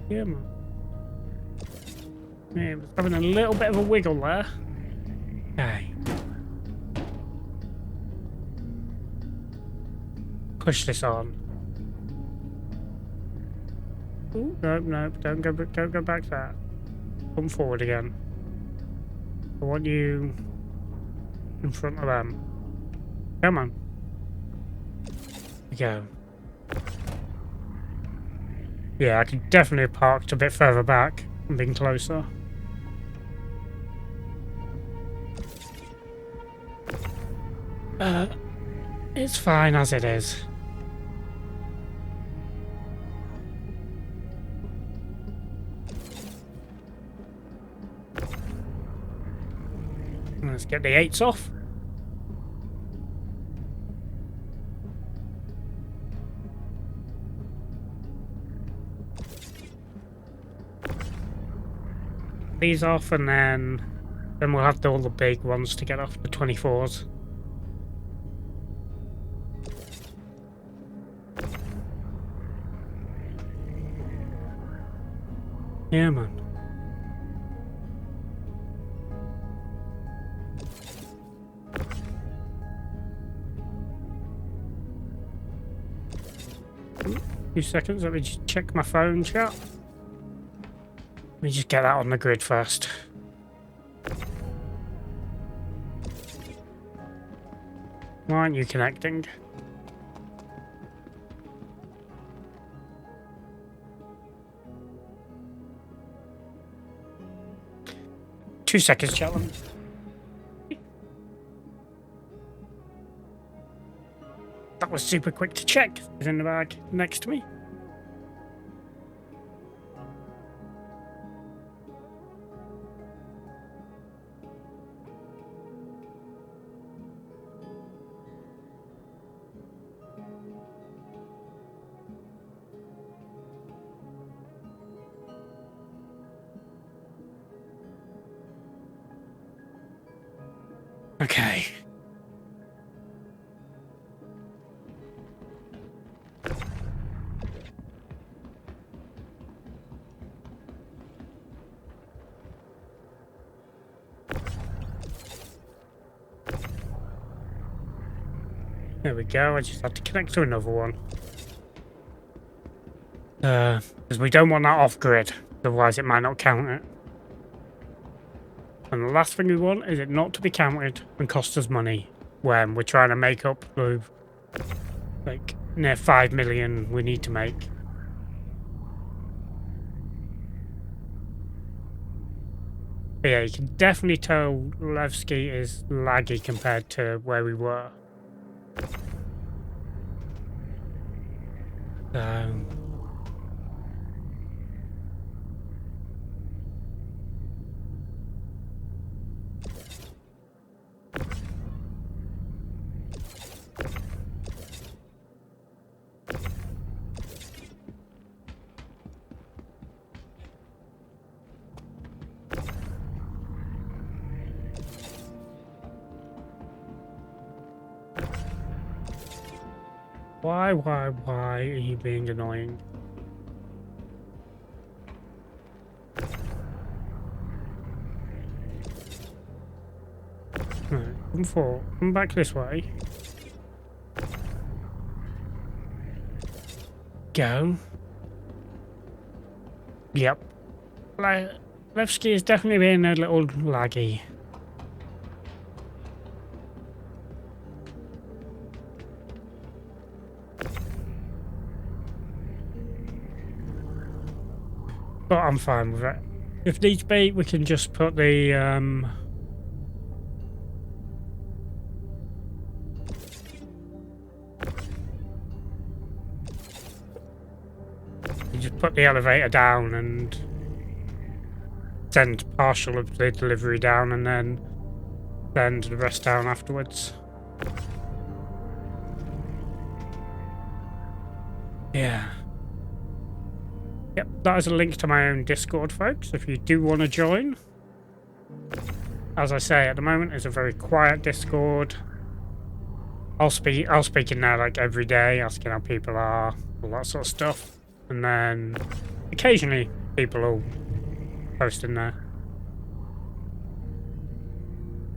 Yeah, man. Yeah, it was having a little bit of a wiggle there. Okay. Push this on. Ooh, no, don't go back to that. Come forward again. I want you in front of them. Come on. There you go. Yeah, I could definitely have parked a bit further back and been closer. It's fine as it is. Let's get the 8s off. These off, and then we'll have all the big ones to get off the 24s. Yeah, man. Few seconds, let me just check my phone chat. Let me just get that on the grid first. Why aren't you connecting? Two seconds, gentlemen. That was super quick to check. It's in the bag next to me. Okay. There we go, I just had to connect to another one. Because we don't want that off-grid, otherwise it might not count it. And the last thing we want is it not to be counted and cost us money when we're trying to make up the, like, near 5 million we need to make. But yeah, you can definitely tell Levski is laggy compared to where we were. Why are you being annoying? No, come back this way. Go. Yep. Levski is definitely being a little laggy. But I'm fine with it. If needs be, we can just put the you just put the elevator down and send partial of the delivery down, and then send the rest down afterwards. Yeah. Yep, that is a link to my own Discord, folks, if you do want to join. As I say, at the moment, it's a very quiet Discord. I'll speak in there like every day, asking how people are, all that sort of stuff. And then occasionally people will post in there.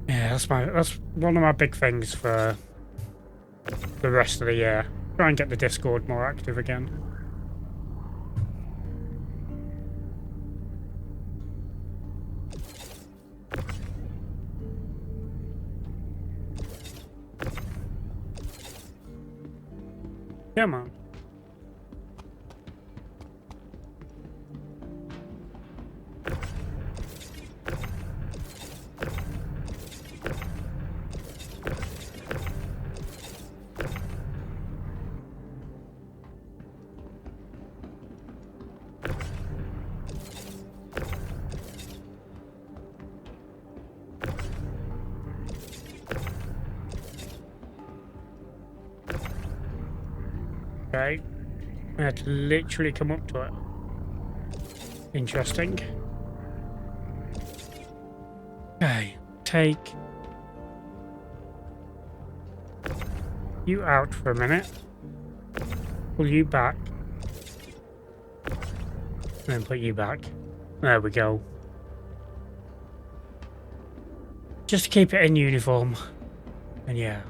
Yeah, that's one of my big things for the rest of the year. Try and get the Discord more active again. Yeah, man. Okay, I had to literally come up to it. Interesting. Okay, take you out for a minute. Pull you back. And then put you back. There we go. Just to keep it in uniform. And yeah.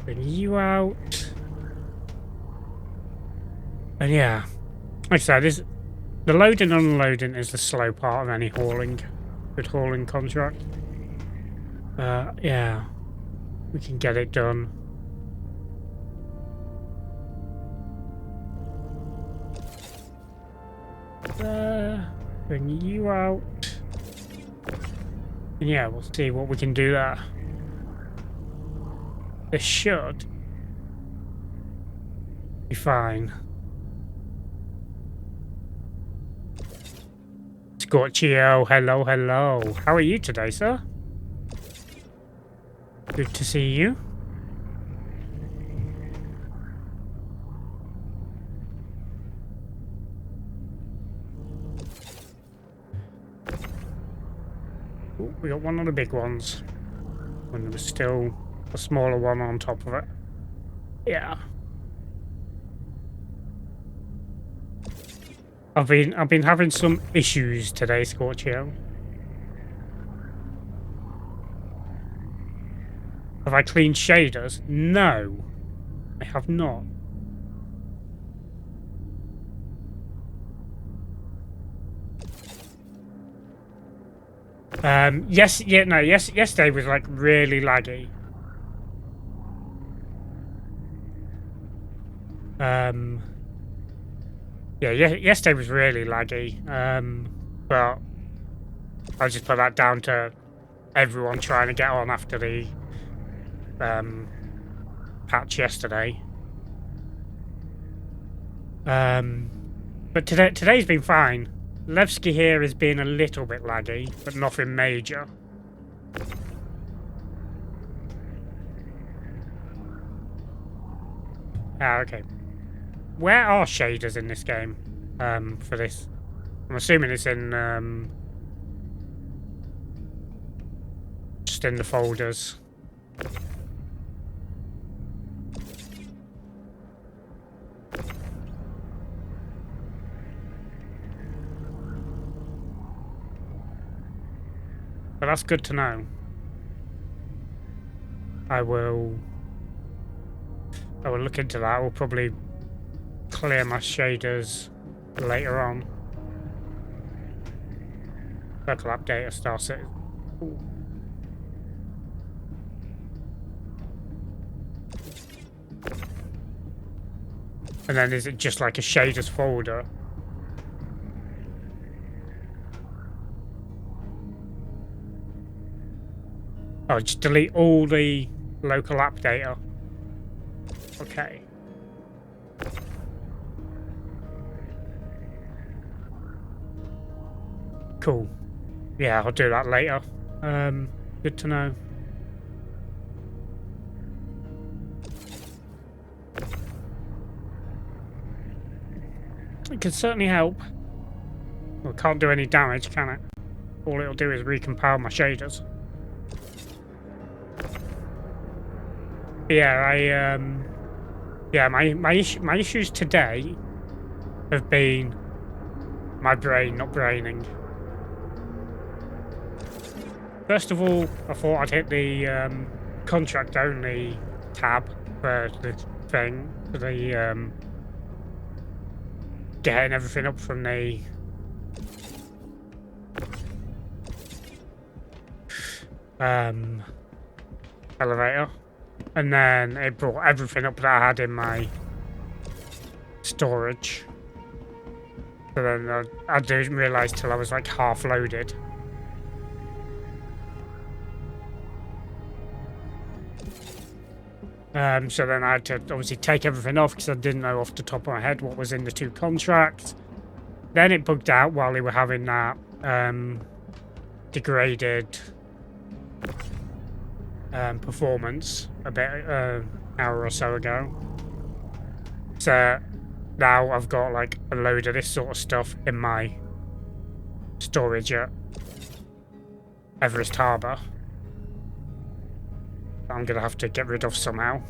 Bring you out. And yeah, like I said, the loading and unloading is the slow part of any good hauling contract. Yeah, we can get it done. Bring you out. And yeah, we'll see what we can do there. This should be fine. Scorchio, hello, hello. How are you today, sir? Good to see you. Ooh, we got one of the big ones. When there was still a smaller one on top of it. Yeah. I've been having some issues today, Scorchio. Have I cleaned shaders? No, I have not. Yesterday was like really laggy. Yesterday was really laggy, but I'll just put that down to everyone trying to get on after the patch yesterday. But today's been fine. Levski here has been a little bit laggy, but nothing major. Ah, okay. Where are shaders in this game? For this? I'm assuming it's in, just in the folders. But that's good to know. I will look into that. We'll probably clear my shaders later on. Circle update of Star Citizen. And then is it just like a shaders folder? Oh, just delete all the local app data. Okay. Cool. Yeah, I'll do that later. Good to know. It can certainly help. Well, it can't do any damage, can it? All it'll do is recompile my shaders. Yeah, yeah, my issues today have been my brain not braining. First of all, I thought I'd hit the contract only tab for the thing, for the getting everything up from the elevator, and then it brought everything up that I had in my storage. So then I didn't realise till I was like half loaded. So then I had to obviously take everything off because I didn't know off the top of my head what was in the 2 contracts. Then it bugged out while they were having that degraded performance a bit hour or so ago. So now I've got like a load of this sort of stuff in my storage at Everest Harbour. I'm gonna have to get rid of somehow.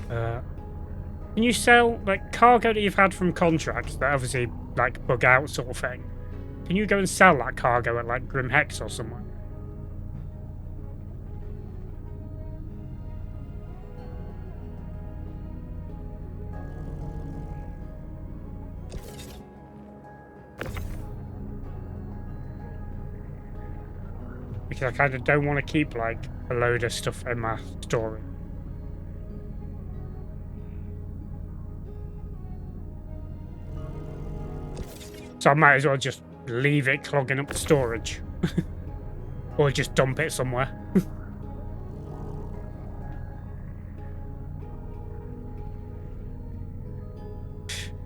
Can you sell like cargo that you've had from contracts that obviously like bug out sort of thing? Can you go and sell that cargo at like Grim Hex or somewhere? Because I kind of don't want to keep like a load of stuff in my storage. So I might as well just leave it clogging up the storage. Or just dump it somewhere.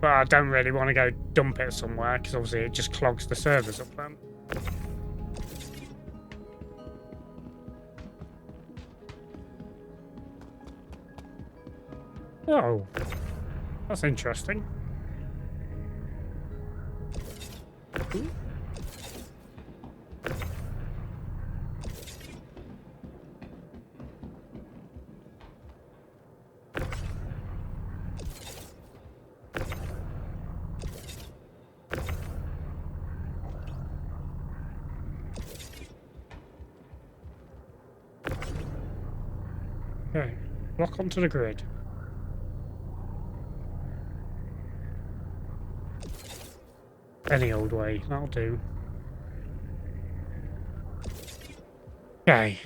But I don't really want to go dump it somewhere because obviously it just clogs the servers up then. Oh, that's interesting. Ooh. Okay, lock onto the grid. Any old way, that'll do. Okay.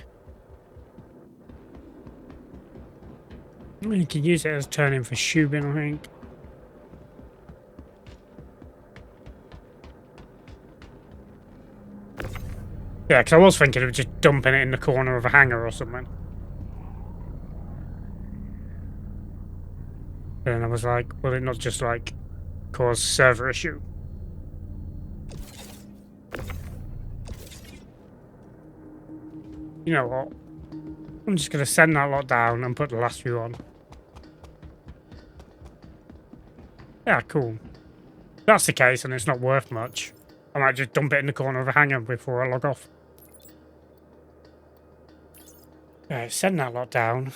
You can use it as turning for Shubin, I think. Yeah, because I was thinking of just dumping it in the corner of a hangar or something. And I was like, will it not just like cause server issue? You know what? I'm just going to send that lot down and put the last few on. Yeah, cool. If that's the case and it's not worth much, I might just dump it in the corner of a hangar before I log off. Alright, send that lot down.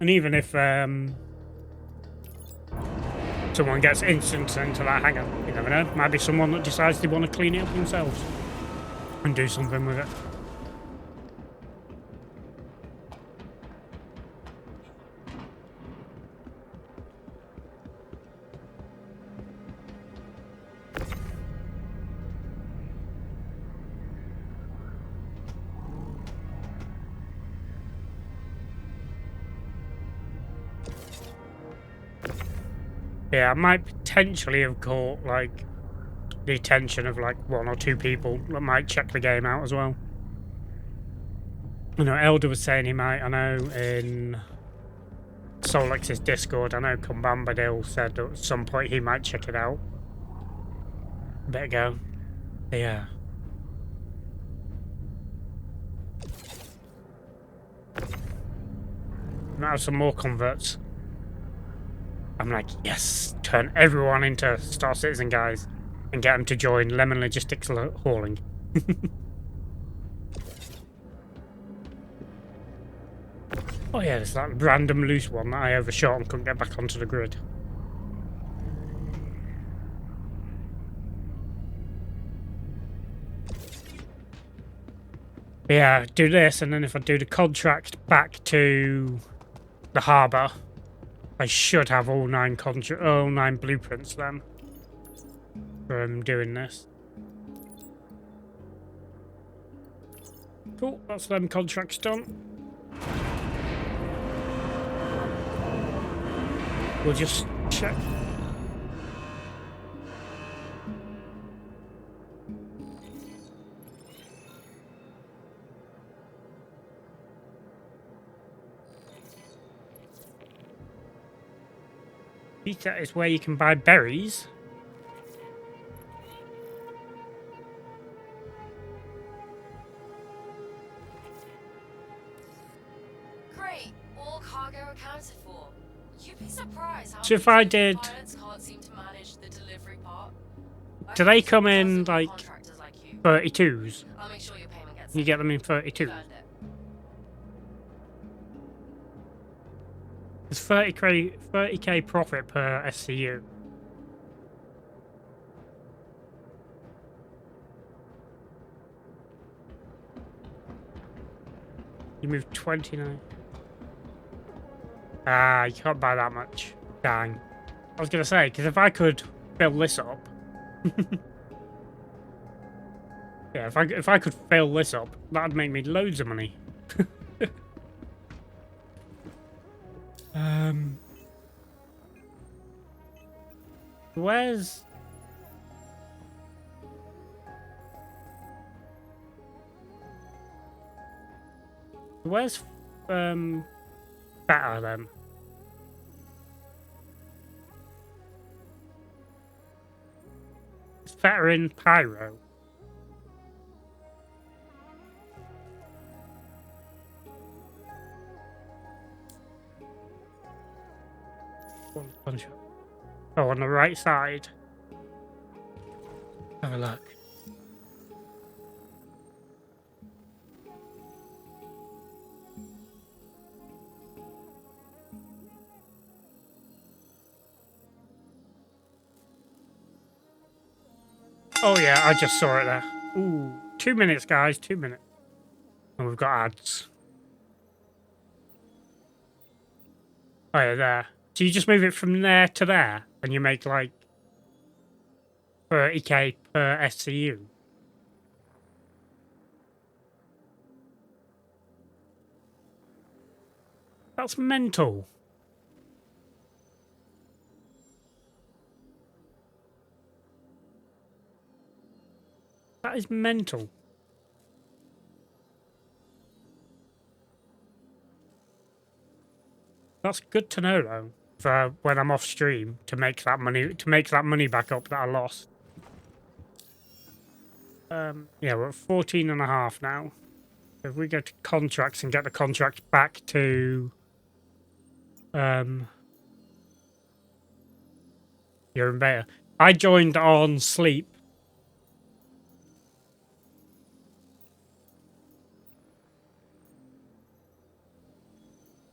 And even if someone gets instanced into that hangar, you never know. Might be someone that decides they want to clean it up themselves and do something with it. Yeah, I might potentially have caught, like, the attention of, like, 1 or 2 people that might check the game out as well. I know Elder was saying he might, I know in Solex's Discord, I know Kumbambadil said that at some point he might check it out. A bit ago. Yeah. Now have some more converts. I'm like, yes, turn everyone into Star Citizen guys and get them to join Lemon Logistics Hauling. Oh yeah, there's that random loose one that I overshot and couldn't get back onto the grid. Yeah, do this, and then if I do the contract back to the harbour, I should have all 9 blueprints then from doing this. Cool, that's them contracts done. We'll just check. Pizza is where you can buy berries. Great, all cargo accounted for. You'd be surprised how So if I did, pilots can't seem to manage the delivery part. do they come in like Contractors like you. 32s? I'll make sure your payment gets You get them in 32s. You've earned it. There's 30k profit per SCU. You move 29. Ah, you can't buy that much. Dang. I was gonna say, because if I could fill this up, yeah, if I could fill this up, that'd make me loads of money. Where's better then? It's better in Pyro. Oh, on the right side. Have a look. Oh yeah, I just saw it there. Ooh, 2 minutes, guys, 2 minutes. And we've got ads. Oh yeah, there. So you just move it from there to there, and you make like 30k per SCU. That's mental. That is mental. That's good to know though, for when I'm off stream to make that money back up that I lost. Yeah, we're at 14.5 now. If we go to contracts and get the contract back to you're in beta. I joined on sleep.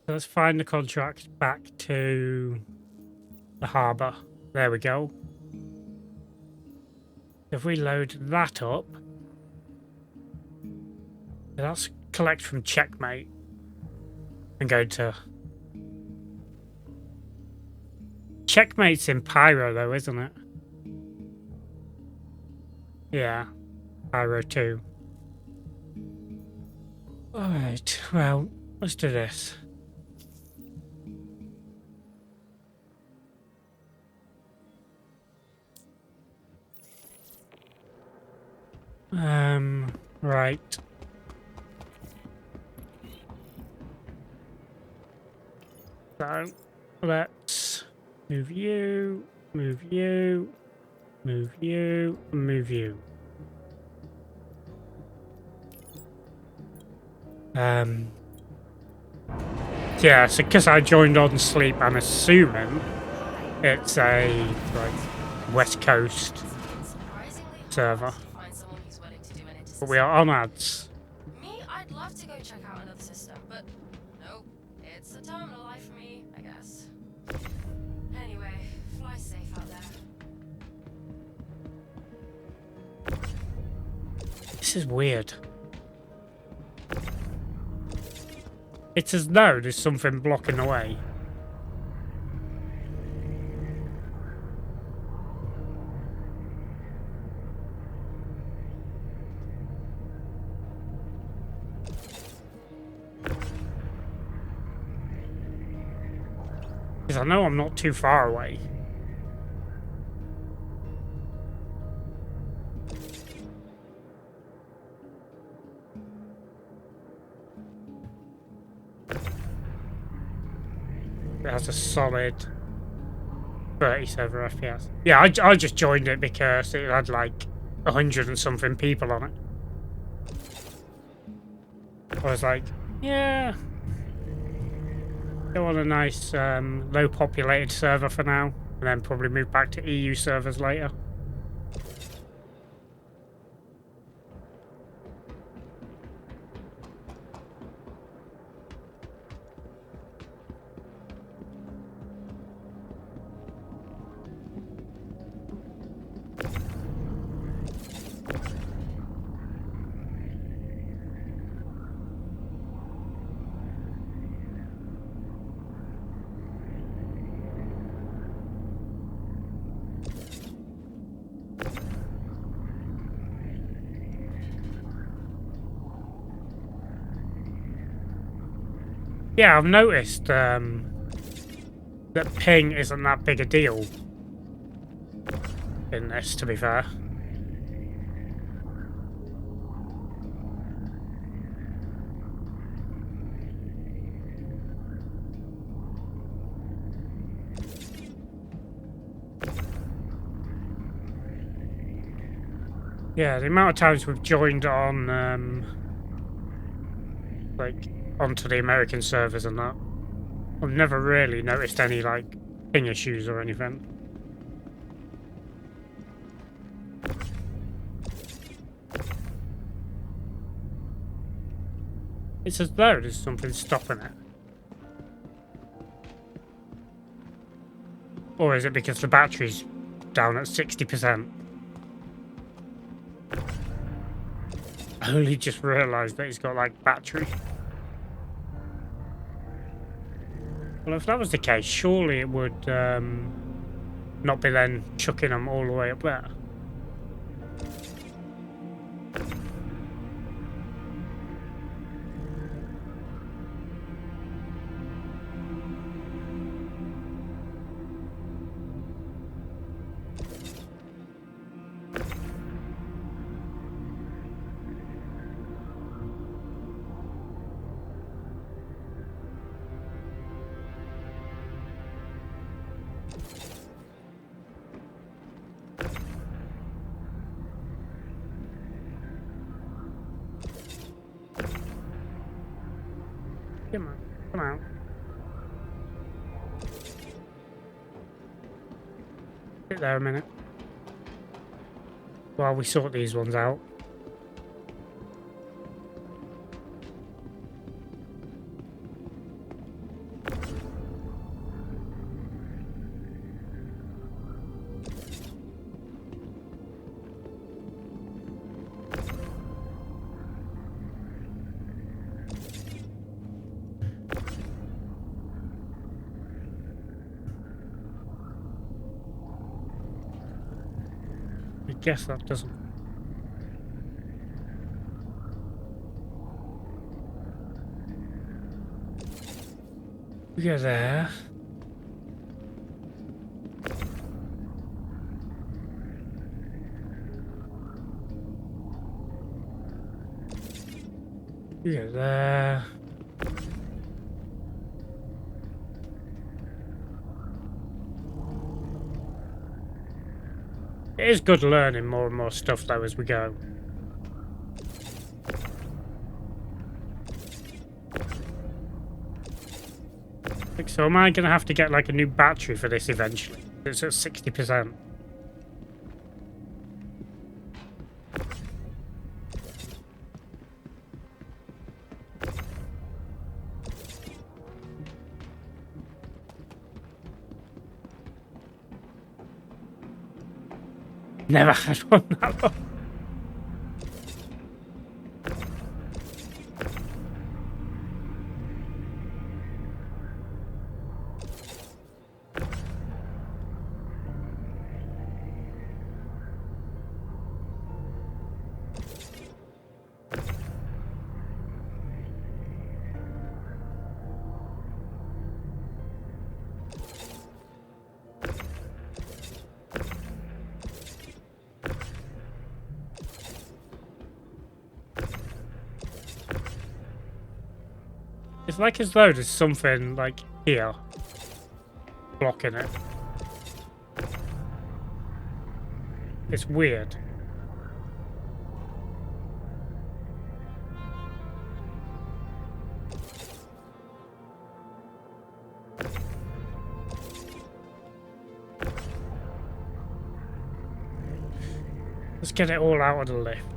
Let's find the contract back to the harbour. There we go. If we load that up, let's collect from Checkmate and go to Checkmate's in Pyro though, isn't it? Yeah, Pyro 2. Alright, well, let's do this. Right. So let's move you, move you, move you, move you. Yeah, so because I joined on sleep, I'm assuming it's a like West Coast Surprisingly server, hard to find someone who's willing to do an but we are on ads. Me, I'd love to go check out another system, but nope. It's a terminal life for me, I guess. Anyway, fly safe out there. This is weird. It's as though there's something blocking the way. Because I know I'm not too far away. It has a solid 37 FPS. Yeah, I just joined it because it had like 100 and something people on it. I was like, yeah, go on a nice low populated server for now, and then probably move back to EU servers later. Yeah, I've noticed that ping isn't that big a deal in this, to be fair. Yeah, the amount of times we've joined on, like, onto the American servers and that, I've never really noticed any, like, ping issues or anything. It's as though there's something stopping it. Or is it because the battery's down at 60%? I only just realised that it's got, like, battery. Well, if that was the case, surely it would not be then chucking them all the way up there. Come on, come out. Sit there a minute while we sort these ones out. I guess that doesn't. We go there. You go there. It is good learning more and more stuff though as we go. So am I going to have to get like a new battery for this eventually? It's at 60%. Never had one that long. It's like as though there's something like here blocking it. It's weird. Let's get it all out of the lift.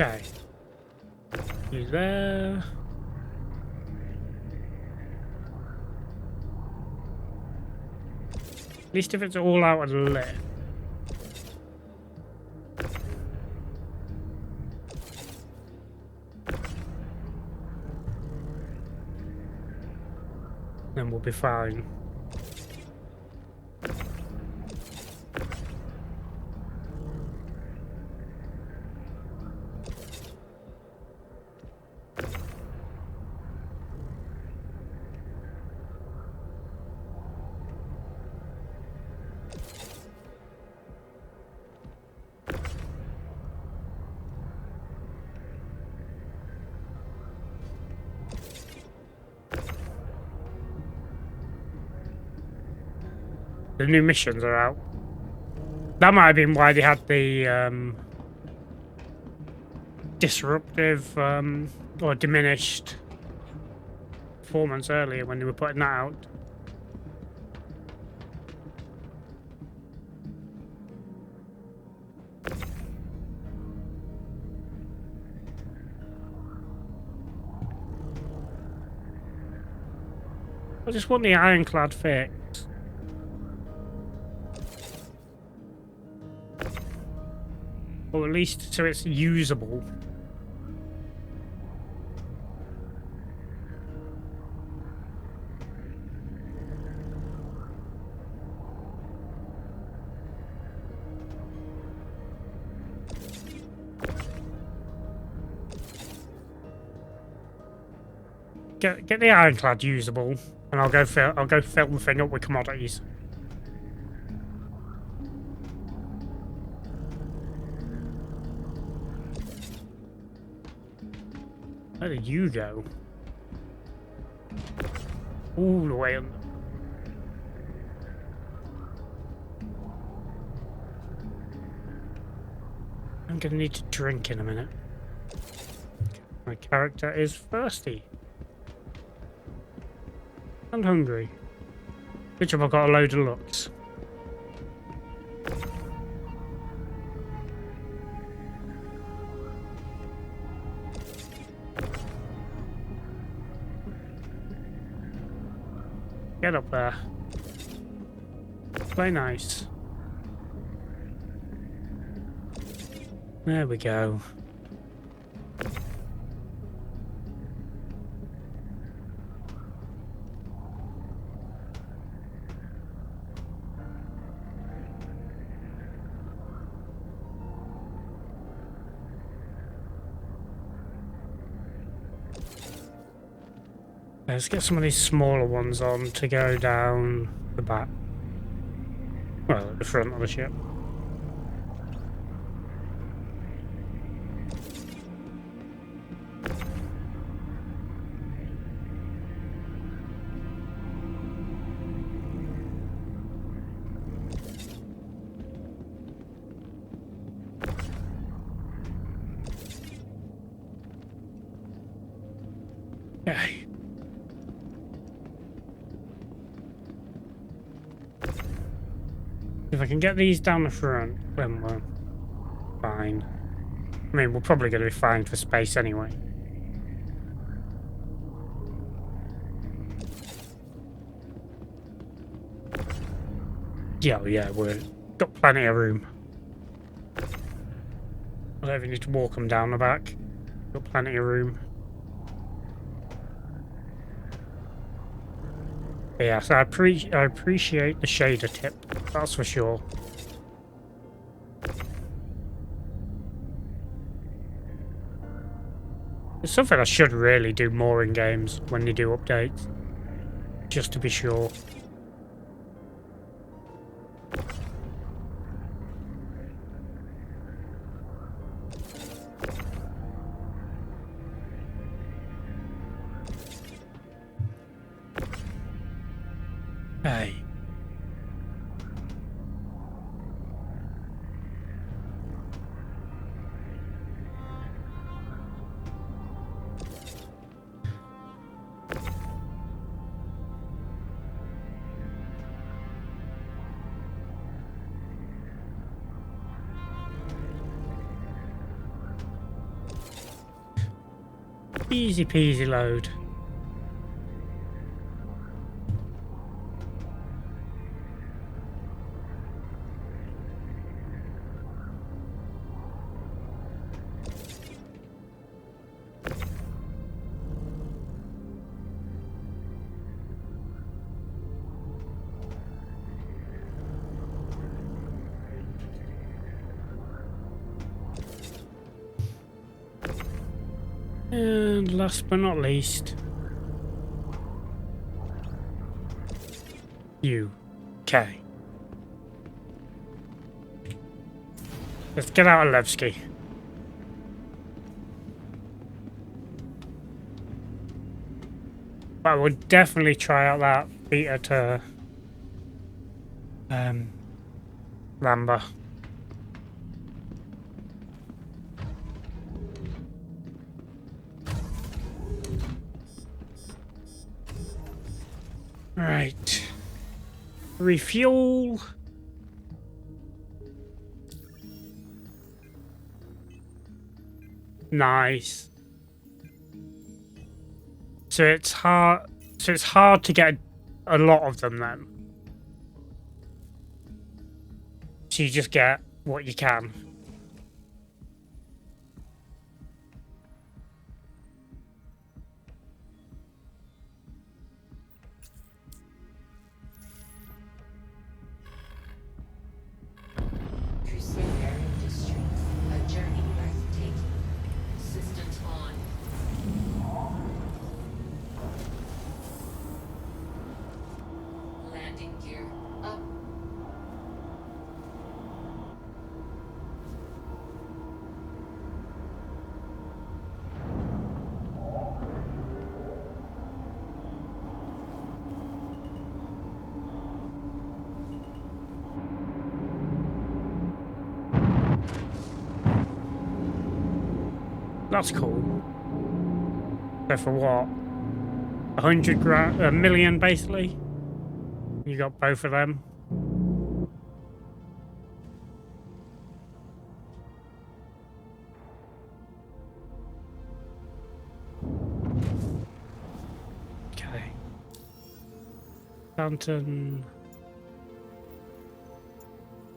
Okay. You there. At least if it's all out of the lift. Then we'll be fine. The new missions are out. That might have been why they had the disruptive or diminished performance earlier when they were putting that out. I just want the ironclad fix. Or at least so it's usable. Get the ironclad usable, and I'll go fill the thing up with commodities. Where did you go? All the way on. I'm gonna need to drink in a minute. My character is thirsty. And hungry. Which have I got a load of looks? Get up there. Play nice. There we go. Let's get some of these smaller ones on to go down the back. Well, at the front of the ship. Okay. If I can get these down the front, then we're fine. I mean, we're probably going to be fine for space anyway. Yeah, yeah, we've got plenty of room. I don't even need to walk them down the back. Got plenty of room. But yeah, so I appreciate the shader tip, that's for sure. It's something I should really do more in games when they do updates, just to be sure. Hey. Easy peasy load. And last but not least, you. Okay. Let's get out of Levski. But I would definitely try out that beta to Lambda. Right. Refuel. Nice. So it's hard to get a lot of them then. So you just get what you can. Crusader Industries. A journey worth taking. Systems on. Landing gear up. That's cool. So for what? 100 grand, a million basically? You got both of them? Okay.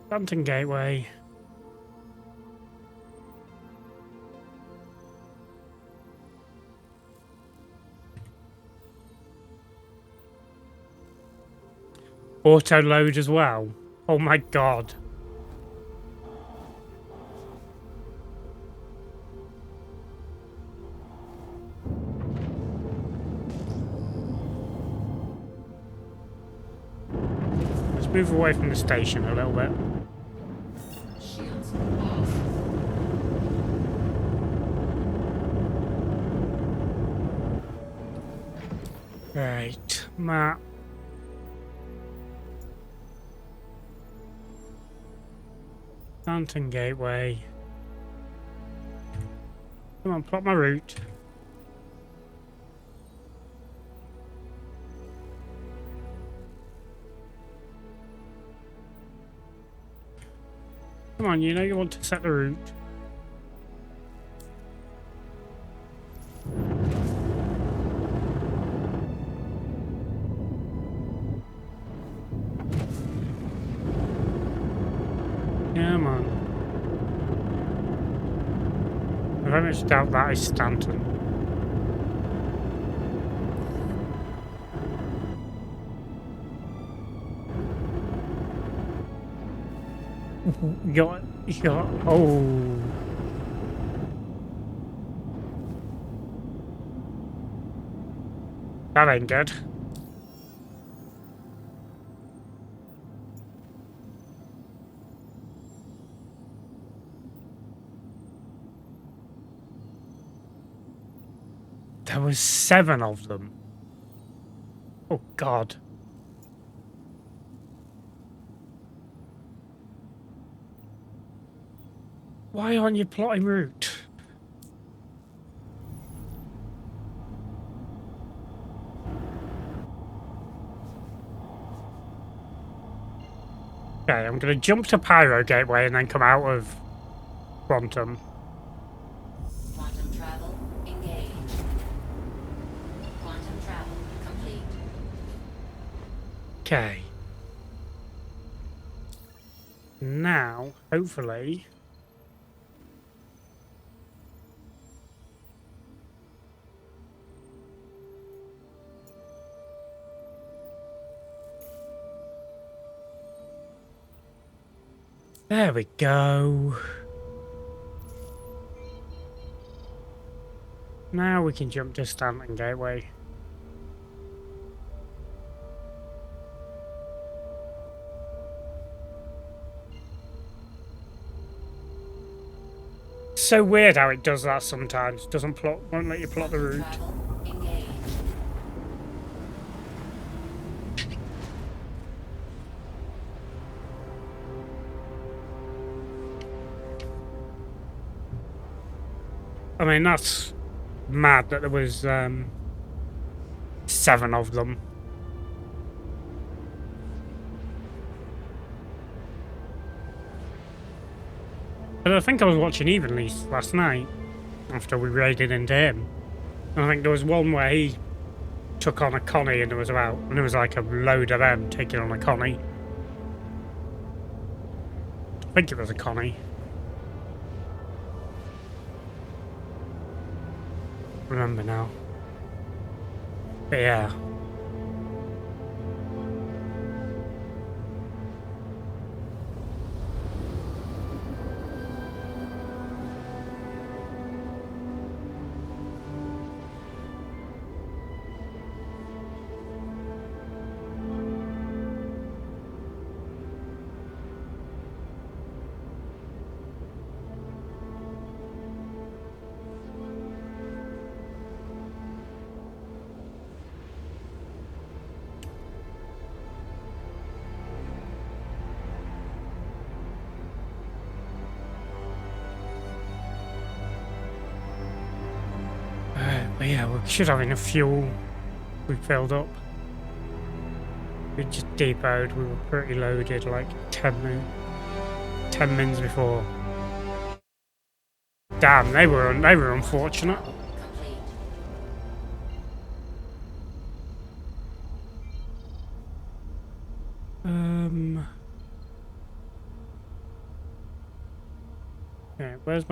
Stanton Gateway. Auto load as well. Oh my god. Let's move away from the station a little bit. Shields off. Right, map. Fountain Gateway. Come on, plot my route. Come on, you know you want to set the route. Come on. I very much doubt that is Stanton. Oh. That ain't good. There was 7 of them. Oh god. Why aren't you plotting route? Okay, I'm gonna jump to Pyro Gateway and then come out of Quantum. Quantum travel engaged. Quantum travel complete. Okay. Now, hopefully... There we go. Now we can jump to Stanton Gateway. So weird how it does that sometimes. Doesn't plot, won't let you plot the route. Travel engaged. I mean, that's mad that there was 7 of them. But I think I was watching Evenly last night after we raided into him. And I think there was one where he took on a Connie and there was like a load of them taking on a Connie. I think it was a Connie. Remember now. But yeah. But yeah, we should have enough fuel. We filled up. We just depoted. We were pretty loaded, like 10 mins before. Damn, they were unfortunate. Complete. Yeah, where's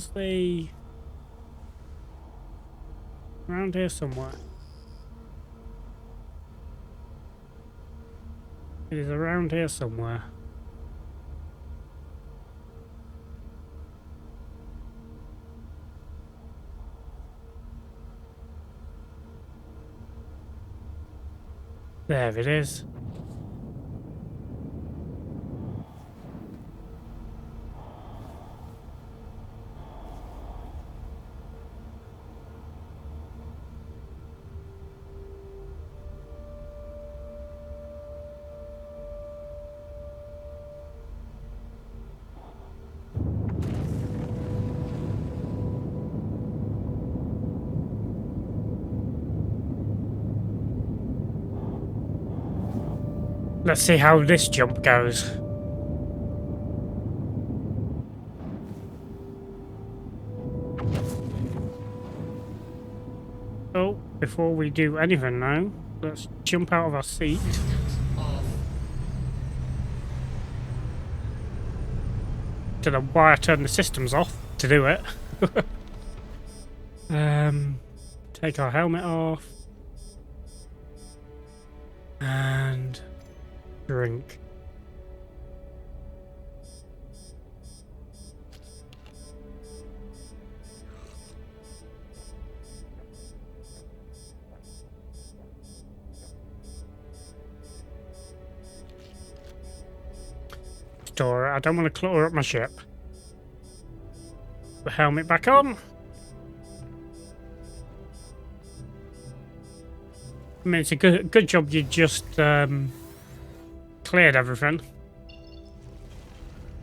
the... Around here somewhere. It is around here somewhere. There it is. Let's see how this jump goes. Oh, before we do anything now, let's jump out of our seat. Systems off. To the why I turned the systems off to do it. Take our helmet off. And drink. Store it. I don't want to clutter up my ship. The helmet back on. I mean, it's a good job you just cleared everything.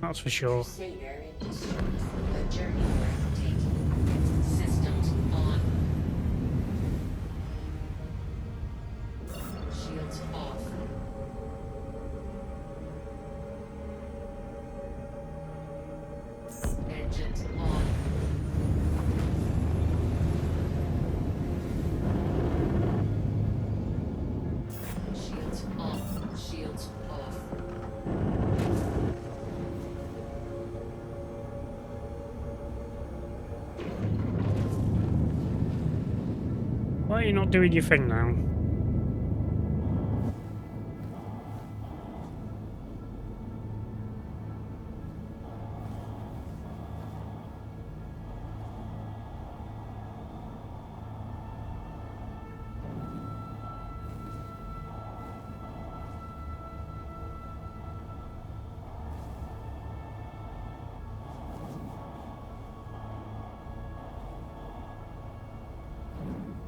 That's for sure. Crusader Industries. A journey worth taking. Systems on. Shields off. Engines on. Shields on. Shields off. Why are you not doing your thing now?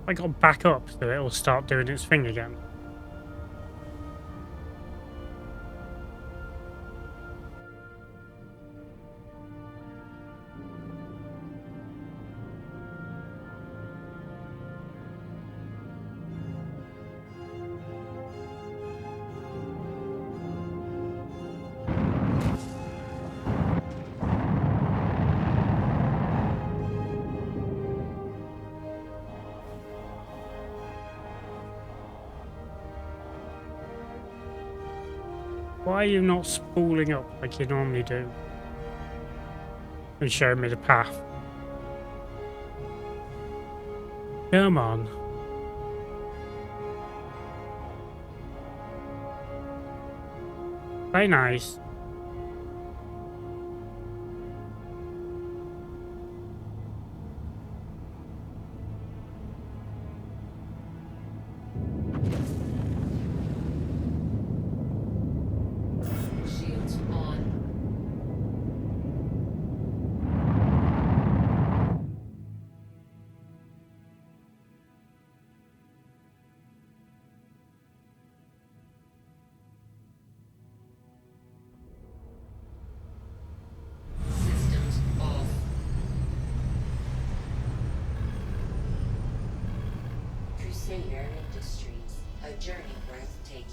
I got back up so it'll start doing its thing again. Why are you not spooling up like you normally do? And showing me the path. Come on. Very nice. Shields on. Systems off. Crusader Industries. A journey worth taking.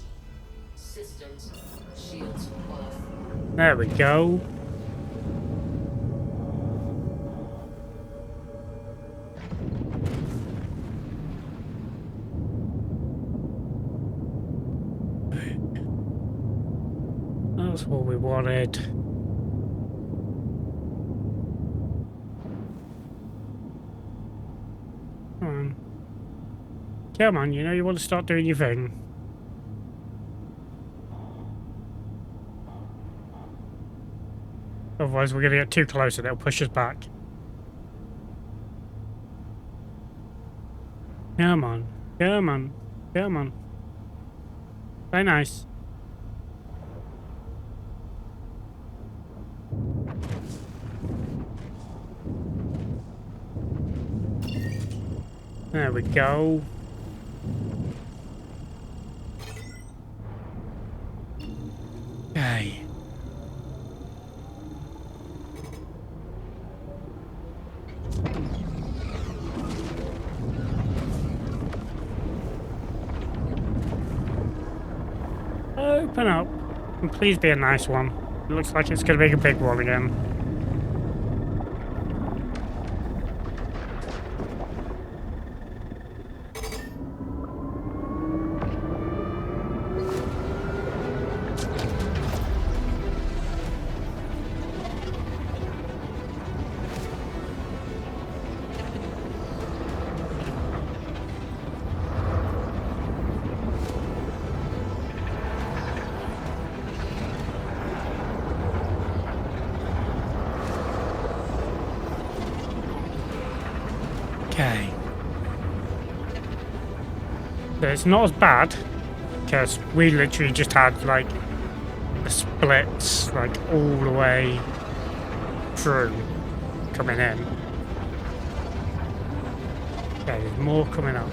Systems. Shields off. There we go. That's what we wanted. Come on. Come on, you know you want to start doing your thing. Otherwise we're gonna get too close and it'll push us back. Come on. Come on. Come on. Very nice. There we go. Okay. Open up. And please be a nice one. It looks like it's going to be a big one again. Okay. So it's not as bad, because we literally just had, like, the splits, like, all the way through coming in. Okay, there's more coming up.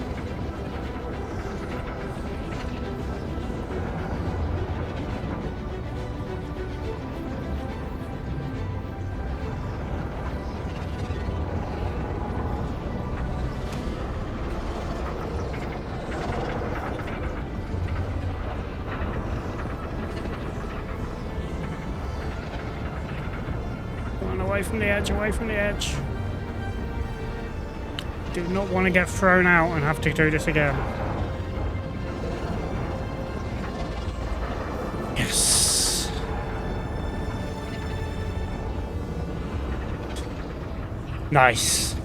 Away from the edge, away from the edge. Do not want to get thrown out and have to do this again. Yes. Nice.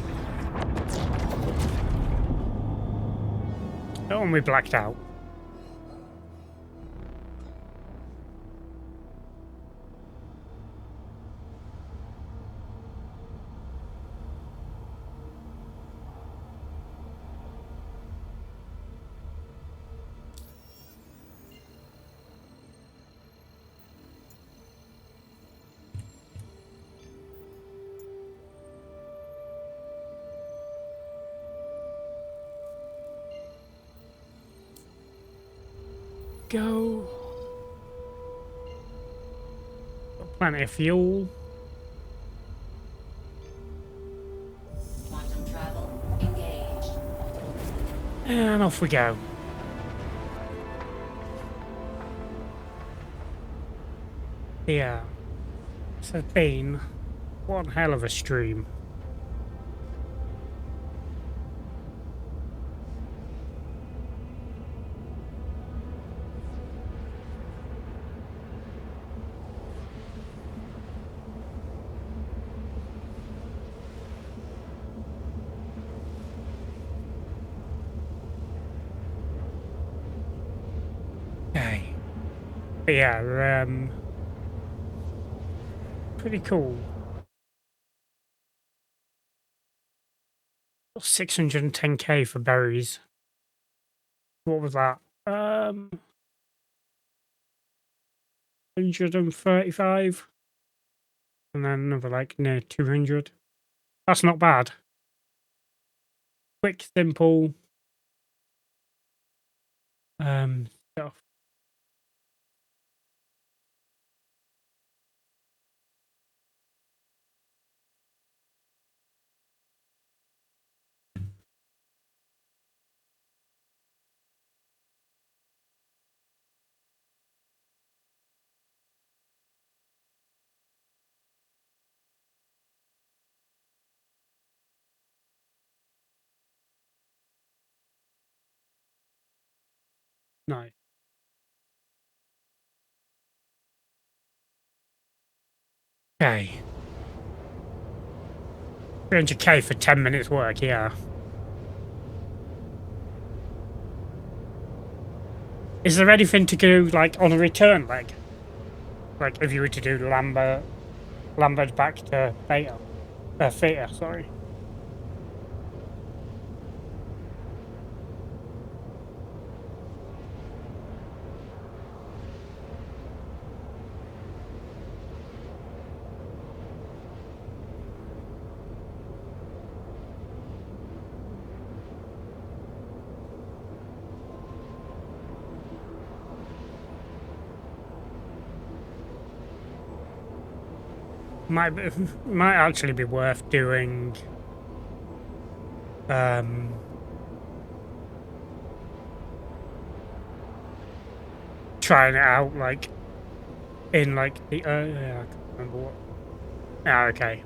Oh, and we blacked out. Go. Got plenty of fuel. Quantum travel engaged. And off we go. Yeah. This has been one hell of a stream. Okay. But yeah, pretty cool. 610k for berries. What was that? 135. And then another like near 200. That's not bad. Quick, simple stuff. Nice. Okay. 300k for 10 minutes work, yeah. Is there anything to do, like, on a return leg? Like, if you were to do Lambert, Lambert back to Theta. Theta, sorry. Might actually be worth doing trying it out like in like the yeah, I can't remember what. Ah, okay.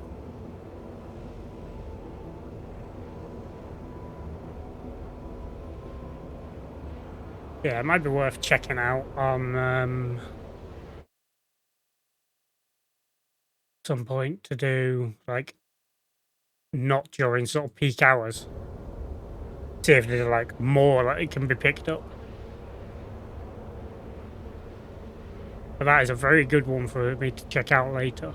Yeah, it might be worth checking out on some point to do like not during sort of peak hours. See if there's like more that it can be picked up. But that is a very good one for me to check out later.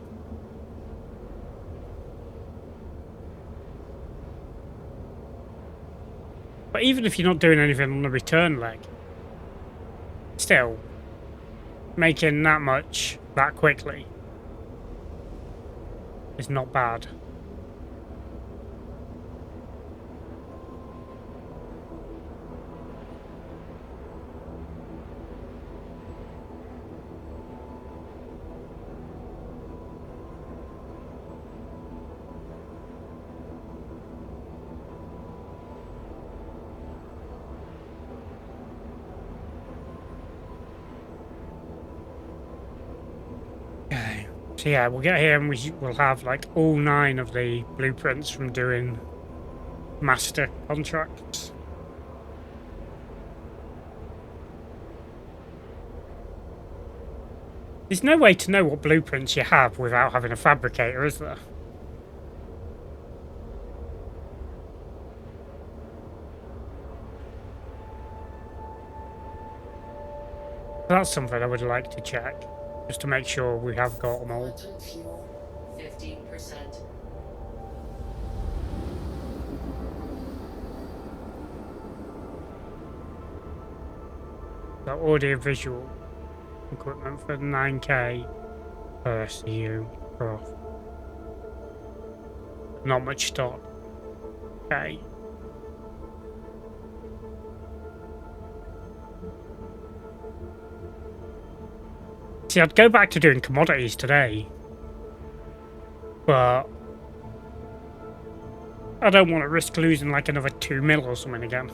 But even if you're not doing anything on the return leg, still making that much that quickly is not bad. So yeah, we'll get here and we'll have like all 9 of the blueprints from doing master contracts. There's no way to know what blueprints you have without having a fabricator, is there? That's something I would like to check. Just to make sure we have got them all. Quantum fuel, 15%. The audio-visual equipment for 9K per SCU prof. Not much stock. Okay. See, I'd go back to doing commodities today, but I don't want to risk losing like another 2 mil or something again.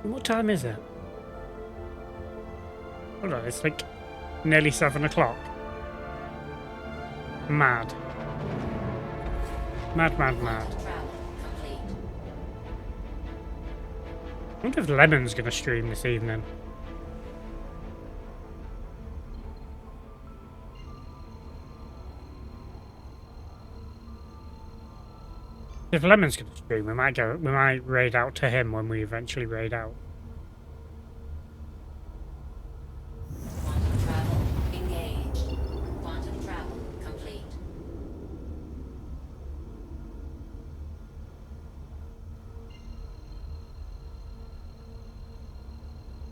What time is it? Hold on, it's like nearly 7 o'clock. Mad. Mad, mad, mad. Travel complete. I wonder if Lemon's going to stream this evening. If Lemon's going to stream, we might raid out to him when we eventually raid out. Quantum travel engaged. Quantum travel complete.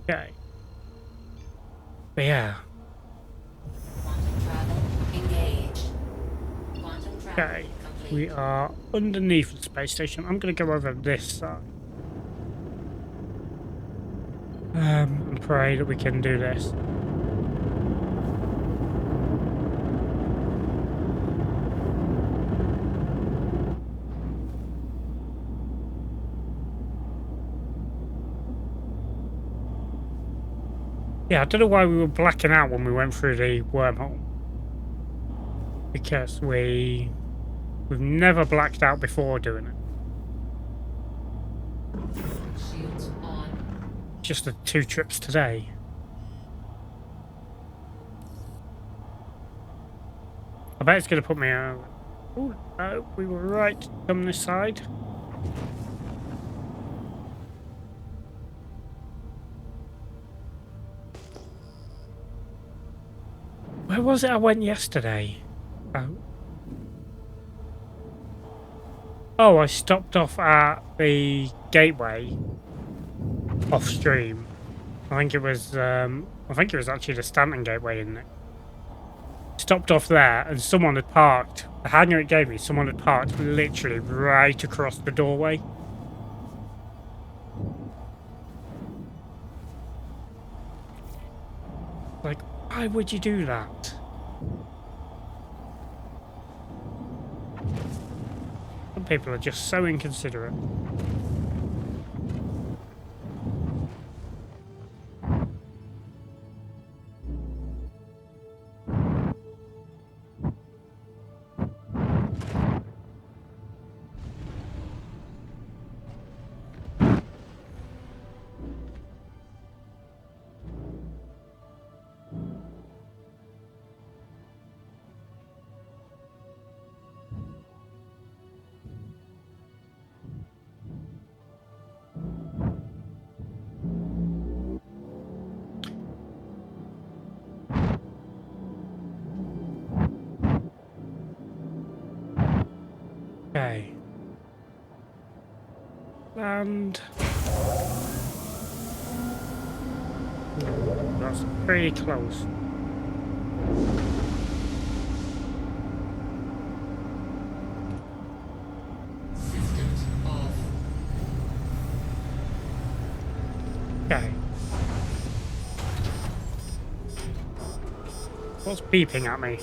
Okay. But yeah. Quantum travel engaged. Quantum travel Okay. complete. We are underneath the space station. I'm going to go over this side. And pray that we can do this. Yeah, I don't know why we were blacking out when we went through the wormhole. Because we've never blacked out before doing it. Shields on. Just the 2 trips today. I bet it's going to put me out. Oh, no, we were right to come this side. Where was it I went yesterday? Oh. Oh, I stopped off at the gateway off stream. I think it was actually the Stanton gateway, isn't it? Stopped off there and someone had parked. The hangar it gave me, someone had parked literally right across the doorway. Like, why would you do that? Some people are just so inconsiderate. Okay. And that's pretty close. Systems off. Okay. What's beeping at me?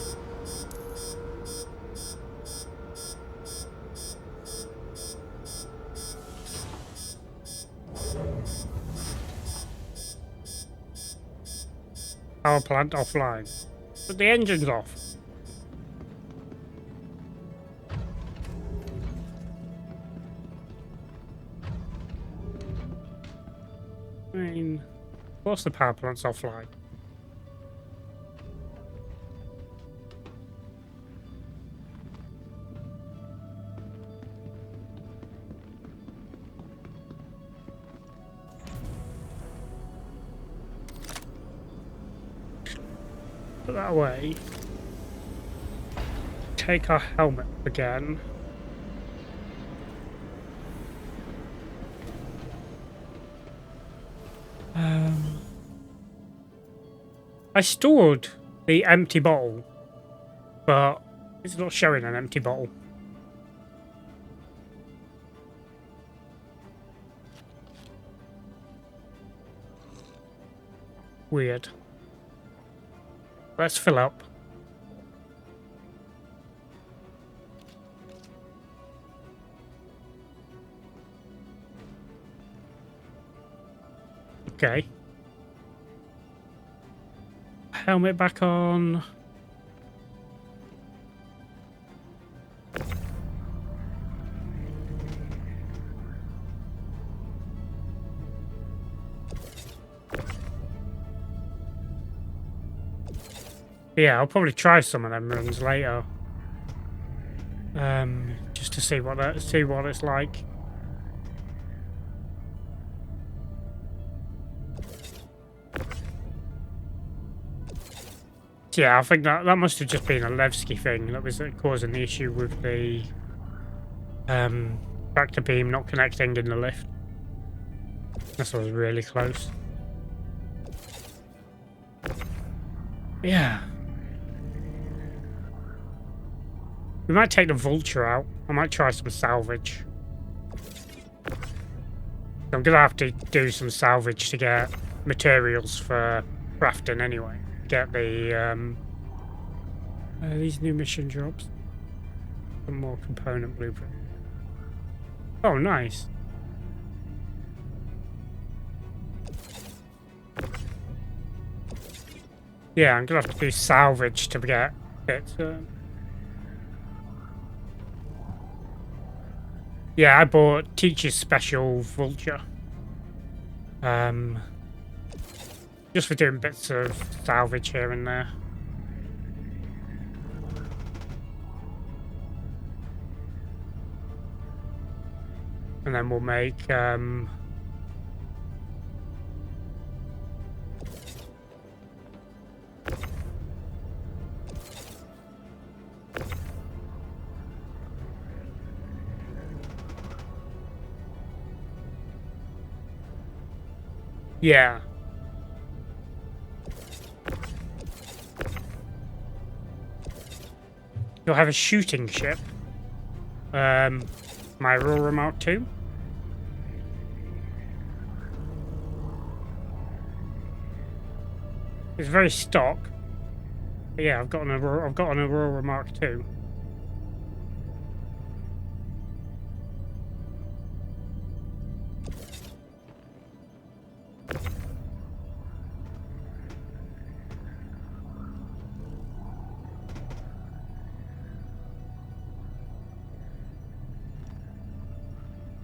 Power plant offline. But the engine's off. I mean, of course the power plant's offline. Put that away. Take our helmet again. I stored the empty bottle, but it's not showing an empty bottle. Weird. Let's fill up. Okay. Helmet back on. Yeah, I'll probably try some of them runs later. Just to see what it's like. Yeah, I think that must have just been a Levski thing that was causing the issue with the tractor beam not connecting in the lift. This was really close. Yeah. We might take the Vulture out. I might try some salvage. I'm gonna have to do some salvage to get materials for crafting anyway. Get the these new mission drops. Some more component blueprint. Oh, nice. Yeah, I'm gonna have to do salvage to get it. Yeah, I bought Teacher's Special Vulture. Just for doing bits of salvage here and there. And then we'll make Yeah. You'll have a shooting ship. My Aurora Mark II. It's very stock. But yeah, I've got an Aurora Mark II.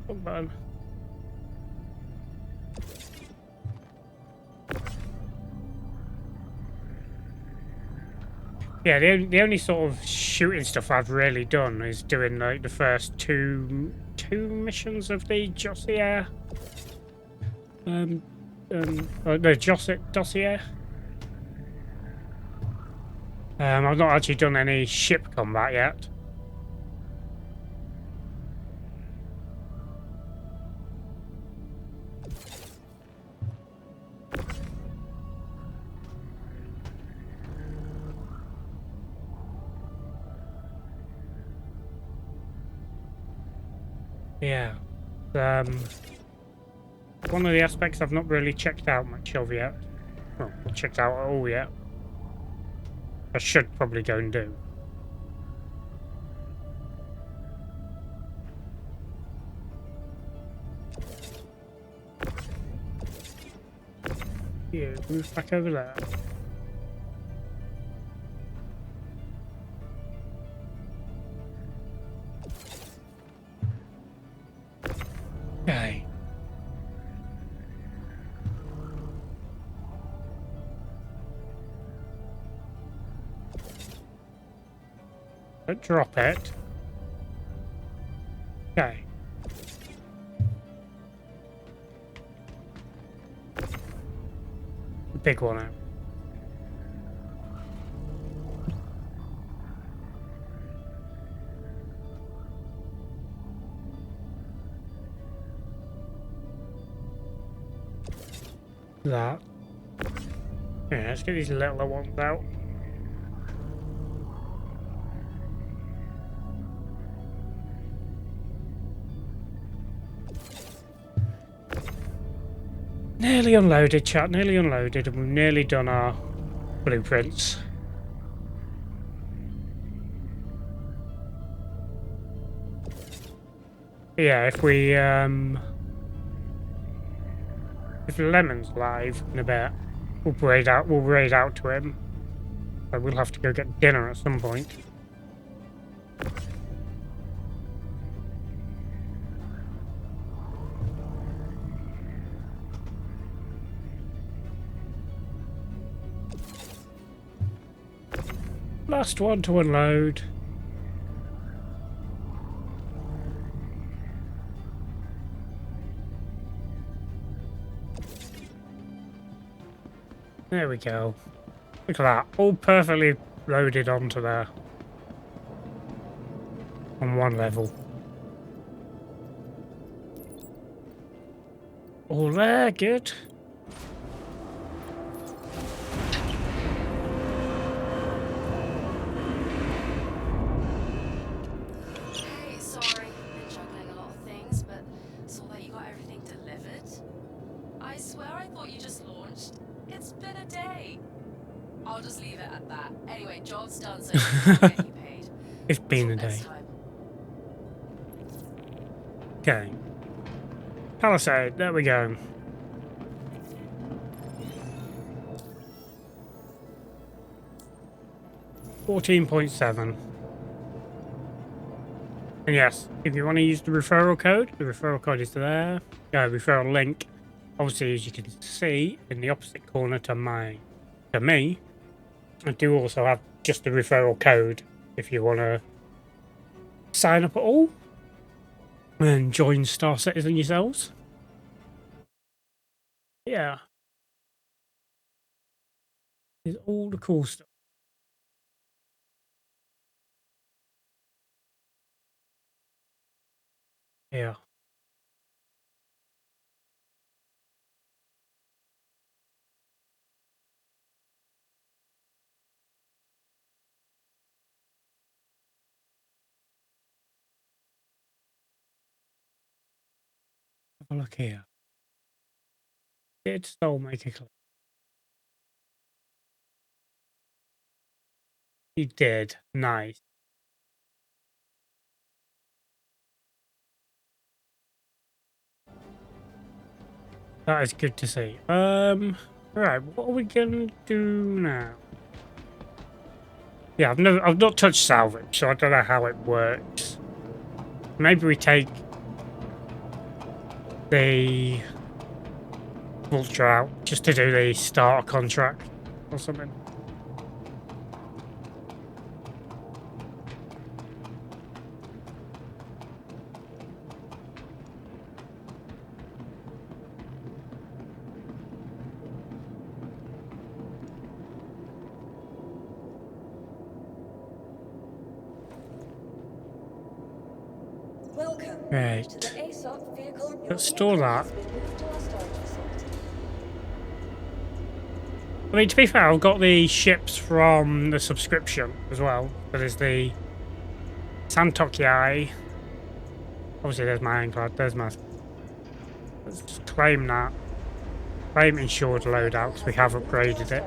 Oh, button. Yeah, the only sort of shooting stuff I've really done is doing like the first two missions of the Dossier. The Dossier. I've not actually done any ship combat yet. Yeah. One of the aspects I've not really checked out much of yet. Well, not checked out at all yet. I should probably go and do. Yeah, move back over there. Okay. Don't drop it. Okay. The big one out. That. Yeah, let's get these littler ones out. Nearly unloaded, chat. Nearly unloaded, and we've nearly done our blueprints. Yeah, if Lemon's live in a bit, we'll raid out to him. So we'll have to go get dinner at some point. Last one to unload. There we go. Look at that. All perfectly loaded onto there. On one level. All there, good. Hey, sorry. Been juggling a lot of things, but saw that you got everything delivered. I swear I thought you just launched. It's been a day. I'll just leave it at that. Anyway, job's done, so I'll get you paid. It's been a Till next day. time. Okay. Palisade, there we go. $14.7. And yes, if you want to use the referral code is there. Referral link. Obviously, as you can see in the opposite corner to me, I do also have just the referral code if you want to sign up at all and join Star Citizen yourselves. Yeah. There's all the cool stuff. Yeah. Oh, look here. Did Soul make a claim? He did. Nice. That is good to see. Right, what are we gonna do now? Yeah, I've not touched salvage, so I don't know how it works. Maybe we take the Vulture out just to do the starter contract or something. Welcome Right. to the ASOP vehicle. Your Let's store vehicle that. has been moved to our storage facility. I mean, to be fair, I've got the ships from the subscription as well. So there's the Santokyai. Obviously, there's my ironclad. There's my... Let's just claim that. Claim insured loadout because we have upgraded it.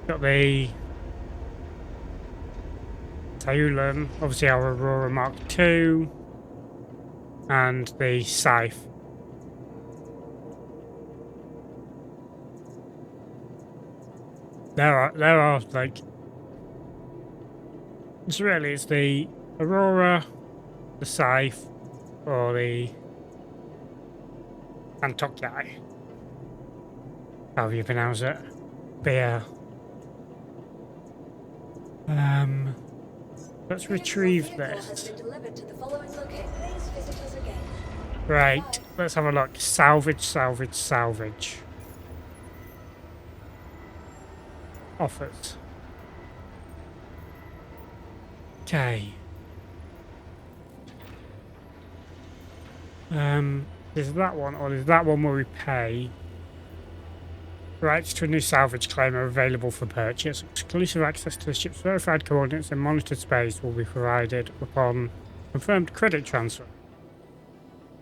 Got the Taulan, obviously our Aurora Mark II, and the Scythe. There are like, it's the Aurora, the Scythe, or the Santokyai. However you pronounce it. Beer. Let's retrieve this. Right, let's have a look. Salvage, salvage, salvage. Offers. Okay. Is that one, or is that one where we pay? Rights to a new salvage claim are available for purchase. Exclusive access to the ship's verified coordinates and monitored space will be provided upon confirmed credit transfer.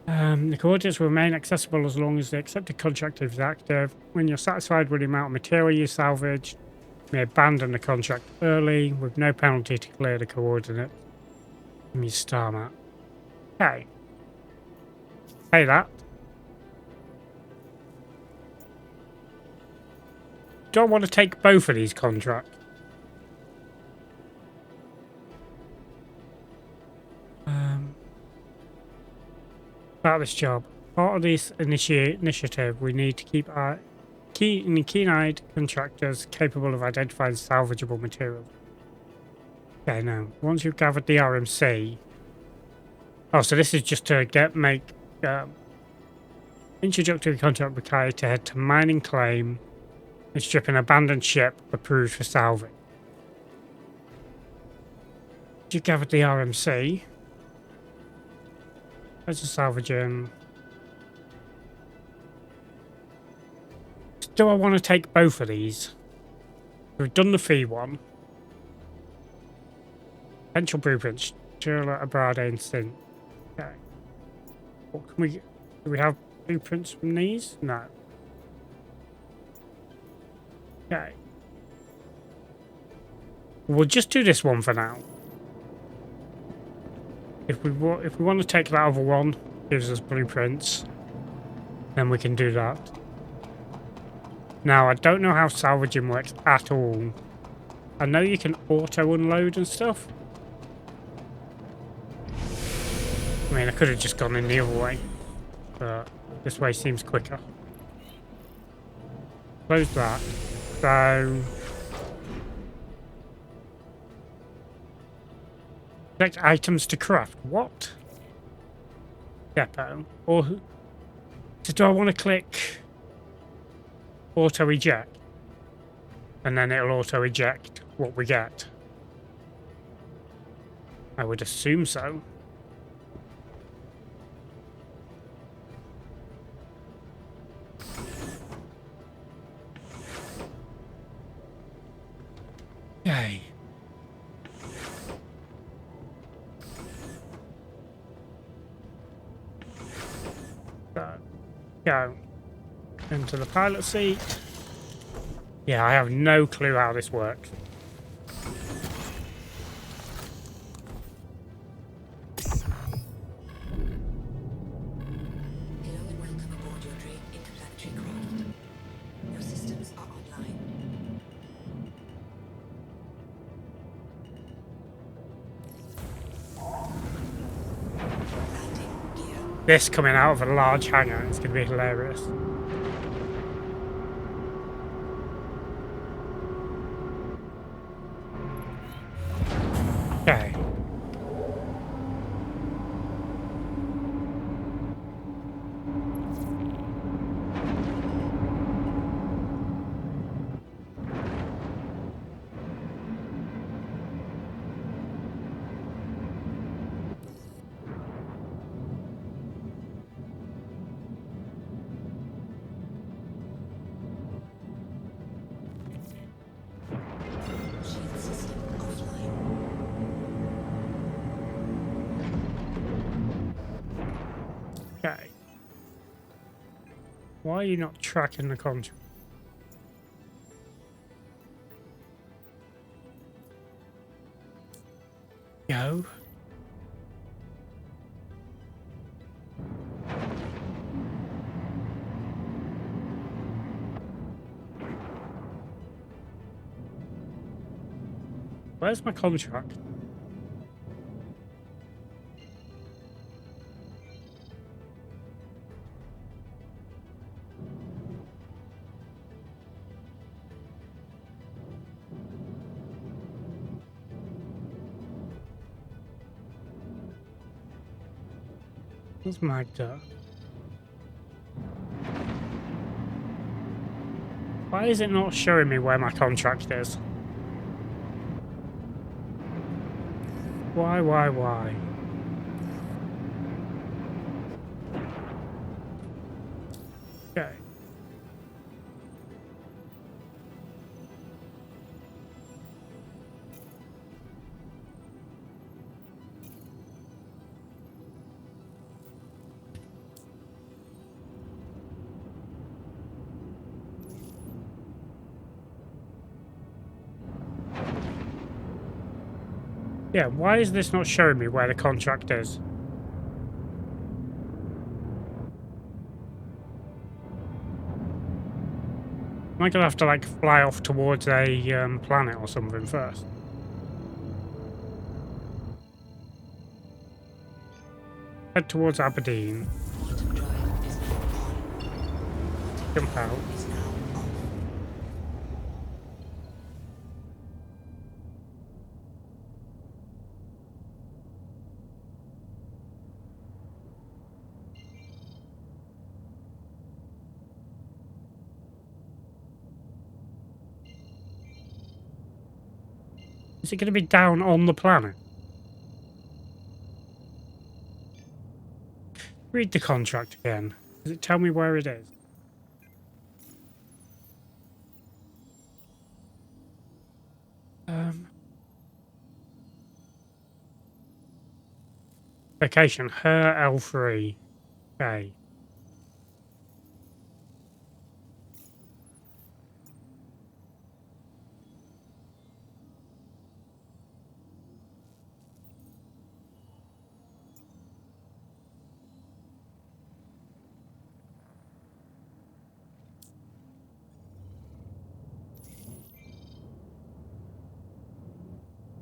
The coordinates will remain accessible as long as the accepted contract is active. When you're satisfied with the amount of material you salvage, you may abandon the contract early with no penalty to clear the coordinates from your star map. Okay. Pay that. Don't want to take both of these contracts. About this job. Part of this initiative, we need to keep our keen-eyed contractors capable of identifying salvageable materials. Okay, now, once you've gathered the RMC... Oh, so this is just to make introductory contract required to head to mining claim and strip an abandoned ship approved for salvage. You gathered the RMC. Let's just salvage him. Do I want to take both of these? We've done the fee one. Potential blueprints. Churla, Abrade, and Sin. Okay. What can we... Do we have blueprints from these? No. Okay. We'll just do this one for now. If we want to take that other one, gives us blueprints, then we can do that. Now, I don't know how salvaging works at all. I know you can auto unload and stuff. I mean, I could have just gone in the other way, but this way seems quicker. Close that. So... Select items to craft. What? Depot. Or... So do I want to click... Auto eject? And then it'll auto eject what we get. I would assume so. Go. Into the pilot seat. Yeah, I have no clue how this works. Hello and welcome aboard your Drake interplanetary craft. Your systems are online. Landing gear. This coming out of a large hangar, it's going to be hilarious. Okay. Shield system offline. Okay. Why are you not tracking the contract? Go. Where's my contract? Where's Magda? Why is it not showing me where my contract is? Why? Okay. Yeah, why is this not showing me where the contract is? Am I gonna have to like fly off towards a planet or something first? Head towards Aberdeen. Quantum drive is now on. Jump out. Is now off. Is it gonna be down on the planet? Read the contract again. Does it tell me where it is? Location, her L3. Okay.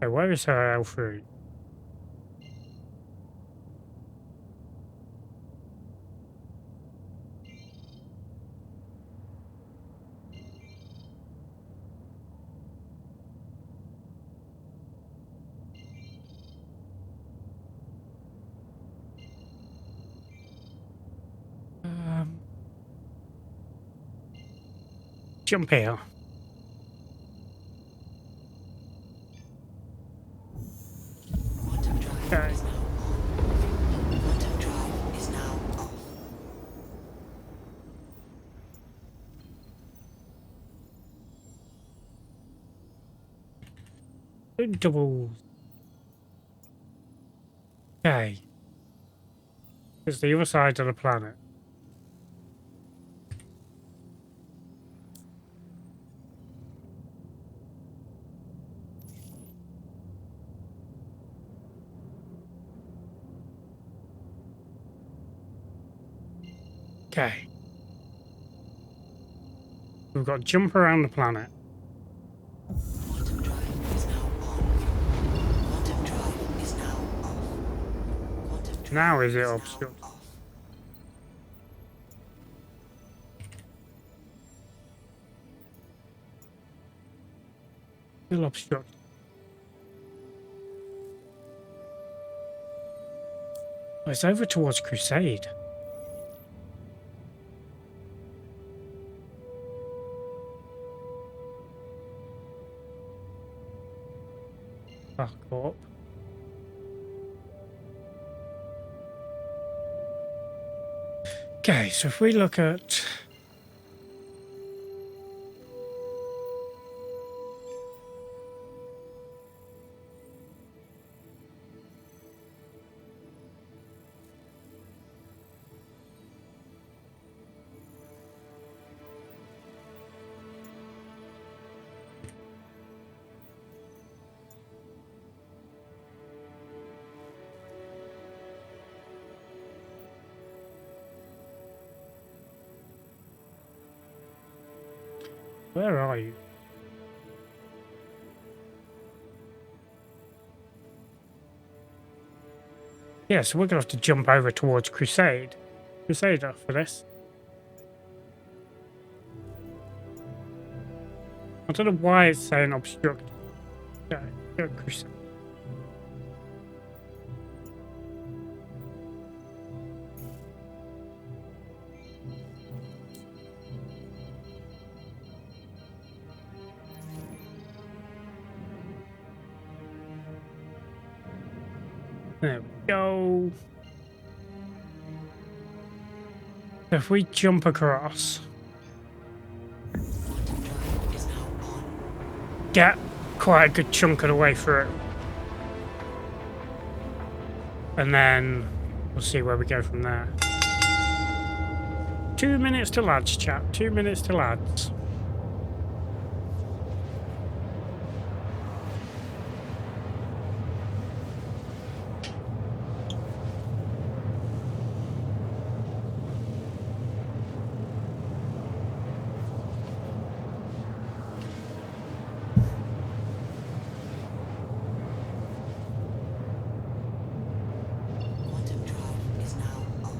Okay, where is her L3? Jump here. Quantum drive Okay. is now on. Quantum drive is now off. Double. Okay. It's the other side of the planet. Okay. We've got to jump around the planet. Quantum drive is now on. Quantum drive is now off. Quantum drive Now is it now obscured? off. Still obstructed. Oh, it's over towards Crusade. Back up. Okay, so if we look at where are you? Yeah, so we're gonna have to jump over towards Crusader for this. I don't know why it's saying obstruct. Yeah, Crusader. There we go. So if we jump across, Quantum drive is now on. get quite a good chunk of the way through. And then we'll see where we go from there. 2 minutes to lads, chat. 2 minutes to lads. Quantum drive is now off.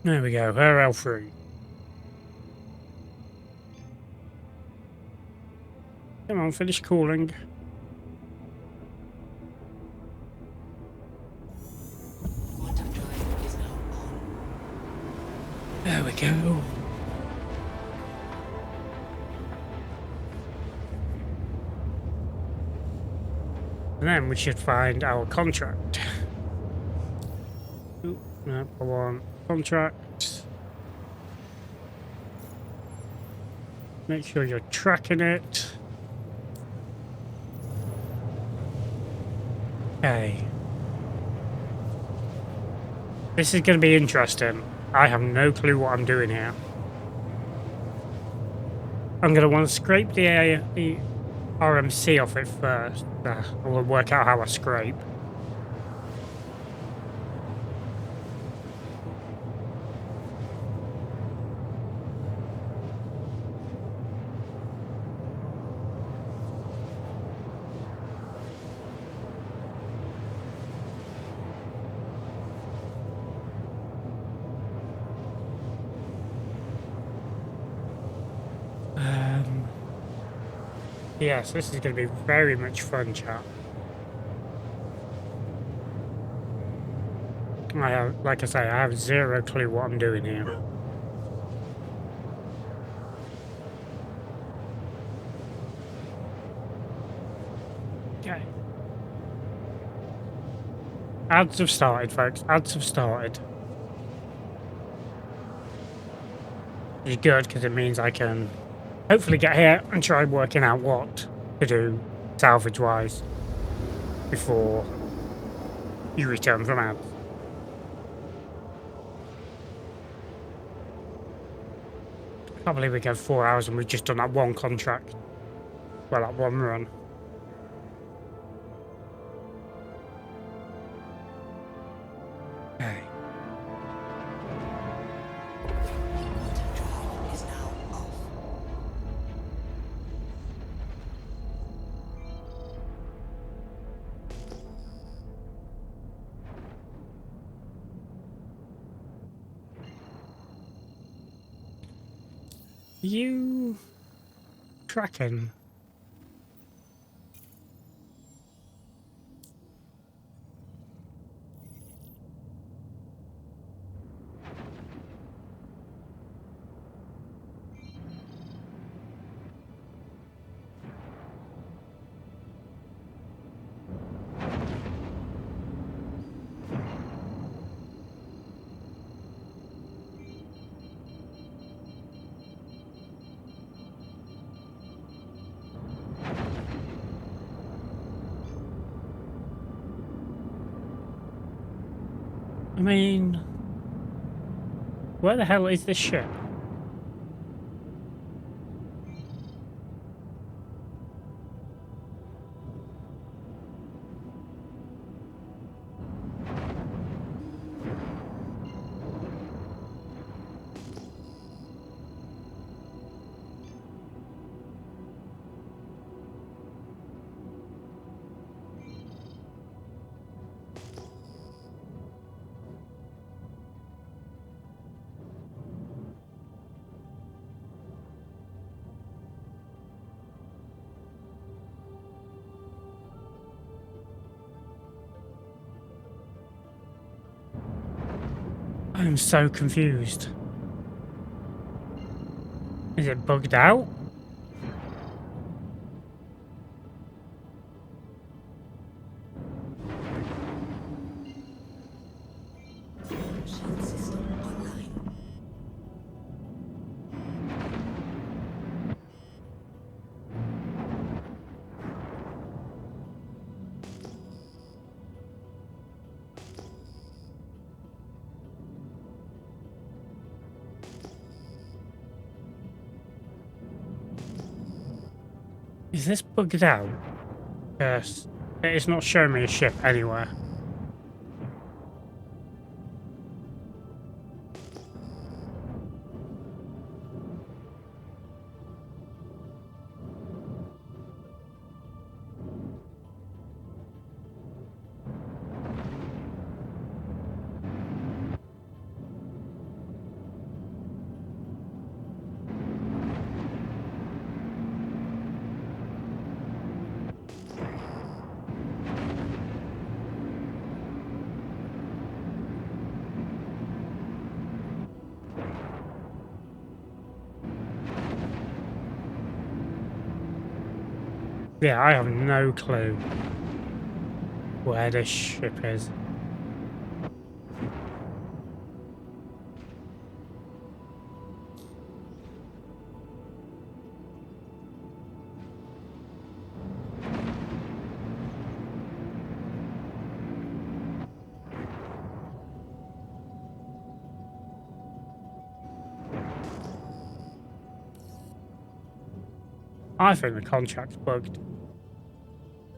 There we go, RL3. Come on, finish cooling. Quantum drive is now on. There we go. And then we should find our contract. Oop, no, I want contract. Make sure you're tracking it. Okay. This is going to be interesting. I have no clue what I'm doing here. I'm going to want to scrape the RMC off it first. I will work out how I scrape. Yes, this is going to be very much fun, chat. Like I say, I have zero clue what I'm doing here. Okay. Ads have started, folks. Ads have started. Which is good because it means I can hopefully get here and try working out what to do salvage-wise before you return from ads. I can't believe we go 4 hours and we've just done that one contract. Well, that one run. Okay. Quantum drive is now off. You tracking? I mean, where the hell is this ship? I'm so confused. Is it bugged out? Shield system online. Is this bugged out? Yes. It's not showing me a ship anywhere. Yeah, I have no clue where this ship is. I think the contract's bugged,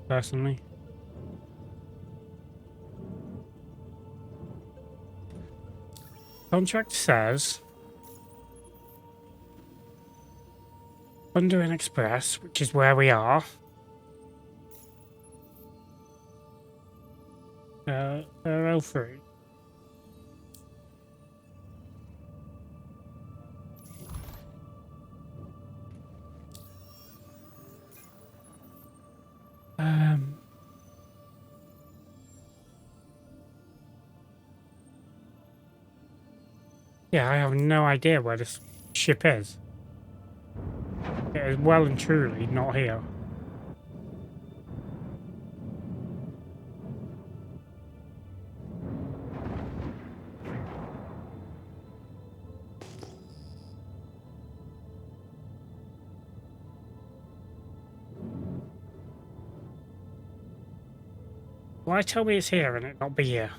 personally. Contract says Underin Express, which is where we are. L3. Yeah, I have no idea where this ship is. It is well and truly not here. Why tell me it's here and it not be here?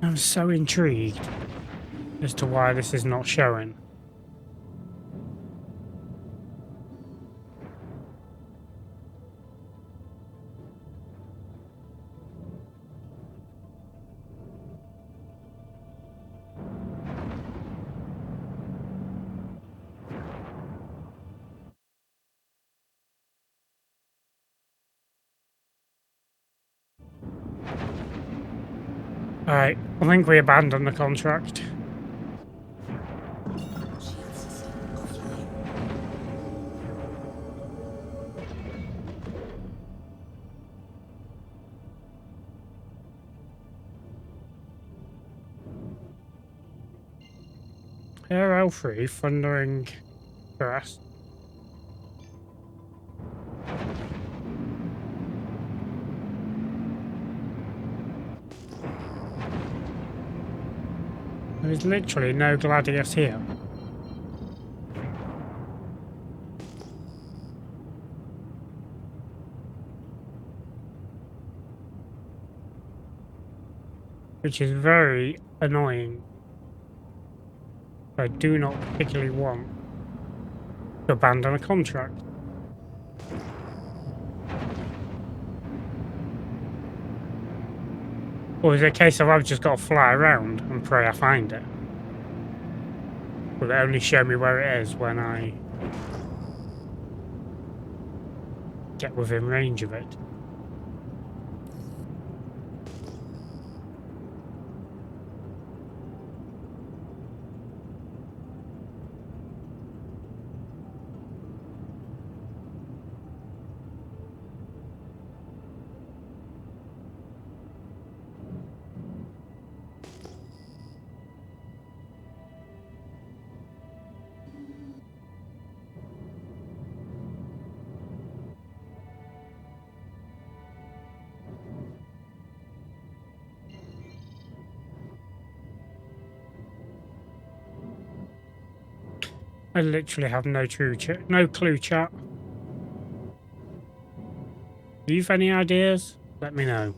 I'm so intrigued as to why this is not showing. Alright, I think we abandon the contract. Shield system offline. Air L3, Thundering Grass. There is literally no Gladius here. Which is very annoying. I do not particularly want to abandon a contract. Or is it a case of I've just got to fly around and pray I find it? Will it only show me where it is when I get within range of it? I literally have no clue, chat. Do you have any ideas? Let me know.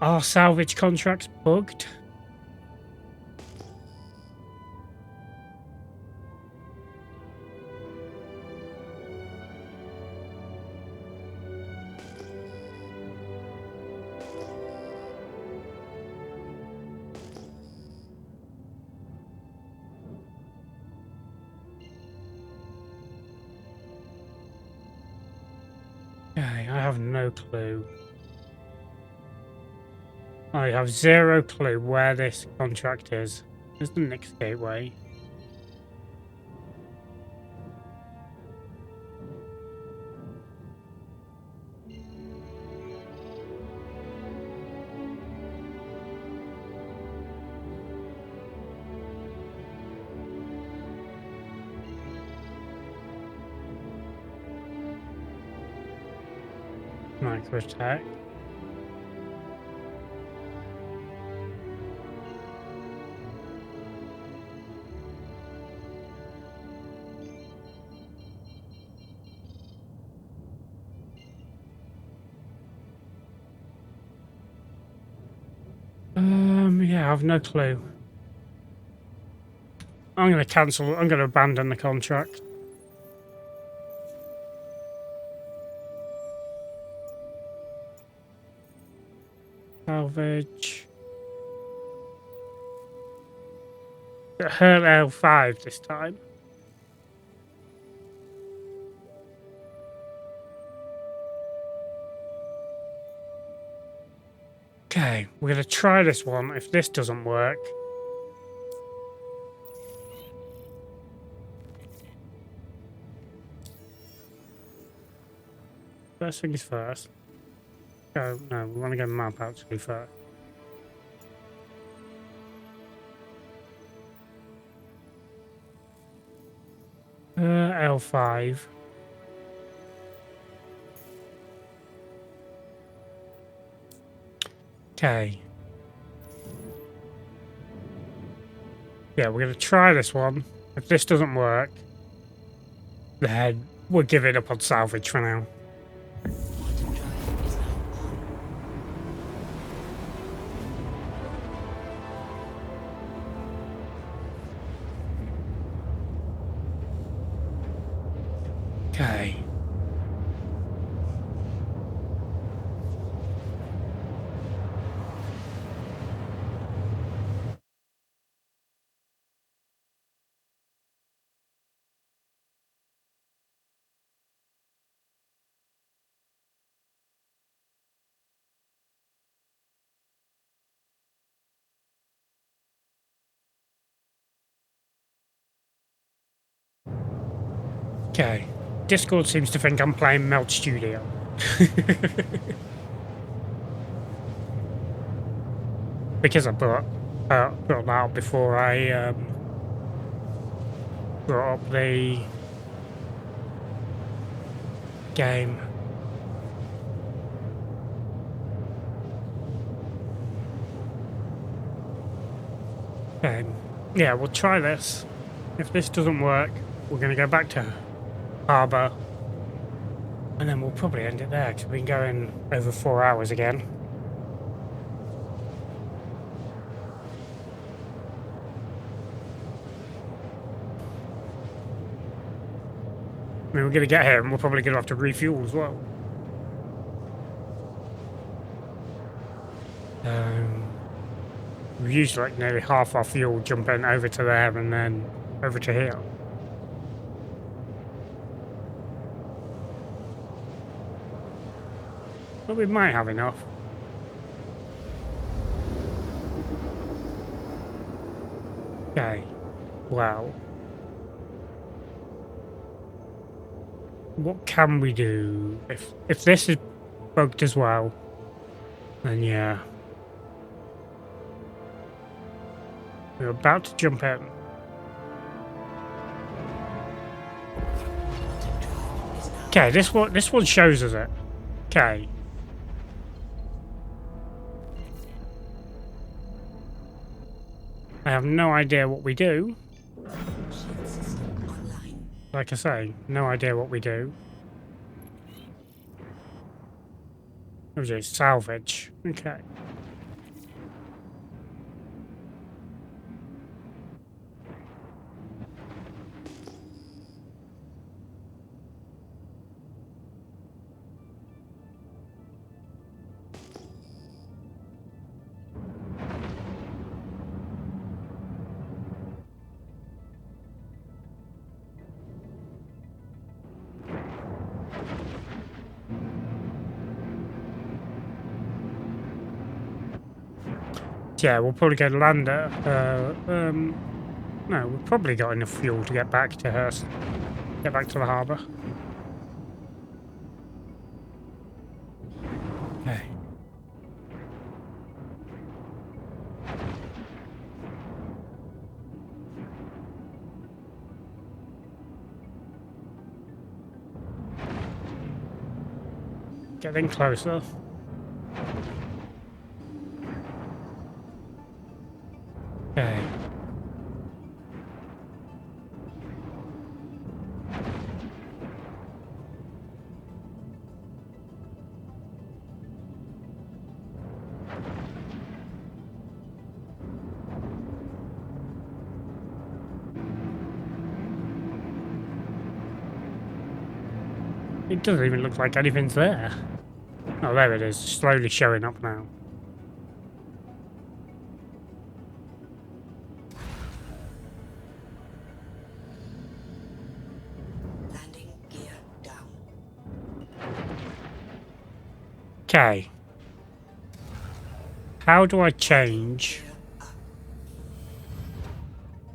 Are salvage contracts bugged? Okay, I have no clue. I have zero clue where this contract is. There's the next gateway. Micro attack. Yeah, I have no clue. I'm gonna cancel. I'm gonna abandon the contract. Salvage. Hurt L5 this time. Okay, we're gonna try this one. If this doesn't work, first things first. Oh no, we want to get a map actually first. L5. Okay. Yeah, we're gonna try this one. If this doesn't work, then we're giving up on salvage for now. Quantum drive is now on. Okay. Okay. Discord seems to think I'm playing Melt Studio. Because I brought that out before I brought up the game. Okay. Yeah, we'll try this. If this doesn't work, we're going to go back to Harbour. And then we'll probably end it there, because we've been going over 4 hours again. I mean, we're going to get here, and we're probably going to have to refuel as well. We've used like nearly half our fuel jumping over to there and then over to here. But we might have enough. Okay. Well. What can we do? If this is bugged as well, then yeah. We're about to jump in. Okay, this one shows us it. Okay. I have no idea what we do. Shield system online. Like I say, no idea what we do. Okay, salvage. Okay. Yeah, we'll probably go to lander. No, we've probably got enough fuel to get back to Hurst. Get back to the harbour. Okay. Getting closer. Okay. It doesn't even look like anything's there. Oh, there it is, slowly showing up now. Landing gear down. Okay. How do I change? Gear up.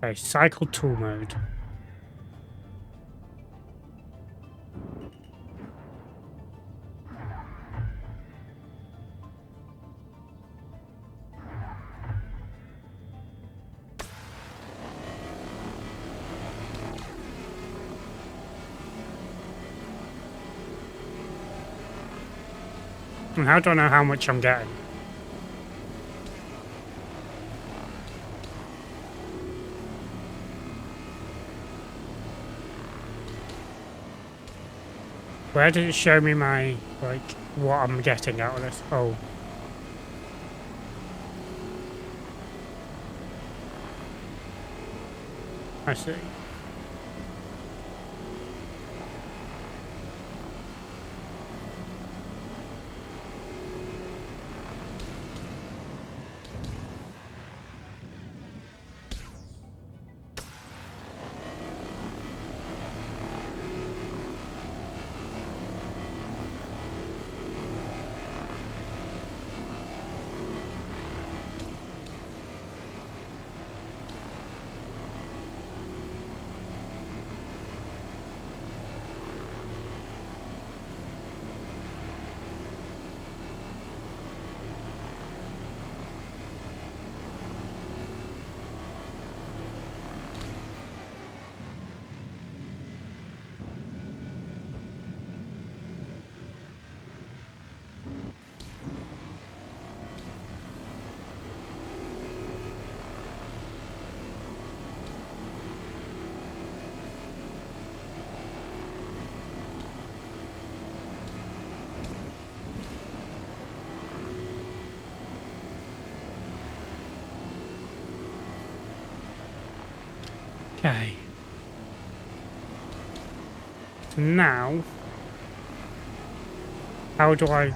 Okay, cycle tool mode. And how do I know how much I'm getting? Where does it show me my, like, what I'm getting out of this? Oh. I see. Okay. So now, how do I...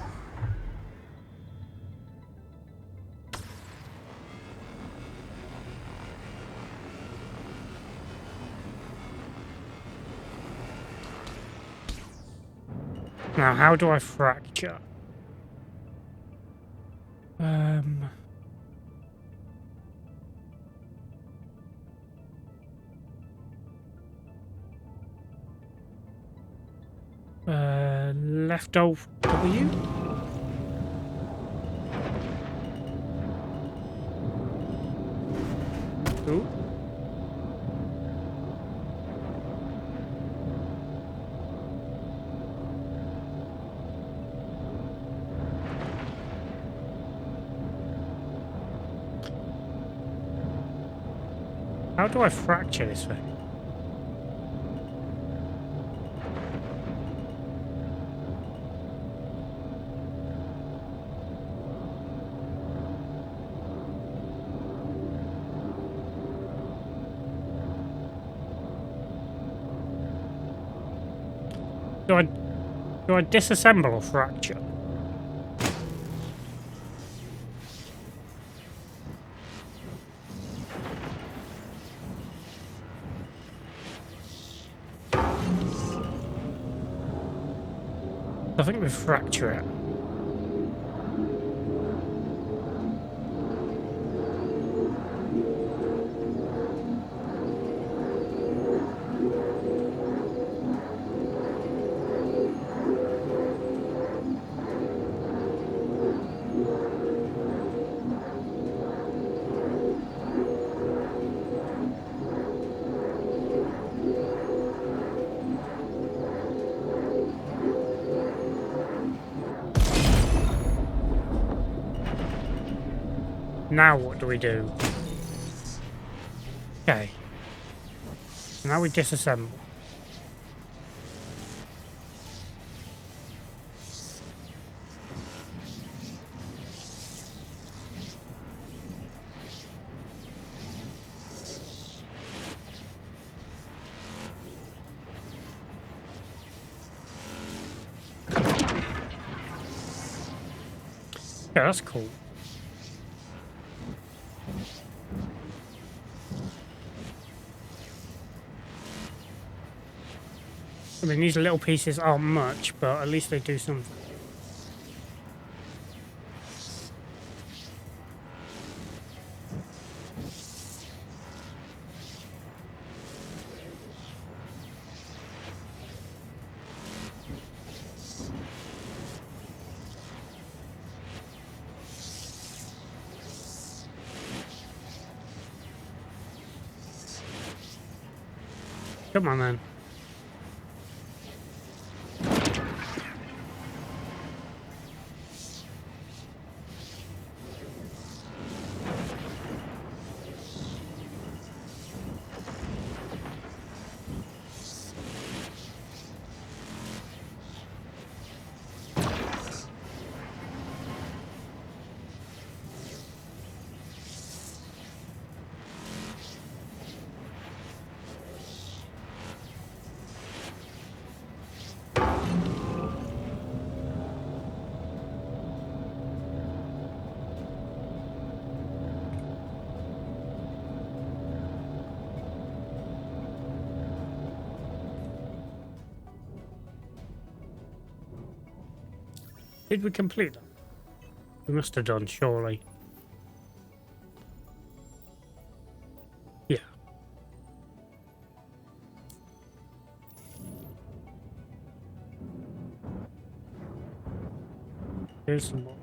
Now, how do I fracture? Left Alt W? Ooh. How do I fracture this thing? Do I disassemble or fracture? I think we fracture it. Now what do we do? Okay. Now we disassemble. Yeah, that's cool. I mean, these little pieces aren't much, but at least they do something. Come on, then. Did we complete that? We must have done, surely. Yeah. Here's some more.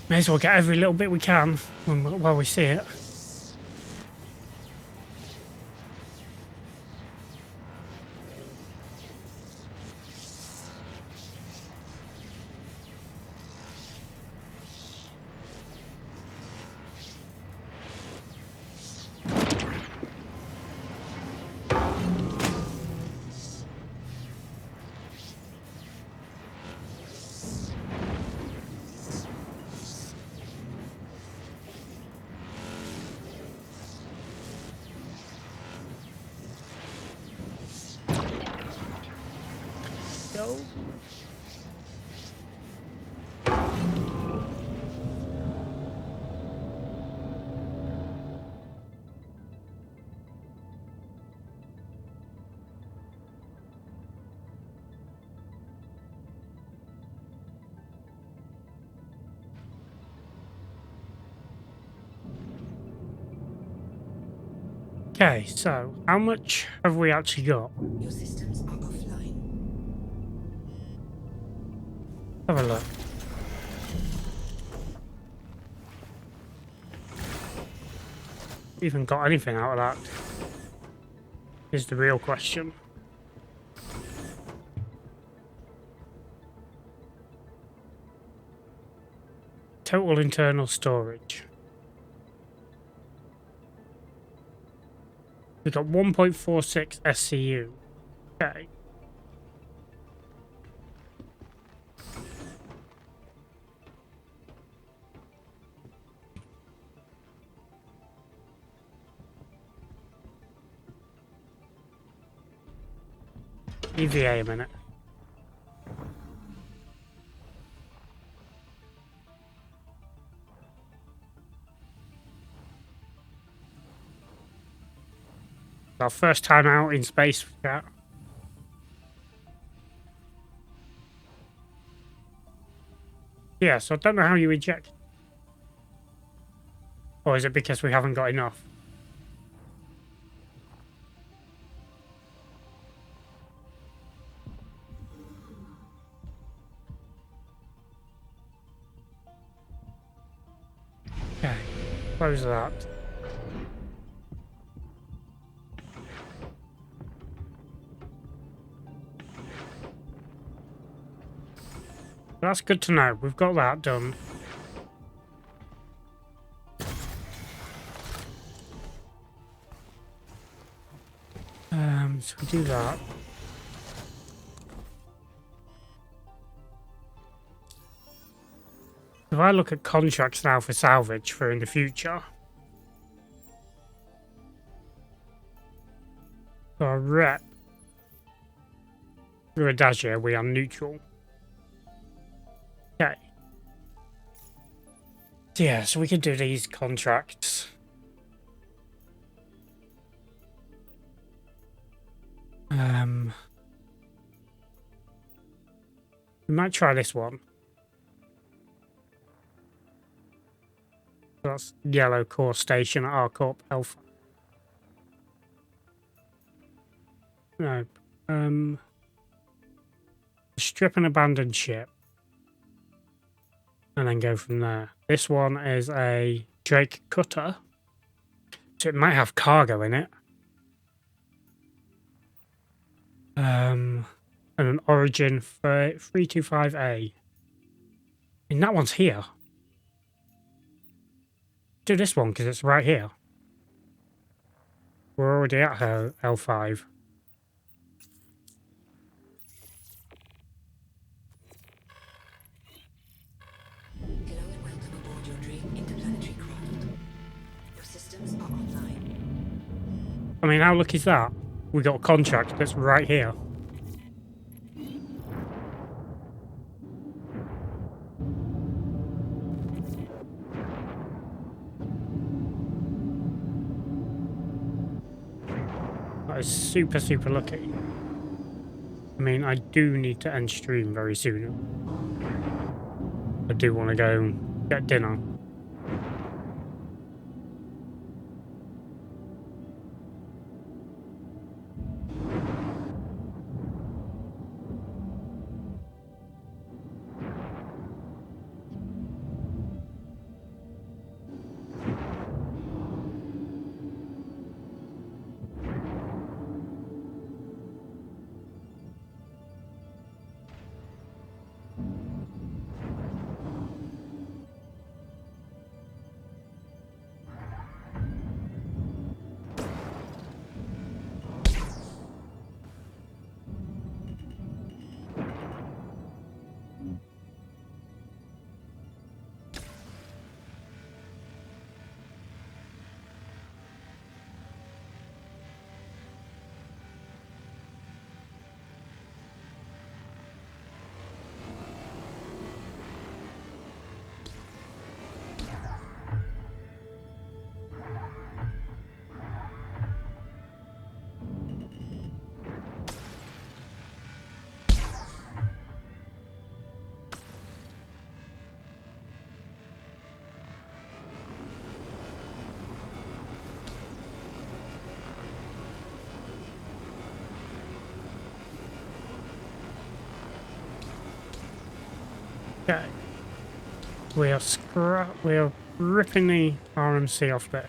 May as well get every little bit we can while we see it. Go. Okay, so how much have we actually got? Your systems are offline. Have a look. Even got anything out of that? Is the real question. Total internal storage. We've got 1.46 SCU. Okay. EVA a minute. Our first time out in space. Yeah. Yeah, so I don't know how you eject. Or is it because we haven't got enough? Okay, close that. That's good to know. We've got that done. So we do that. If I look at contracts now for salvage for in the future, for our rep, through Adagio, we are neutral. Okay. So yeah, so we can do these contracts. We might try this one. That's Yellow Core Station at ArcCorp Alpha. No. Strip an abandoned ship. And then go from there. This one is a Drake cutter. So it might have cargo in it. And an Origin 325A. And that one's here. Do this one because it's right here. We're already at her L5. Hello and welcome aboard your Dream interplanetary craft. Your systems are online. I mean, how lucky is that? We got a contract that's right here. is super, super lucky. I mean, I do need to end stream very soon. I do want to go get dinner. Okay. We are ripping the RMC off there.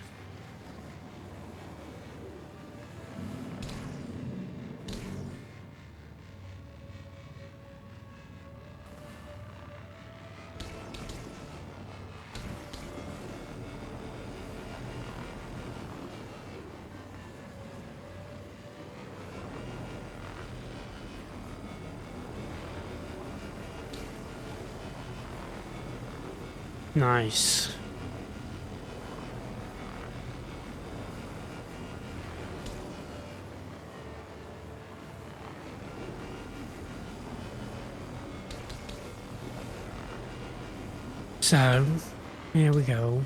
Nice. So, here we go.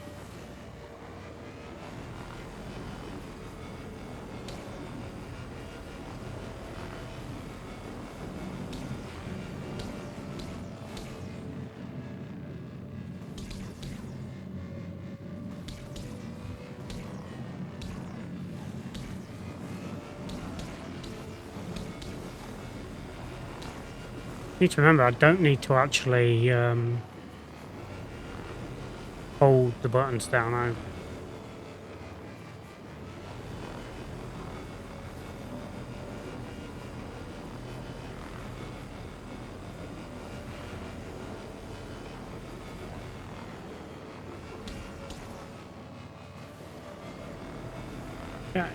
Need to remember, I don't need to actually hold the buttons down. Okay.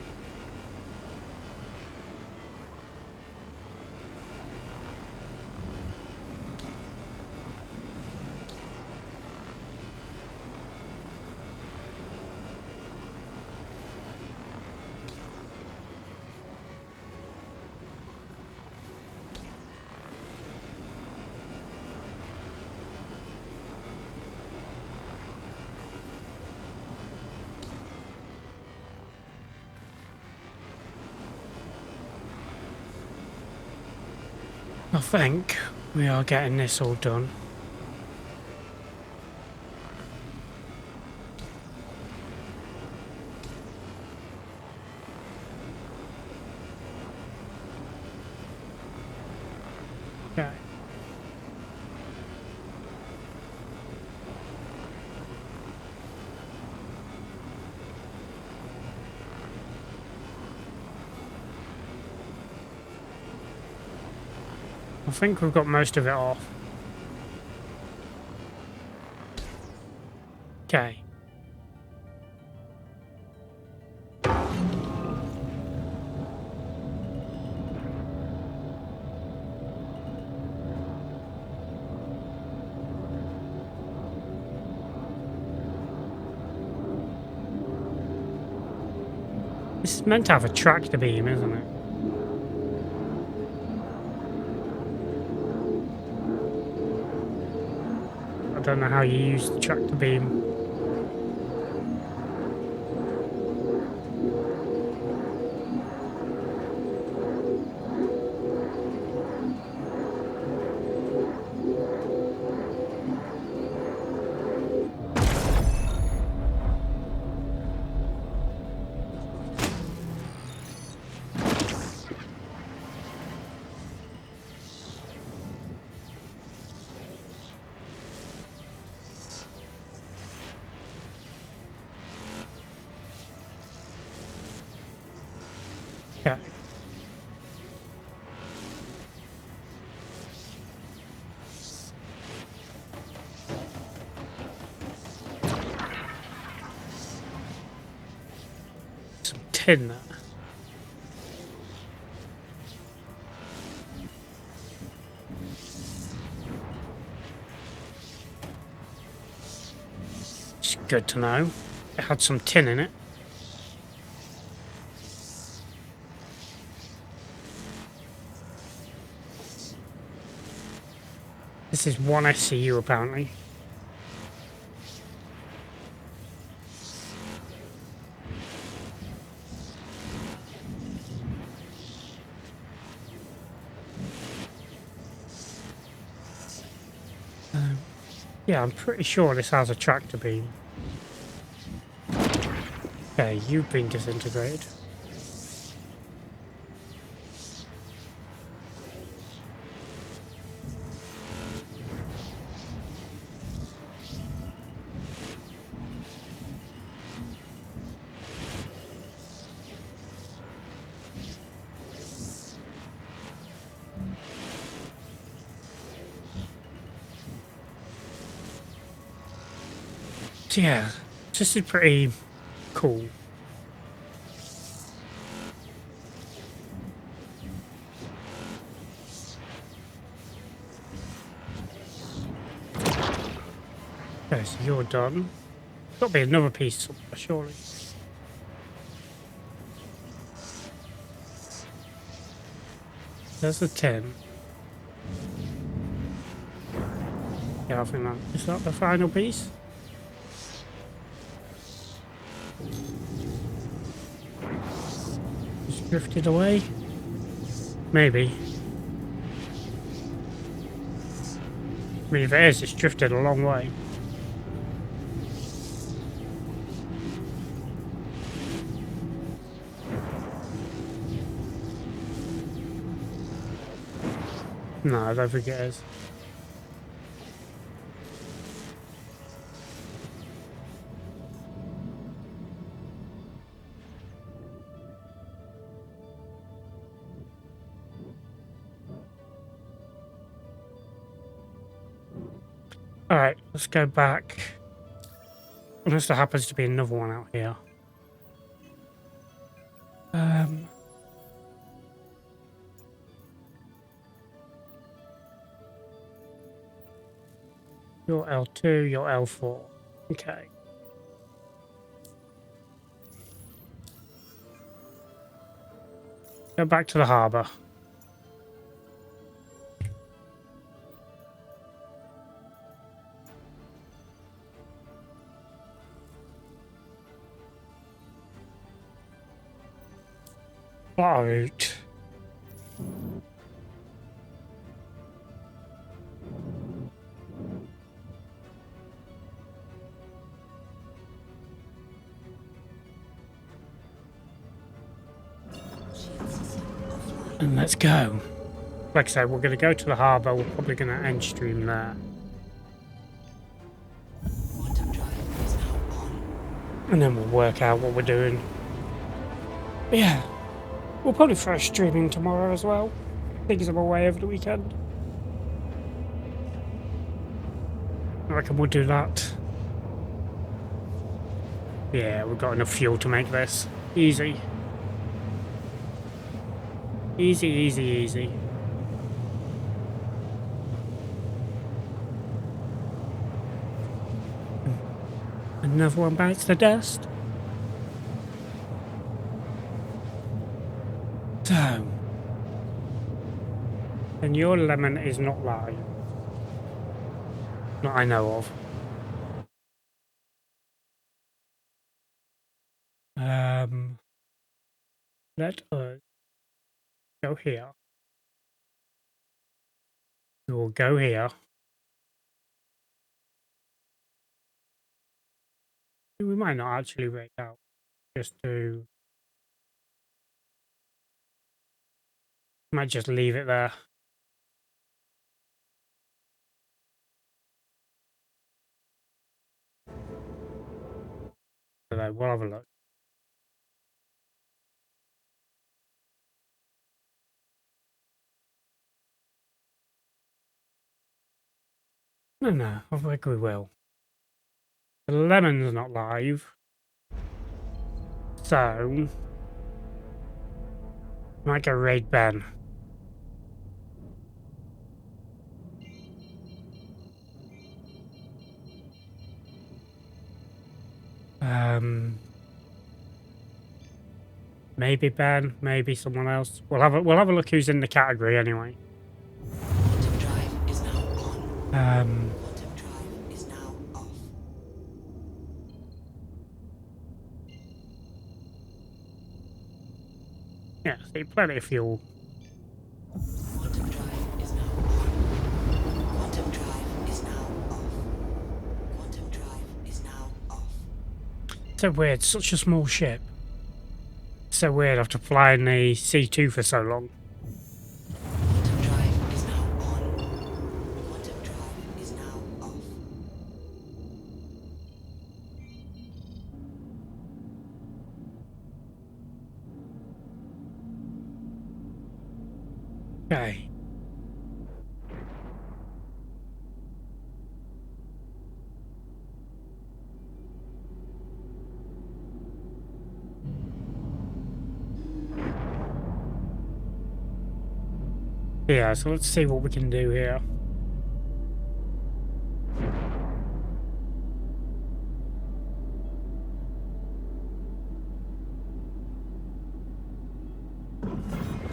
I think we are getting this all done. Okay. I think we've got most of it off. Okay. This is meant to have a tractor beam, isn't it? I don't know how you use the tractor beam. Yeah. Some tin there. It's good to know. It had some tin in it. This is one SCU apparently. Yeah, I'm pretty sure this has a tractor beam. Okay, you've been disintegrated. So yeah, this is pretty cool. Okay, so you're done. Got to be another piece somewhere, surely. There's the 10. Yeah, I think that is that the final piece. It's drifted away. Maybe. I mean, if it is, it's drifted a long way. No, I don't think it is. Alright, let's go back. Unless there happens to be another one out here. You're L2, you're L4. Okay. Go back to the harbour. Route. And let's go. Like I said, we're going to go to the harbour. We're probably going to end stream there. Quantum drive is now on. And then we'll work out what we're doing. But yeah. We'll probably throw streaming tomorrow as well. Because I'm away over the weekend. I reckon we'll do that. Yeah, we've got enough fuel to make this. Easy. Easy, easy, easy. Another one bites the dust. So. And your lemon is not live. Not I know of. Let us go here. We will go here. We might not actually break out. Just to... Might just leave it there. So we'll have a look. No, I think we will. The lemon's not live. So... might go raid Ben. Maybe Ben, maybe someone else. We'll have a look who's in the category anyway. Quantum drive is now on. Quantum drive is now off. Yeah, see, plenty of fuel. Quantum drive is now on. Quantum drive is now off. Quantum drive is now off. So weird, such a small ship. So weird after flying the C2 for so long. Quantum drive is now on. Quantum drive is now off. Okay. Yeah, so let's see what we can do here.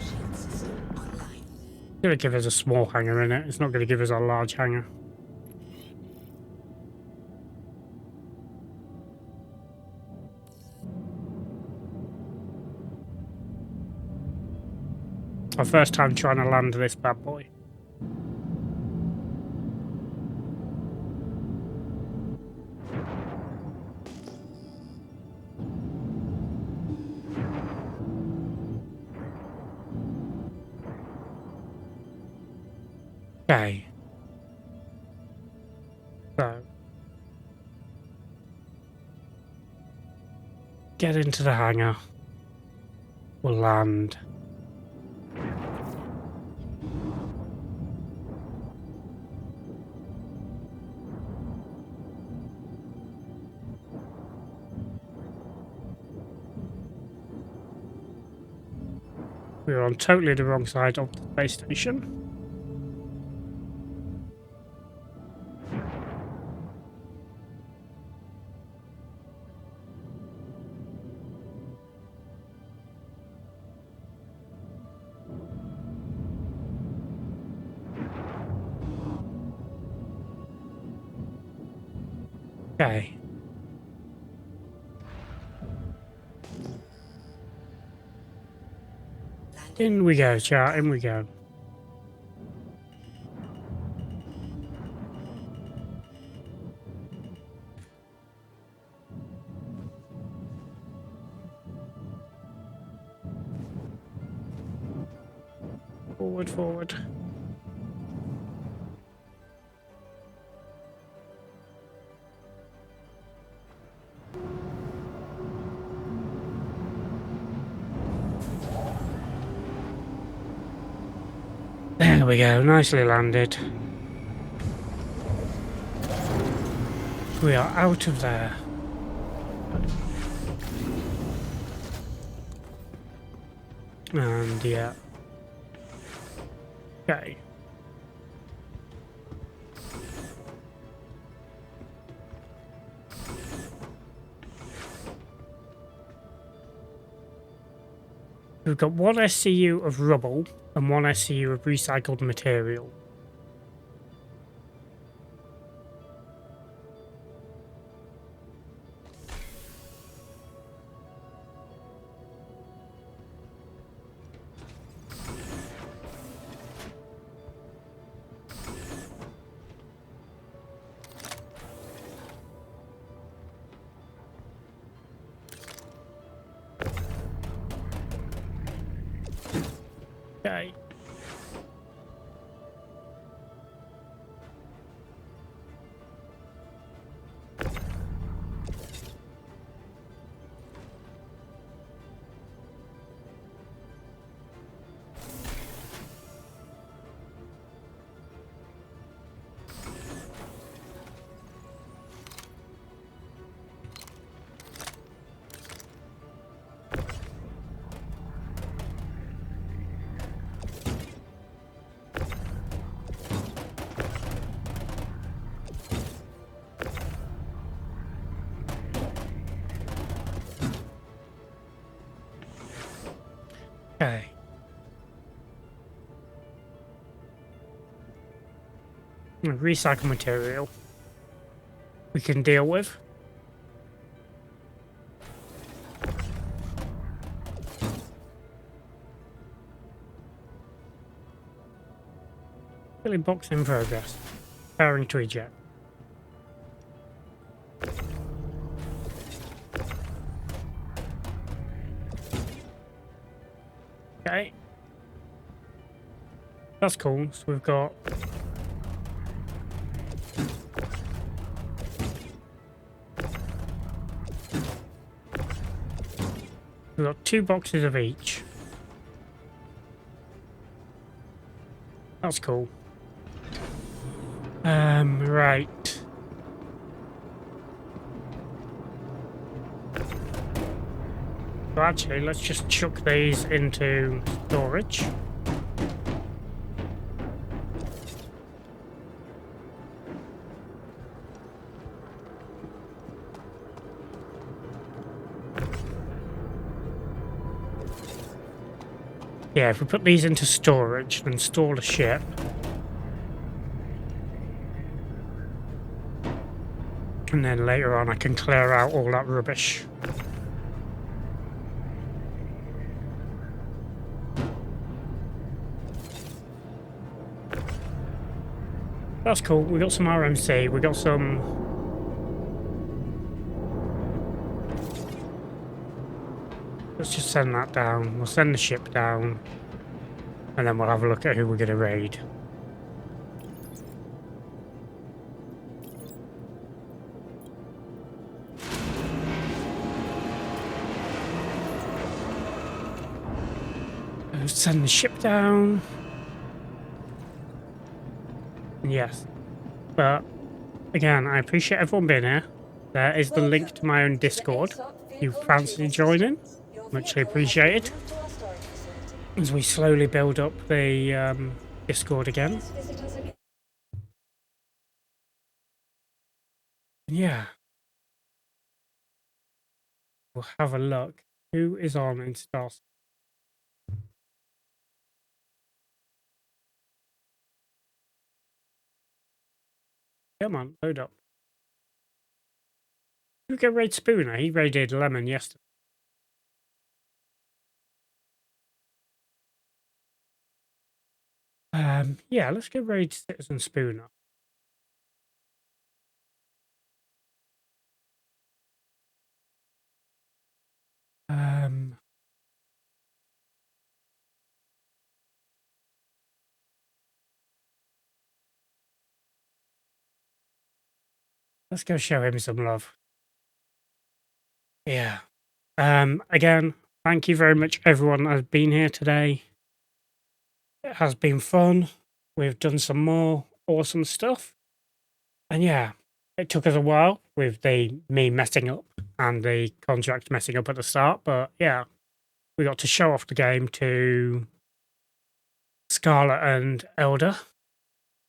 Shield system online. It's going to give us a small hangar in it. It's not going to give us a large hangar. Our first time trying to land this bad boy. Okay. So. Get into the hangar. We'll land. We were on totally the wrong side of the space station. Okay. In we go, chat, in we go. Forward, forward. There we go, nicely landed. We are out of there. And yeah. Okay. We've got one SCU of rubble and one SCU of recycled material. Okay. Recycle material we can deal with. Filling box in progress. Preparing to eject. Okay. That's cool. So we've got two boxes of each. That's cool. Right. So actually, let's just chuck these into storage. Yeah, if we put these into storage and install a ship, and then later on I can clear out all that rubbish. That's cool. We got some RMC, we got some... Let's just send that down. We'll send the ship down. And then we'll have a look at who we're going to raid. Let's send the ship down. Yes. But, again, I appreciate everyone being here. There is the link to my own Discord. If you fancy joining, muchly appreciated. As we slowly build up the Discord again. Yeah. We'll have a look. Who is on in Star? Come on, load up. Who go raid Spooner? He raided Lemon yesterday. Yeah, let's go raid Citizen Spooner. Let's go show him some love. Yeah. Again, thank you very much everyone that has been here today. It has been fun. We've done some more awesome stuff. And yeah, it took us a while with me messing up and the contract messing up at the start, but yeah, we got to show off the game to Scarlet and Elder.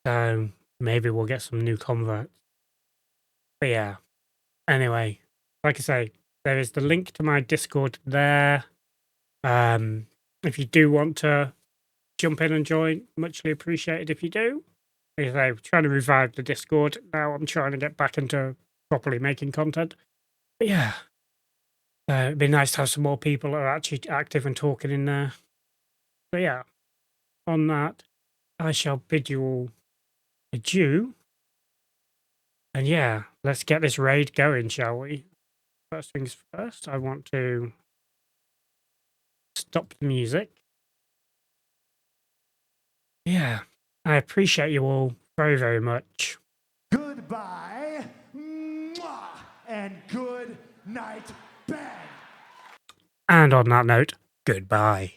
So maybe we'll get some new converts. But yeah, anyway, like I say, there is the link to my Discord there. If you do want to jump in and join, muchly appreciated if you do. Like I say, I'm trying to revive the Discord. Now I'm trying to get back into properly making content. But yeah, it'd be nice to have some more people that are actually active and talking in there. So yeah, on that, I shall bid you all adieu. And yeah, let's get this raid going, shall we? First things first, I want to stop the music. Yeah, I appreciate you all very, very much. Goodbye, mwah, and good night, bang. And on that note, goodbye.